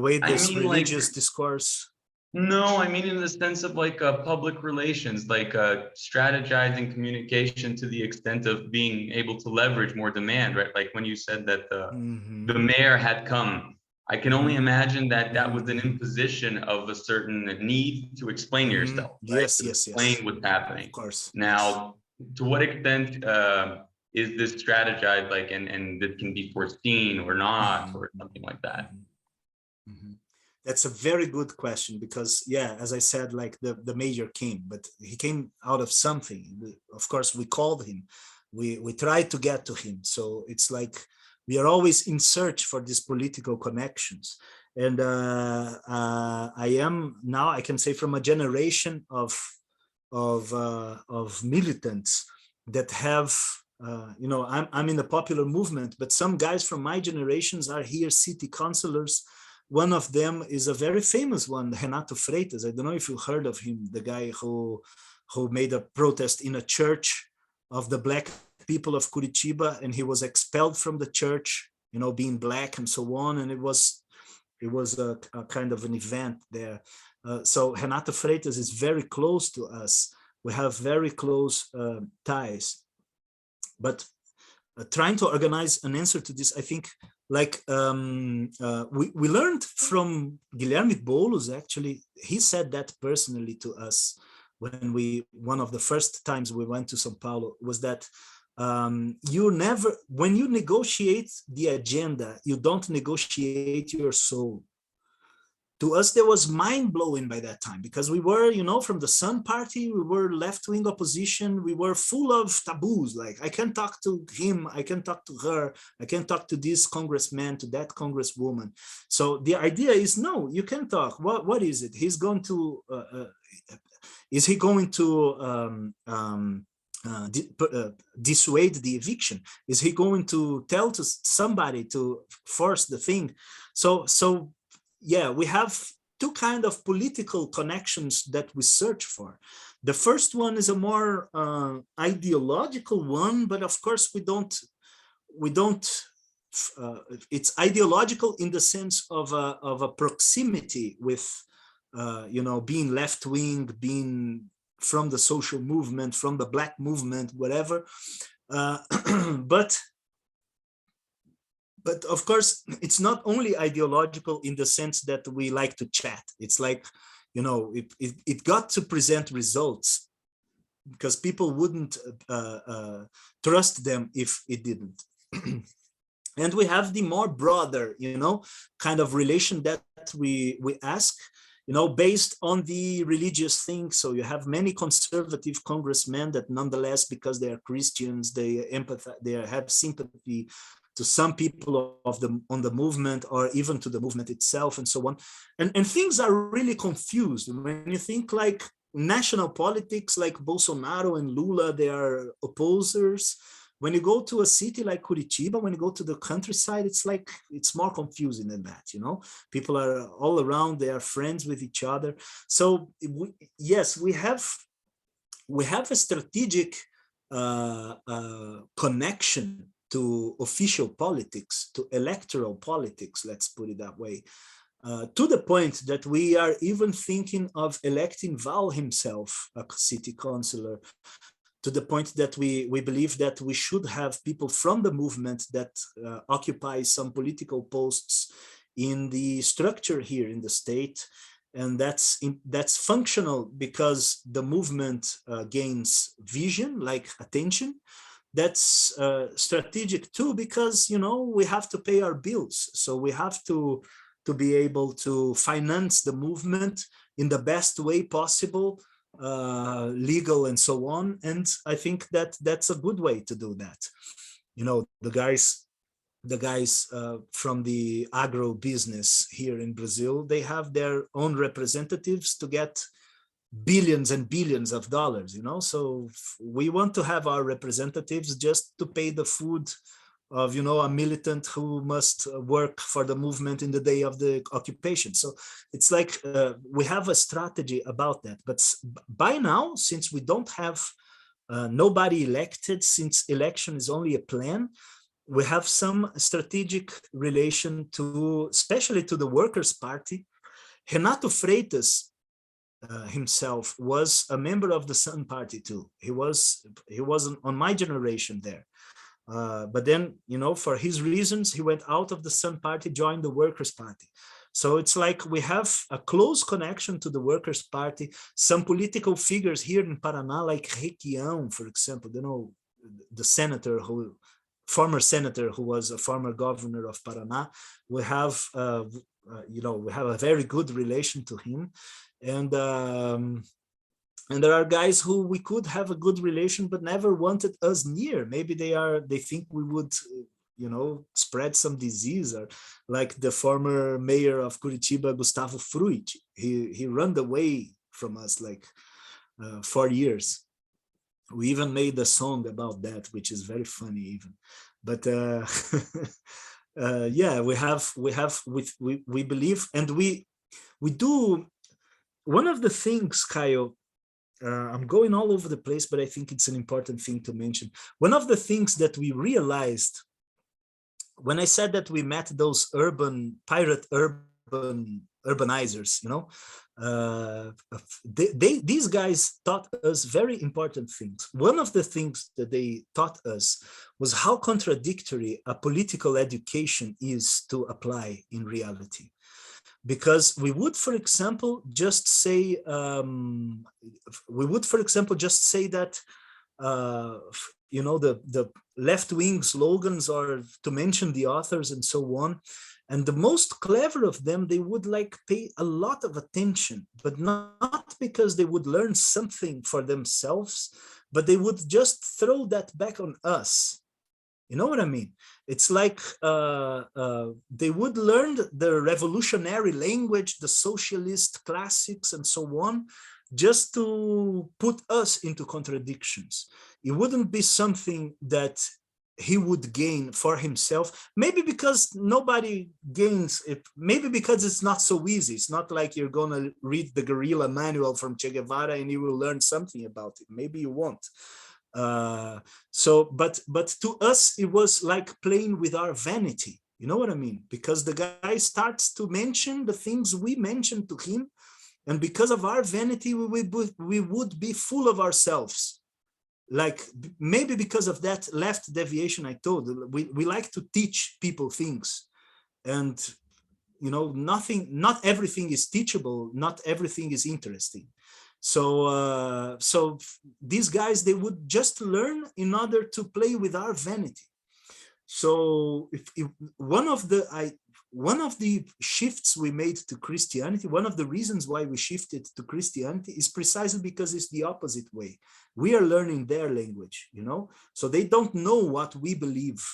way this religious like, discourse? No, I mean in the sense of like public relations, like strategizing communication to the extent of being able to leverage more demand, right? Like when you said that the mayor had come, I can only imagine that that was an imposition of a certain need to explain yourself, right? Yes, to yes, explain yes. what's happening. Of course. Now, to what extent is this strategized, like, and it can be foreseen or not, or something like that? That's a very good question, because yeah, as I said, like the mayor came, but he came out of something. Of course, we called him, we tried to get to him. So it's like we are always in search for these political connections. And I am now, I can say, from a generation of militants that have, you know, I'm in the popular movement, but some guys from my generations are here, city councillors. One of them is a very famous one, Renato Freitas. I don't know if you heard of him, the guy who made a protest in a church of the black people of Curitiba, and he was expelled from the church, you know, being black and so on. And it was a kind of an event there. So Renato Freitas is very close to us. We have very close ties. But trying to organize an answer to this, I think, like we learned from Guilherme Boulos, actually. He said that personally to us when one of the first times we went to Sao Paulo, was that you never, when you negotiate the agenda, you don't negotiate your soul. To us, that was mind-blowing by that time, because we were, you know, from the Sun Party, we were left-wing opposition, we were full of taboos, like, I can't talk to him, I can't talk to her, I can't talk to this congressman, to that congresswoman. So the idea is, no, you can talk. What is it? He's going to, is he going to dissuade the eviction? Is he going to tell to somebody to force the thing? So yeah, we have two kinds of political connections that we search for. The first one is a more ideological one, but of course we don't. It's ideological in the sense of a proximity with, you know, being left wing, being from the social movement, from the black movement, whatever. But But of course, it's not only ideological in the sense that we like to chat. It's like, you know, it got to present results, because people wouldn't trust them if it didn't. And we have the more broader, you know, kind of relation that we ask, you know, based on the religious thing. So you have many conservative congressmen that nonetheless, because they are Christians, they empathize, they have sympathy to some people of on the movement, or even to the movement itself, and so on. And things are really confused. When you think like national politics, like Bolsonaro and Lula, they are opposers. When you go to a city like Curitiba, when you go to the countryside, it's like, it's more confusing than that, you know? People are all around, they are friends with each other. So yes, we have a strategic connection to official politics, to electoral politics, let's put it that way, to the point that we are even thinking of electing Val himself, a city councillor, to the point that we believe that we should have people from the movement that occupy some political posts in the structure here in the state. And that's functional because the movement gains vision, like attention. That's strategic too, because, you know, we have to pay our bills. So we have to be able to finance the movement in the best way possible, legal and so on. And I think that that's a good way to do that. You know, the guys from the agro business here in Brazil, they have their own representatives to get billions and billions of dollars, you know. So we want to have our representatives just to pay the food of, you know, a militant who must work for the movement in the day of the occupation. So it's like we have a strategy about that. But by now, since we don't have nobody elected, since election is only a plan, we have some strategic relation to, especially to the Workers' Party. Renato Freitas himself was a member of the Sun Party too. He was on my generation there. But then, you know, for his reasons, he went out of the Sun Party, joined the Workers' Party. So it's like we have a close connection to the Workers' Party. Some political figures here in Paraná, like Requião, for example, you know, the former senator who was a former governor of Paraná. We have, you know, we have a very good relation to him. And there are guys who we could have a good relation, but never wanted us near. Maybe they think we would, you know, spread some disease, or like the former mayor of Curitiba, Gustavo Fruit. He ran away from us like 4 years. We even made a song about that, which is very funny even. But yeah, we believe, and we do. One of the things, Caio, I'm going all over the place, but I think it's an important thing to mention. One of the things that we realized when I said that we met those urbanizers, you know, these guys taught us very important things. One of the things that they taught us was how contradictory a political education is to apply in reality. Because we would, for example, just say that you know, the left-wing slogans, or to mention the authors and so on, and the most clever of them, they would like pay a lot of attention, but not because they would learn something for themselves, but they would just throw that back on us. You know what I mean? It's like they would learn the revolutionary language, the socialist classics and so on, just to put us into contradictions. It wouldn't be something that he would gain for himself, maybe because nobody gains it, maybe because it's not so easy. It's not like you're going to read the guerrilla manual from Che Guevara and you will learn something about it. Maybe you won't. But to us, it was like playing with our vanity. You know what I mean? Because the guy starts to mention the things we mentioned to him, and because of our vanity, we would be full of ourselves. like maybe because of that left deviation I told, we like to teach people things, and you know, not everything is teachable, not everything is interesting. So so these guys, they would just learn in order to play with our vanity. So if one of the shifts we made to Christianity, one of the reasons why we shifted to Christianity is precisely because it's the opposite way. We are learning their language, you know, so they don't know what we believe.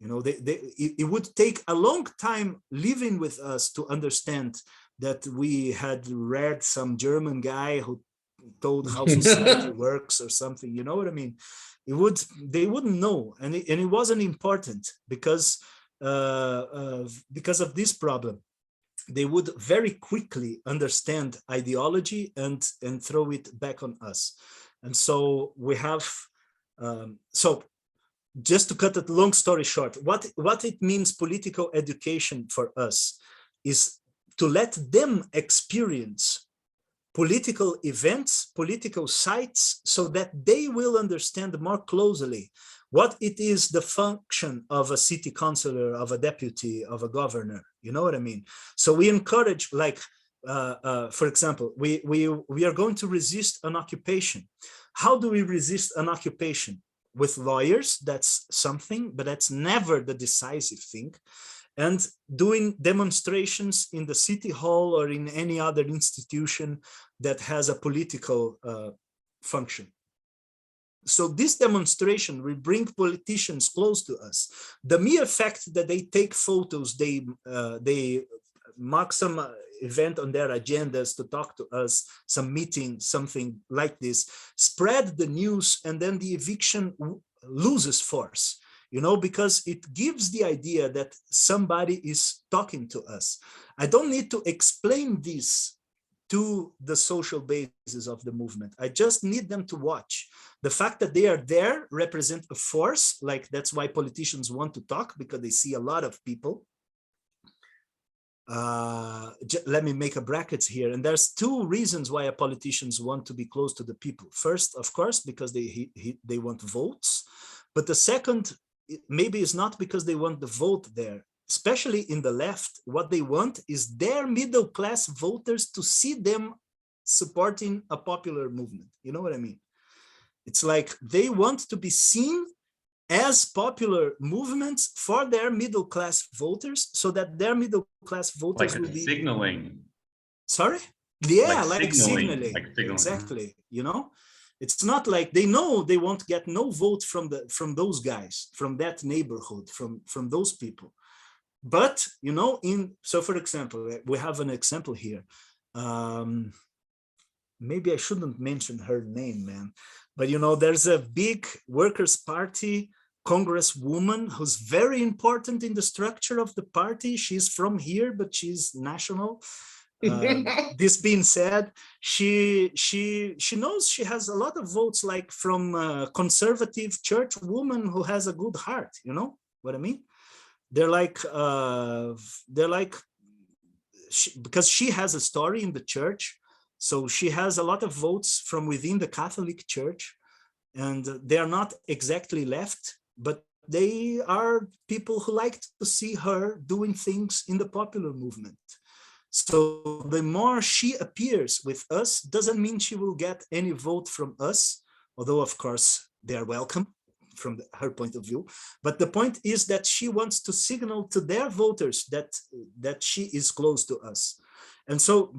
You know, it would take a long time living with us to understand that we had read some German guy who told how society works or something, you know what I mean? They wouldn't know, and it wasn't important because of this problem. They would very quickly understand ideology and throw it back on us. And so we have, so just to cut a long story short, what it means political education for us is to let them experience political events, political sites, so that they will understand more closely what it is the function of a city councillor, of a deputy, of a governor. You know what I mean? So we encourage, like, for example, we are going to resist an occupation. How do we resist an occupation? With lawyers, that's something, but that's never the decisive thing. And doing demonstrations in the city hall or in any other institution that has a political function. So this demonstration will bring politicians close to us. The mere fact that they take photos, they mark some event on their agendas to talk to us, some meeting, something like this, spread the news, and then the eviction loses force. You know, because it gives the idea that somebody is talking to us. I don't need to explain this to the social basis of the movement. I just need them to watch. The fact that they are there represent a force, like that's why politicians want to talk, because they see a lot of people. Let me make a brackets here. And there's two reasons why politicians want to be close to the people. First, of course, because they want votes. But the second, maybe it's not because they want the vote there, especially in the left. What they want is their middle class voters to see them supporting a popular movement. You know what I mean? It's like they want to be seen as popular movements for their middle class voters, so that their middle class voters will be signaling. Sorry? Yeah, like signaling. Exactly. You know? It's not like they know they won't get no vote from those guys, from that neighborhood, from those people. But, you know, so for example, we have an example here. Maybe I shouldn't mention her name, man. But, you know, there's a big Workers' Party congresswoman who's very important in the structure of the party. She's from here, but she's national. This being said, she knows she has a lot of votes, like from a conservative church woman who has a good heart. You know what I mean? They're like because she has a story in the church, so she has a lot of votes from within the Catholic Church, and they are not exactly left, but they are people who like to see her doing things in the popular movement. So the more she appears with us, doesn't mean she will get any vote from us, although of course they are welcome from her point of view. But the point is that she wants to signal to their voters that she is close to us. And so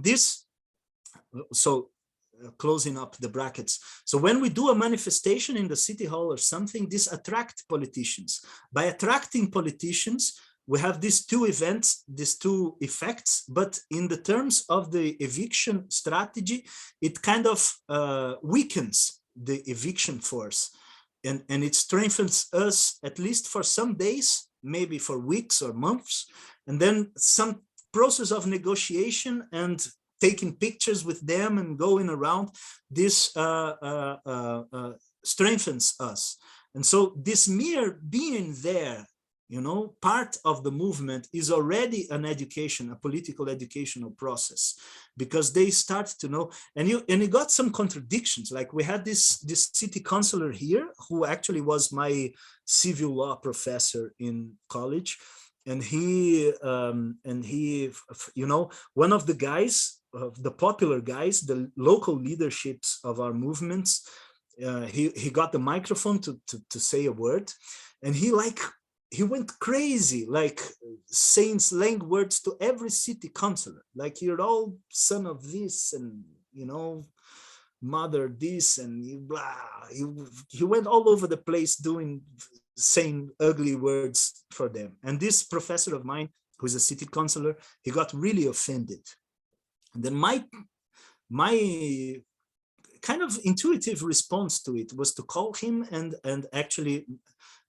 closing up the brackets. So when we do a manifestation in the city hall or something, this attracts politicians. By attracting politicians, we have these two events, these two effects, but in the terms of the eviction strategy, it kind of weakens the eviction force, and it strengthens us, at least for some days, maybe for weeks or months, and then some process of negotiation and taking pictures with them and going around, this strengthens us. And so this mere being there You know, part of the movement is already an education, a political educational process, because they start to know, and you got some contradictions. Like we had this city councilor here, who actually was my civil law professor in college, and he, you know, one of the guys, the popular guys, the local leaderships of our movements, he got the microphone to say a word, and he went crazy, like saying slang words to every city councilor, like you're all son of this, and you know, mother this, and you blah. He went all over the place saying ugly words for them. And this professor of mine, who's a city councilor, he got really offended. And then my kind of intuitive response to it was to call him and actually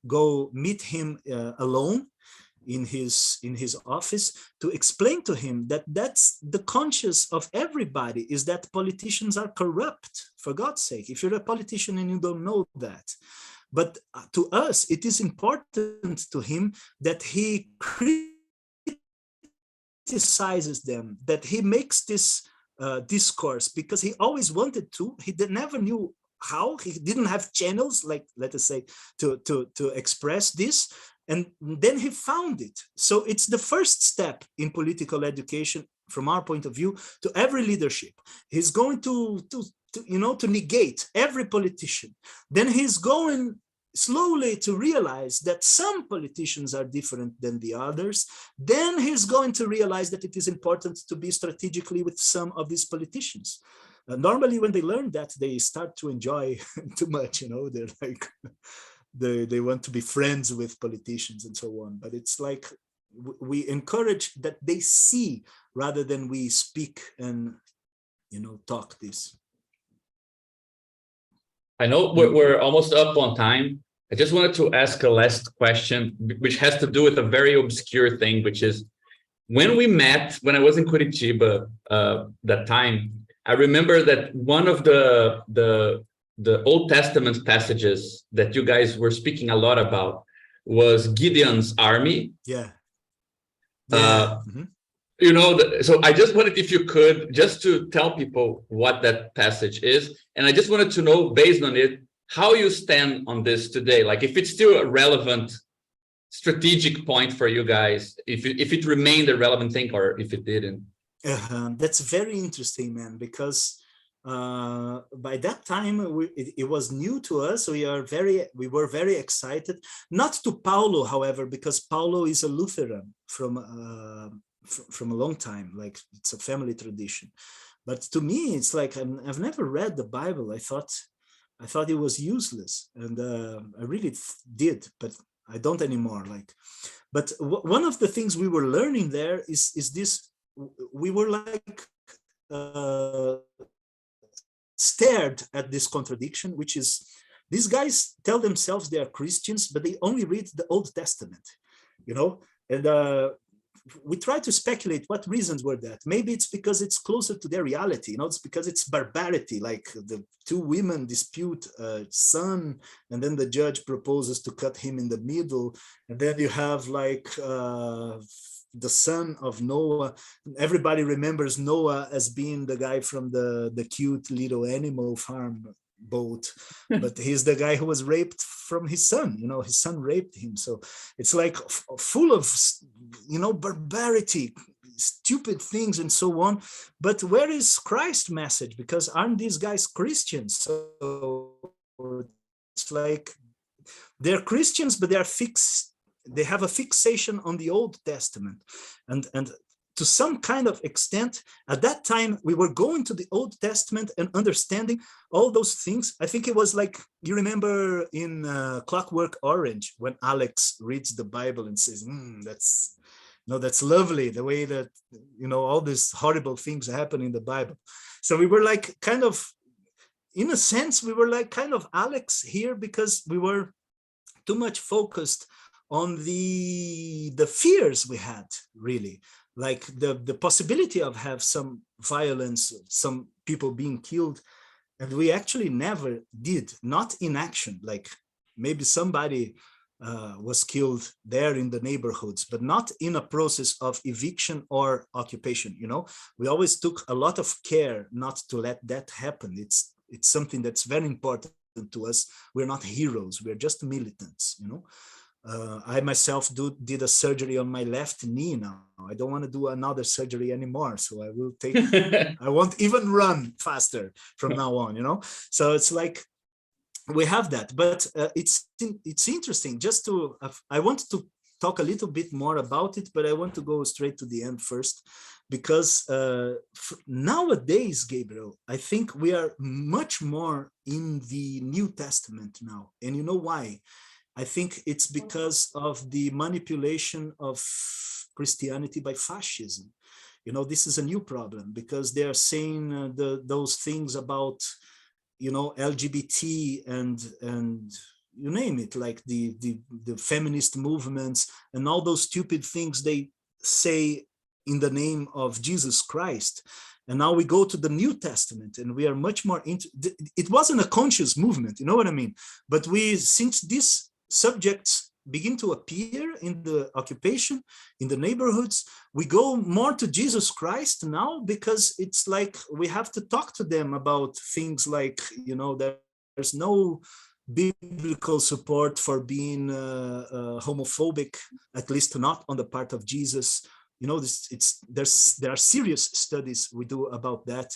go meet him alone in his office, to explain to him that that's the conscience of everybody, is that politicians are corrupt, for God's sake, if you're a politician and you don't know that. But to us, it is important to him that he criticizes them, that he makes this discourse, because he always wanted to, never knew how, he didn't have channels, like, let us say, to express this, and then he found it. So it's the first step in political education, from our point of view, to every leadership. He's going to negate every politician. Then he's going slowly to realize that some politicians are different than the others. Then he's going to realize that it is important to be strategically with some of these politicians. Normally, when they learn that, they start to enjoy too much, you know, they're like, they want to be friends with politicians and so on. But it's like, we encourage that they see rather than we speak and, you know, talk this. I know we're almost up on time. I just wanted to ask a last question, which has to do with a very obscure thing, which is, when we met, when I was in Curitiba that time, I remember that one of the Old Testament passages that you guys were speaking a lot about was Gideon's army. Yeah. You know, so I just wanted, if you could, just to tell people what that passage is. And I just wanted to know, based on it, how you stand on this today. Like, if it's still a relevant strategic point for you guys, if it remained a relevant thing, or if it didn't. That's very interesting, man, because by that time it was new to us. We were very excited. Not to Paulo, however, because Paulo is a Lutheran from a long time, like it's a family tradition. But to me, it's like, I've never read the Bible. I thought it was useless, and I really did, but I don't anymore. Like, but one of the things we were learning there is this. We were like stared at this contradiction, which is, these guys tell themselves they are Christians, but they only read the Old Testament, you know. And we try to speculate what reasons were that. Maybe it's because it's closer to their reality, you know, it's because it's barbarity, like the two women dispute a son, and then the judge proposes to cut him in the middle, and then you have like the son of Noah. Everybody remembers Noah as being the guy from the cute little animal farm boat, but he's the guy who was raped from his son, you know, his son raped him. So it's like full of, you know, barbarity, stupid things and so on. But where is Christ's message? Because aren't these guys Christians? So it's like, they're Christians, but they are fixed. They have a fixation on the Old Testament, and to some kind of extent, at that time, we were going to the Old Testament and understanding all those things. I think it was like, you remember in Clockwork Orange, when Alex reads the Bible and says, that's lovely, the way that, you know, all these horrible things happen in the Bible. So we were like, kind of, in a sense, we were like kind of Alex here, because we were too much focused on the fears we had, really, like the possibility of have some violence, some people being killed, and we actually never did, not in action. Like maybe somebody was killed there in the neighborhoods, but not in a process of eviction or occupation. You know, we always took a lot of care not to let that happen. It's something that's very important to us. We're not heroes. We're just militants. You know, I myself did a surgery on my left knee now. I don't want to do another surgery anymore. So I will take. I won't even run faster from now on. You know, so it's like, we have that, but it's interesting. Just to, I want to talk a little bit more about it, but I want to go straight to the end first, because nowadays, Gabriel, I think we are much more in the New Testament now, and you know why? I think it's because of the manipulation of Christianity by fascism. You know, this is a new problem because they are saying those things about, you know, LGBT and you name it, like the feminist movements and all those stupid things they say in the name of Jesus Christ. And now we go to the New Testament and we are much more into, it wasn't a conscious movement, you know what I mean? But since these subjects begin to appear in the occupation, in the neighborhoods, we go more to Jesus Christ now, because it's like we have to talk to them about things like, you know, there's no biblical support for being homophobic, at least not on the part of Jesus. You know, there are serious studies we do about that.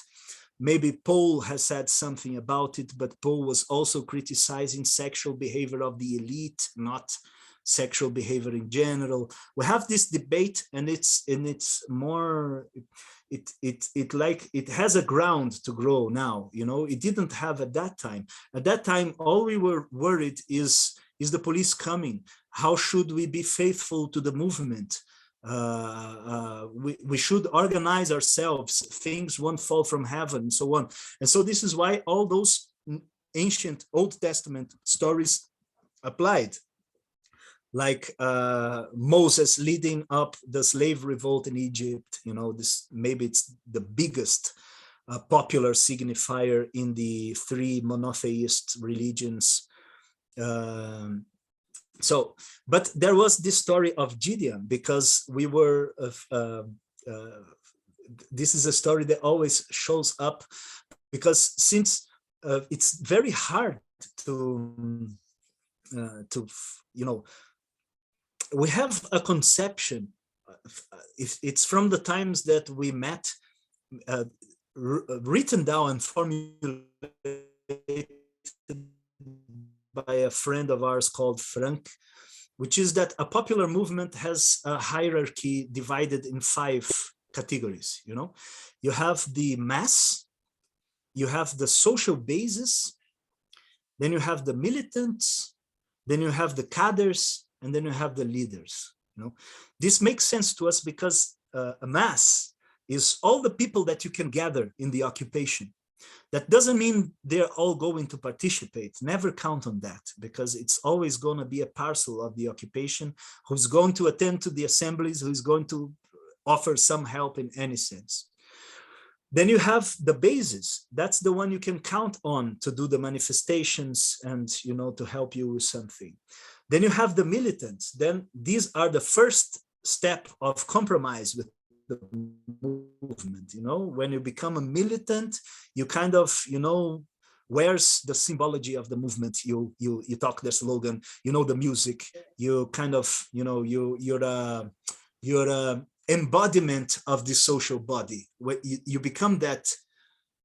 Maybe Paul has said something about it, but Paul was also criticizing sexual behavior of the elite, not sexual behavior in general. We have this debate, and it's more, it has a ground to grow now. You know, it didn't have at that time. At that time, all we were worried is the police coming? How should we be faithful to the movement? We should organize ourselves. Things won't fall from heaven, and so on. And so this is why all those ancient Old Testament stories applied. Like Moses leading up the slave revolt in Egypt, you know, this maybe it's the biggest popular signifier in the three monotheist religions. So, but there was this story of Gideon, because we were, this is a story that always shows up, because since it's very hard to you know, we have a conception, it's from the times that we met, written down and formulated by a friend of ours called Frank, which is that a popular movement has a hierarchy divided in 5 categories. You know, you have the mass, you have the social basis, then you have the militants, then you have the cadres, and then you have the leaders. You know, this makes sense to us because a mass is all the people that you can gather in the occupation. That doesn't mean they're all going to participate. Never count on that, because it's always going to be a parcel of the occupation who's going to attend to the assemblies, who's going to offer some help in any sense. Then you have the basis. That's the one you can count on to do the manifestations and, you know, to help you with something. Then you have the militants. Then these are the first step of compromise with the movement. You know, when you become a militant, you kind of, you know, where's the symbology of the movement? You talk the slogan, you know, the music, you kind of, you know, you're a embodiment of the social body. You become that.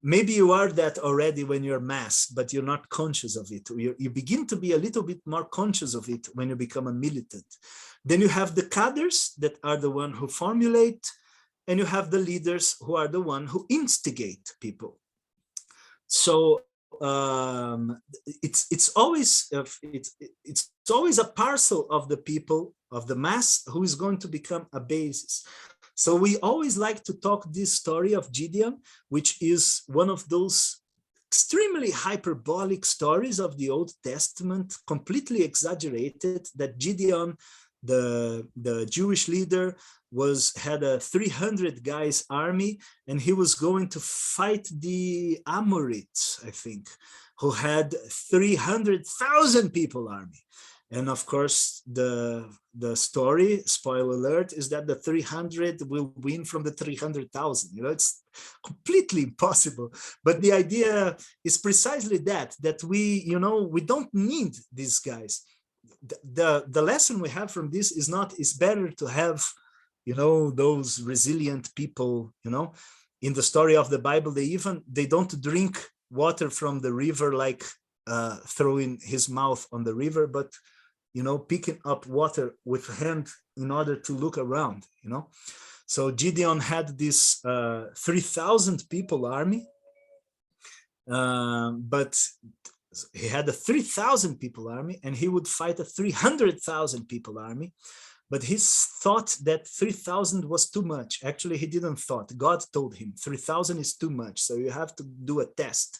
Maybe you are that already when you're mass, but you're not conscious of it. You begin to be a little bit more conscious of it when you become a militant. Then you have the cadres that are the one who formulate, and you have the leaders who are the one who instigate people. So it's always a parcel of the people, of the mass, who is going to become a basis. So we always like to talk this story of Gideon, which is one of those extremely hyperbolic stories of the Old Testament, completely exaggerated, that Gideon, the Jewish leader, had a 300 guys army, and he was going to fight the Amorites, I think, who had 300,000 people army. And of course, the story, spoiler alert, is that the 300 will win from the 300,000. You know, it's completely impossible. But the idea is precisely that we, you know, we don't need these guys. The lesson we have from this is not, it's better to have, you know, those resilient people, you know. In the story of the Bible, they don't drink water from the river like throwing his mouth on the river, but, you know, picking up water with hand in order to look around, you know. So Gideon had this 3,000 people army, but he had a 3,000 people army, and he would fight a 300,000 people army. But he thought that 3,000 was too much. Actually, he didn't thought. God told him 3,000 is too much. So you have to do a test.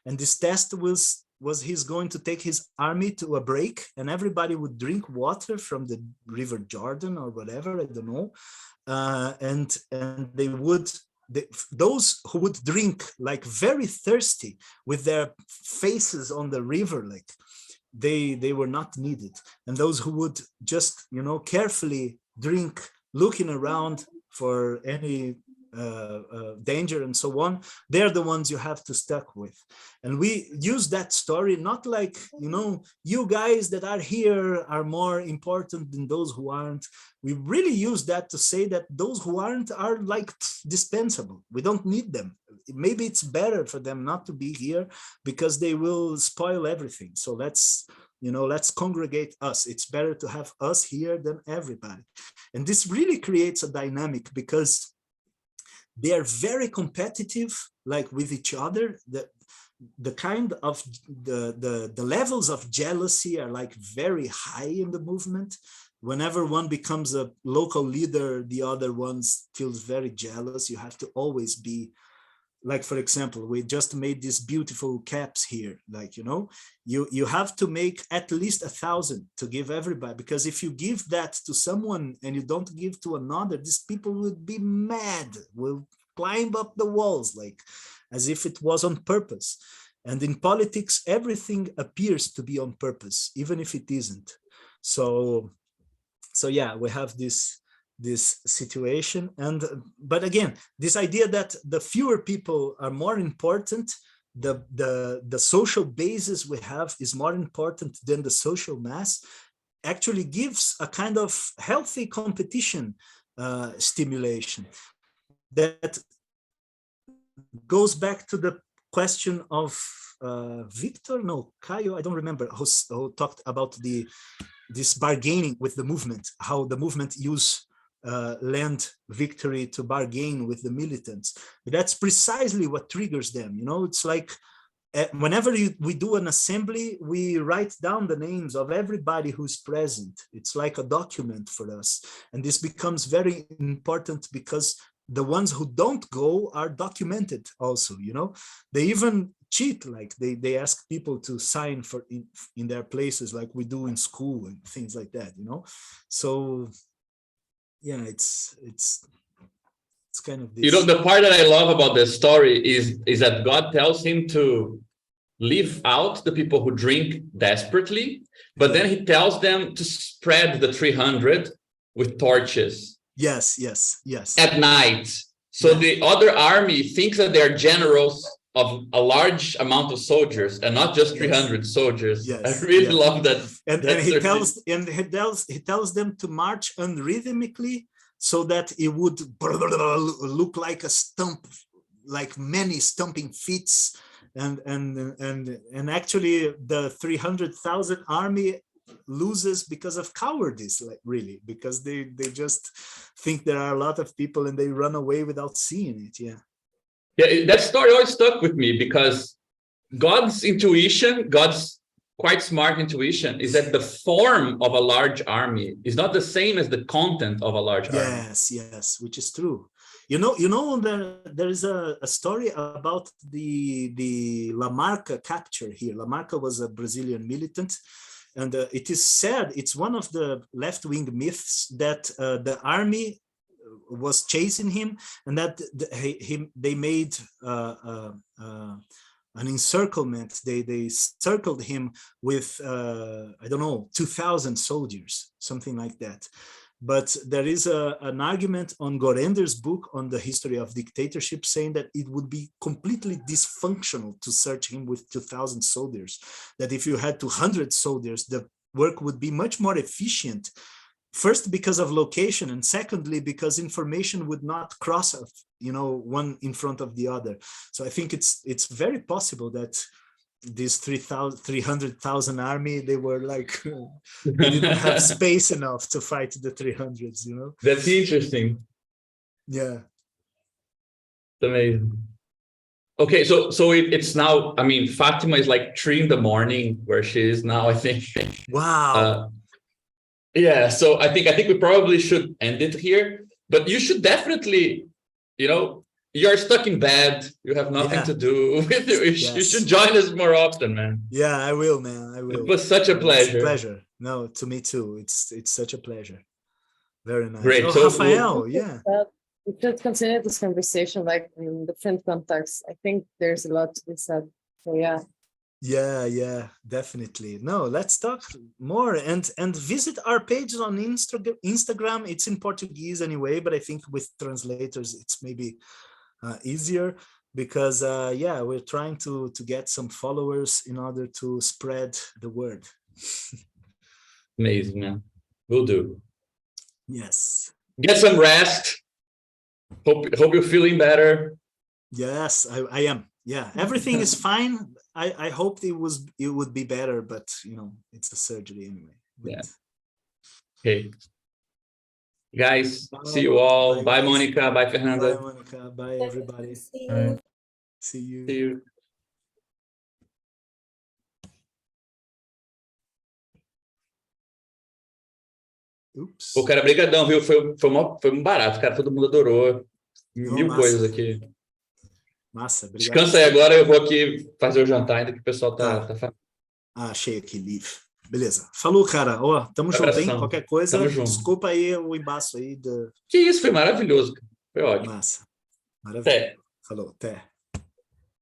And this test was he's going to take his army to a break, and everybody would drink water from the river Jordan or whatever, I don't know. And they would, those who would drink like very thirsty with their faces on the river, like, they were not needed. And those who would just, you know, carefully drink, looking around for any danger and so on, they're the ones you have to stuck with. And we use that story not like, you know, you guys that are here are more important than those who aren't. We really use that to say that those who aren't are like dispensable. We don't need them. Maybe it's better for them not to be here because they will spoil everything. So let's, you know, let's congregate us. It's better to have us here than everybody. And this really creates a dynamic because they are very competitive, like with each other. The kind of the levels of jealousy are like very high in the movement. Whenever one becomes a local leader, the other ones feels very jealous. You have to always be, like, for example, we just made these beautiful caps here. Like, you know, you have to make at least 1,000 to give everybody, because if you give that to someone and you don't give to another, these people would be mad, will climb up the walls, like as if it was on purpose. And in politics, everything appears to be on purpose, even if it isn't. So yeah, we have this situation. And but again, this idea that the fewer people are more important, the social basis we have is more important than the social mass, actually gives a kind of healthy competition stimulation that goes back to the question of Caio, I don't remember, who talked about this bargaining with the movement, how the movement use land victory to bargain with the militants. But that's precisely what triggers them. You know, it's like whenever we do an assembly, we write down the names of everybody who's present. It's like a document for us. And this becomes very important because the ones who don't go are documented also, you know. They even cheat, like they ask people to sign for in their places, like we do in school and things like that, you know. So yeah, it's kind of this. You know, the part that I love about this story is that God tells him to leave out the people who drink desperately, but then he tells them to spread the 300 with torches. Yes. At night. So the other army thinks that they're generals of a large amount of soldiers and not just 300 soldiers. Yes. I really love that. And he tells them to march unrhythmically so that it would look like a stump, like many stumping feet. And actually the 300,000 army loses because of cowardice, like really, because they just think there are a lot of people and they run away without seeing it. Yeah, that story always stuck with me because God's intuition, God's quite smart intuition, is that the form of a large army is not the same as the content of a large army. Yes, which is true. You know, there is a story about the Lamarca capture here. Lamarca was a Brazilian militant. And it is said, it's one of the left-wing myths that the army was chasing him and that they made a an encirclement. They circled him with, I don't know, 2,000 soldiers, something like that. But there is an argument on Gorender's book on the history of dictatorship saying that it would be completely dysfunctional to search him with 2,000 soldiers, that if you had 200 soldiers, the work would be much more efficient. First, because of location, and secondly, because information would not cross, one in front of the other. So I think it's very possible that this 300,000 army, they were like, they didn't have space enough to fight the 300s, That's interesting. Yeah. Amazing. Okay, so it's now, I mean, Fatima is like 3 a.m. where she is now, I think. Wow. Yeah, so I think we probably should end it here, but you should definitely, you're stuck in bed, you have nothing to do with it. You should join us more often, man. Yeah, I will, man. I will. It was such a pleasure. It's a pleasure. No, to me too. It's such a pleasure. Very nice. Great. Oh, So Rafael, yeah. We should continue this conversation like in different contexts. I think there's a lot to be said. So yeah. Yeah, definitely. No, let's talk more and visit our page on Instagram. It's in Portuguese anyway, but I think with translators it's maybe easier because we're trying to get some followers in order to spread the word. Amazing, man. Will do. Yes. Get some rest. Hope you're feeling better. Yes, I am. Yeah, everything is fine. I hoped it would be better, but it's a surgery anyway. Yeah. Okay. Guys, see you all. Bye, Monica. Bye, Fernanda. Bye, Monica. Bye, everybody. See you. See you. See you. Oops. Pô, cara, brigadão, viu? Foi um barato, cara. Todo mundo adorou. Mil massa. coisas aqui. Massa, obrigado. Descansa aí agora, eu vou aqui fazer o jantar ainda, que o pessoal tá... Achei aqui, livre. Beleza. Falou, cara. Ó, tamo junto, hein? Qualquer coisa, desculpa aí o embaço aí. Que isso, foi maravilhoso. Foi ótimo. Massa. Maravilha. Até. Falou, até.